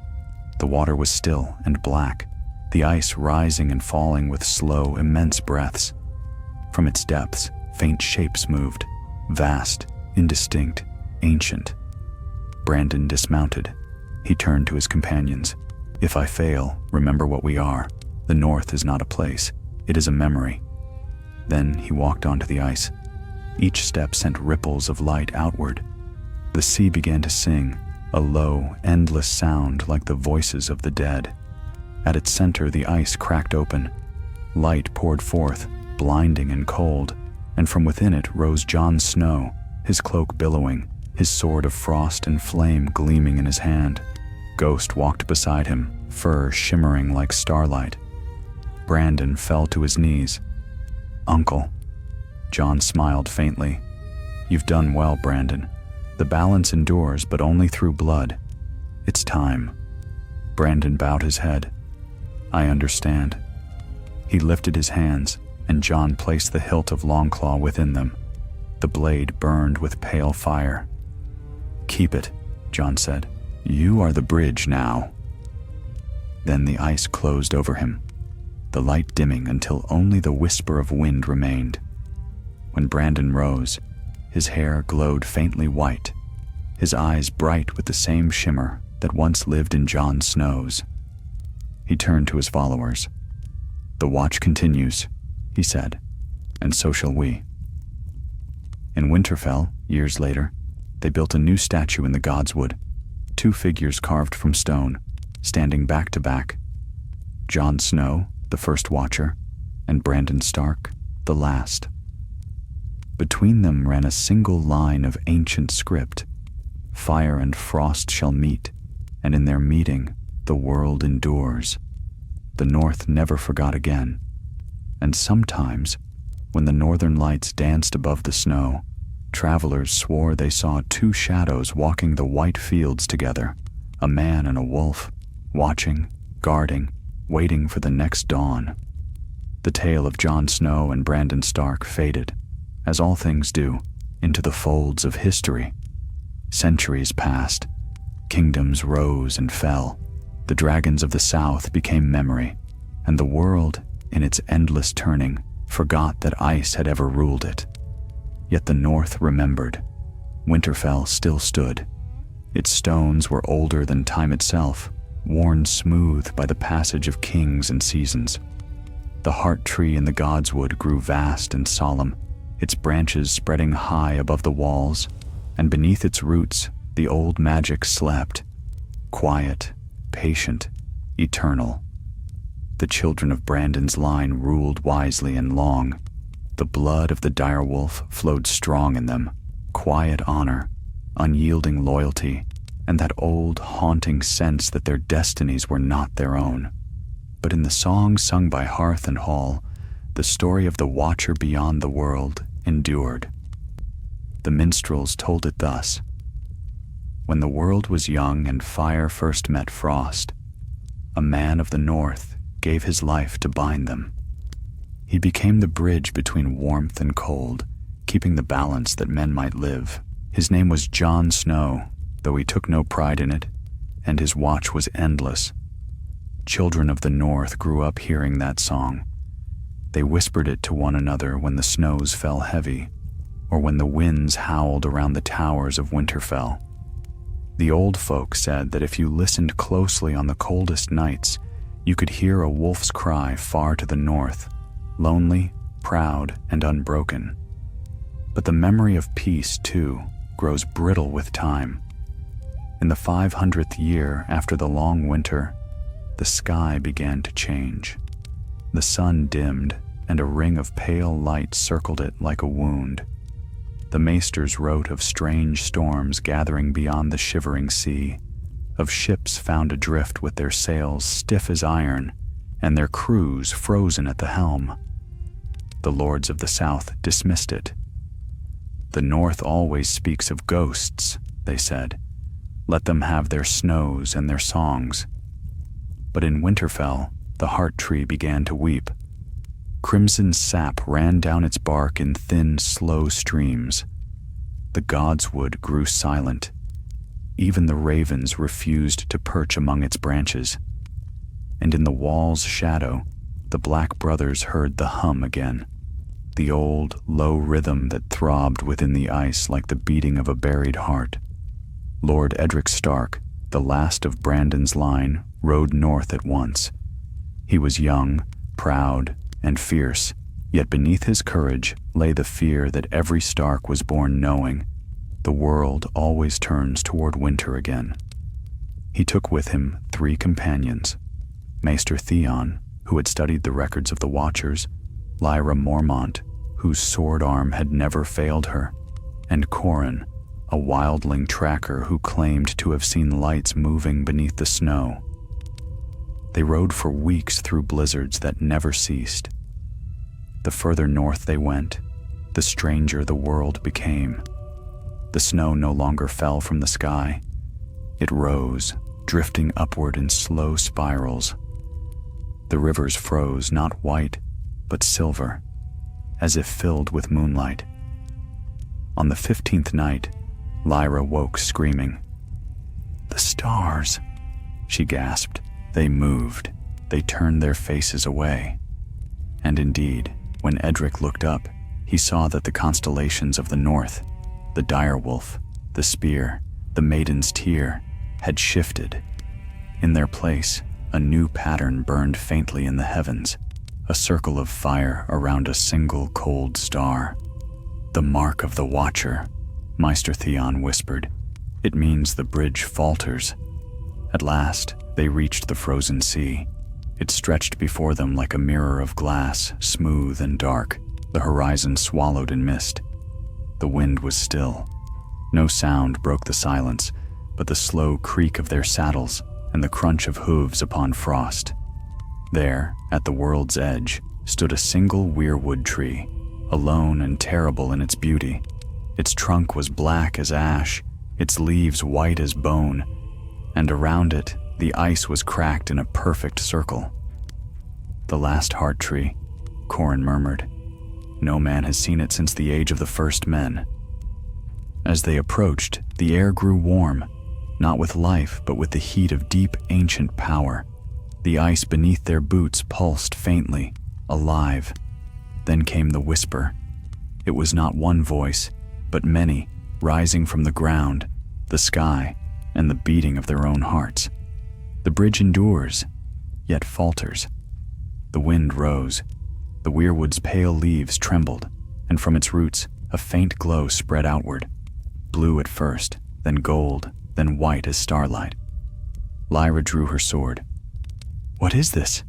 Speaker 1: The water was still and black, the ice rising and falling with slow, immense breaths. From its depths, faint shapes moved, vast, indistinct, ancient. Brandon dismounted. He turned to his companions. "If I fail, remember what we are. The North is not a place. It is a memory." Then he walked onto the ice. Each step sent ripples of light outward. The sea began to sing, a low, endless sound like the voices of the dead. At its center, the ice cracked open. Light poured forth, blinding and cold, and from within it rose Jon Snow, his cloak billowing, his sword of frost and flame gleaming in his hand. Ghost walked beside him, fur shimmering like starlight. Brandon fell to his knees. "Uncle." Jon smiled faintly. "You've done well, Brandon. The balance endures, but only through blood. It's time." Brandon bowed his head. "I understand." He lifted his hands, and Jon placed the hilt of Longclaw within them. The blade burned with pale fire. "Keep it," Jon said. "You are the bridge now." Then the ice closed over him, the light dimming until only the whisper of wind remained. When Brandon rose, his hair glowed faintly white, his eyes bright with the same shimmer that once lived in Jon Snow's. He turned to his followers. "The watch continues," he said, "and so shall we." In Winterfell, years later, they built a new statue in the Godswood, 2 figures carved from stone, standing back to back. Jon Snow, the first watcher, and Brandon Stark, the last. Between them ran a single line of ancient script. Fire and frost shall meet, and in their meeting, the world endures. The North never forgot again. And sometimes, when the northern lights danced above the snow, travelers swore they saw 2 shadows walking the white fields together, a man and a wolf, watching, guarding, waiting for the next dawn. The tale of Jon Snow and Brandon Stark faded, as all things do, into the folds of history. Centuries passed. Kingdoms rose and fell. The dragons of the south became memory, and the world, in its endless turning, forgot that ice had ever ruled it. Yet the north remembered. Winterfell still stood. Its stones were older than time itself, worn smooth by the passage of kings and seasons. The heart tree in the Godswood grew vast and solemn, its branches spreading high above the walls, and beneath its roots the old magic slept, quiet, patient, eternal. The children of Brandon's line ruled wisely and long. The blood of the direwolf flowed strong in them, quiet honor, unyielding loyalty, and that old, haunting sense that their destinies were not their own. But in the song sung by hearth and hall, the story of the Watcher beyond the world endured. The minstrels told it thus: when the world was young and fire first met frost, a man of the north gave his life to bind them. He became the bridge between warmth and cold, keeping the balance that men might live. His name was Jon Snow, though he took no pride in it, and his watch was endless. Children of the north grew up hearing that song. They whispered it to one another when the snows fell heavy, or when the winds howled around the towers of Winterfell. The old folk said that if you listened closely on the coldest nights, you could hear a wolf's cry far to the north, lonely, proud, and unbroken. But the memory of peace, too, grows brittle with time. In the 500th year after the long winter, the sky began to change. The sun dimmed, and a ring of pale light circled it like a wound. The maesters wrote of strange storms gathering beyond the shivering sea, of ships found adrift with their sails stiff as iron, and their crews frozen at the helm. The lords of the south dismissed it. The north always speaks of ghosts, they said. Let them have their snows and their songs. But in Winterfell, the heart tree began to weep. Crimson sap ran down its bark in thin, slow streams. The godswood grew silent. Even the ravens refused to perch among its branches. And in the wall's shadow, the Black Brothers heard the hum again, the old, low rhythm that throbbed within the ice like the beating of a buried heart. Lord Edric Stark, the last of Brandon's line, rode north at once. He was young, proud, and fierce, yet beneath his courage lay the fear that every Stark was born knowing: the world always turns toward winter again. He took with him 3 companions: Maester Theon, who had studied the records of the Watchers, Lyra Mormont, whose sword arm had never failed her, and Corin, a wildling tracker who claimed to have seen lights moving beneath the snow. They rode for weeks through blizzards that never ceased. The further north they went, the stranger the world became. The snow no longer fell from the sky. It rose, drifting upward in slow spirals. The rivers froze not white, but silver, as if filled with moonlight. On the 15th night, Lyra woke screaming. "The stars," she gasped. They moved. They turned their faces away. And indeed, when Edric looked up, he saw that the constellations of the north, the direwolf, the spear, the maiden's tear, had shifted. In their place, a new pattern burned faintly in the heavens, a circle of fire around a single cold star. "The mark of the Watcher," Maester Theon whispered. "It means the bridge falters." At last, they reached the frozen sea. It stretched before them like a mirror of glass, smooth and dark, the horizon swallowed in mist. The wind was still. No sound broke the silence, but the slow creak of their saddles and the crunch of hooves upon frost. There, at the world's edge, stood a single weirwood tree, alone and terrible in its beauty. Its trunk was black as ash, its leaves white as bone, and around it, the ice was cracked in a perfect circle. "The last heart tree," Corin murmured. "No man has seen it since the age of the first men." As they approached, the air grew warm, not with life, but with the heat of deep, ancient power. The ice beneath their boots pulsed faintly, alive. Then came the whisper. It was not one voice, but many, rising from the ground, the sky, and the beating of their own hearts. The bridge endures, yet falters. The wind rose. The weirwood's pale leaves trembled, and from its roots a faint glow spread outward, blue at first, then gold, then white as starlight. Lyra drew her sword. "What is this?"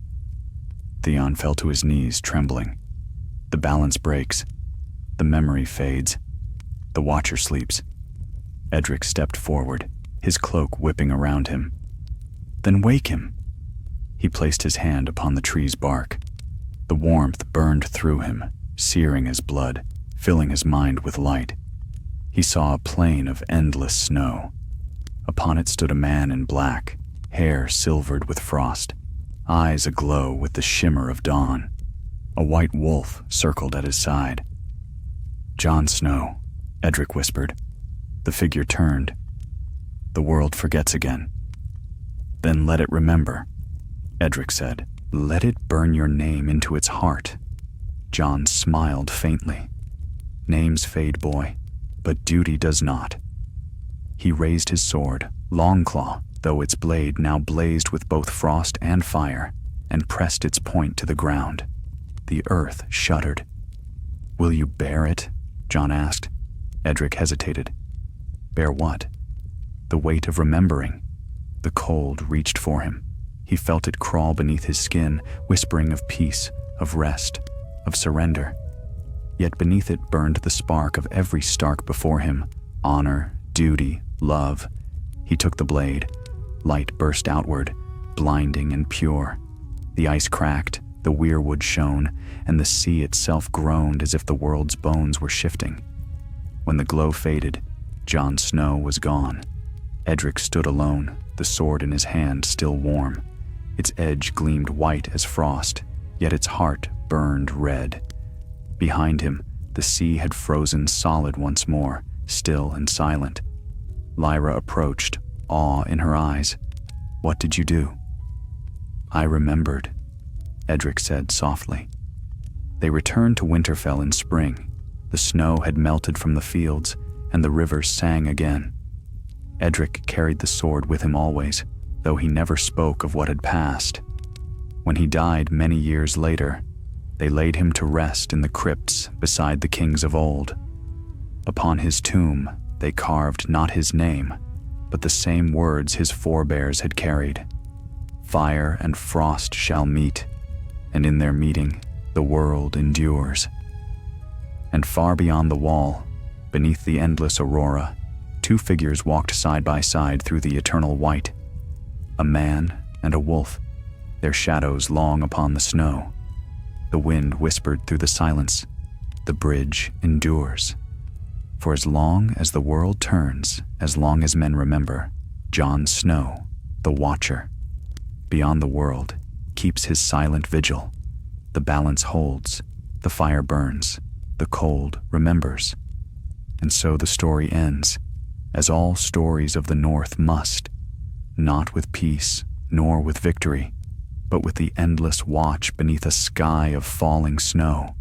Speaker 1: Theon fell to his knees, trembling. The balance breaks. The memory fades. The Watcher sleeps. Edric stepped forward, his cloak whipping around him. Then wake him. He placed his hand upon the tree's bark. The warmth burned through him, searing his blood, filling his mind with light. He saw a plain of endless snow. Upon it stood a man in black, hair silvered with frost, eyes aglow with the shimmer of dawn. A white wolf circled at his side. "Jon Snow," Edric whispered. The figure turned. "The world forgets again." "Then let it remember," Edric said. "Let it burn your name into its heart." Jon smiled faintly. "Names fade, boy, but duty does not." He raised his sword, Longclaw, though its blade now blazed with both frost and fire, and pressed its point to the ground. The earth shuddered. "Will you bear it?" Jon asked. Edric hesitated. "Bear what?" "The weight of remembering." The cold reached for him. He felt it crawl beneath his skin, whispering of peace, of rest, of surrender. Yet beneath it burned the spark of every Stark before him: honor, duty, love. He took the blade. Light burst outward, blinding and pure. The ice cracked, the weirwood shone, and the sea itself groaned as if the world's bones were shifting. When the glow faded, Jon Snow was gone. Edric stood alone, the sword in his hand still warm. Its edge gleamed white as frost, yet its heart burned red. Behind him, the sea had frozen solid once more, still and silent. Lyra approached, awe in her eyes. "What did you do?" "I remembered," Edric said softly. They returned to Winterfell in spring. The snow had melted from the fields, and the rivers sang again. Edric carried the sword with him always, though he never spoke of what had passed. When he died many years later, they laid him to rest in the crypts beside the kings of old. Upon his tomb, they carved not his name, but the same words his forebears had carried. "Fire and frost shall meet, and in their meeting, the world endures." And far beyond the wall, beneath the endless aurora, two figures walked side by side through the eternal white. A man and a wolf, their shadows long upon the snow. The wind whispered through the silence, "The bridge endures." For as long as the world turns, as long as men remember, Jon Snow, the Watcher, beyond the world, keeps his silent vigil. The balance holds, the fire burns, the cold remembers. And so the story ends, as all stories of the North must, not with peace nor with victory, but with the endless watch beneath a sky of falling snow.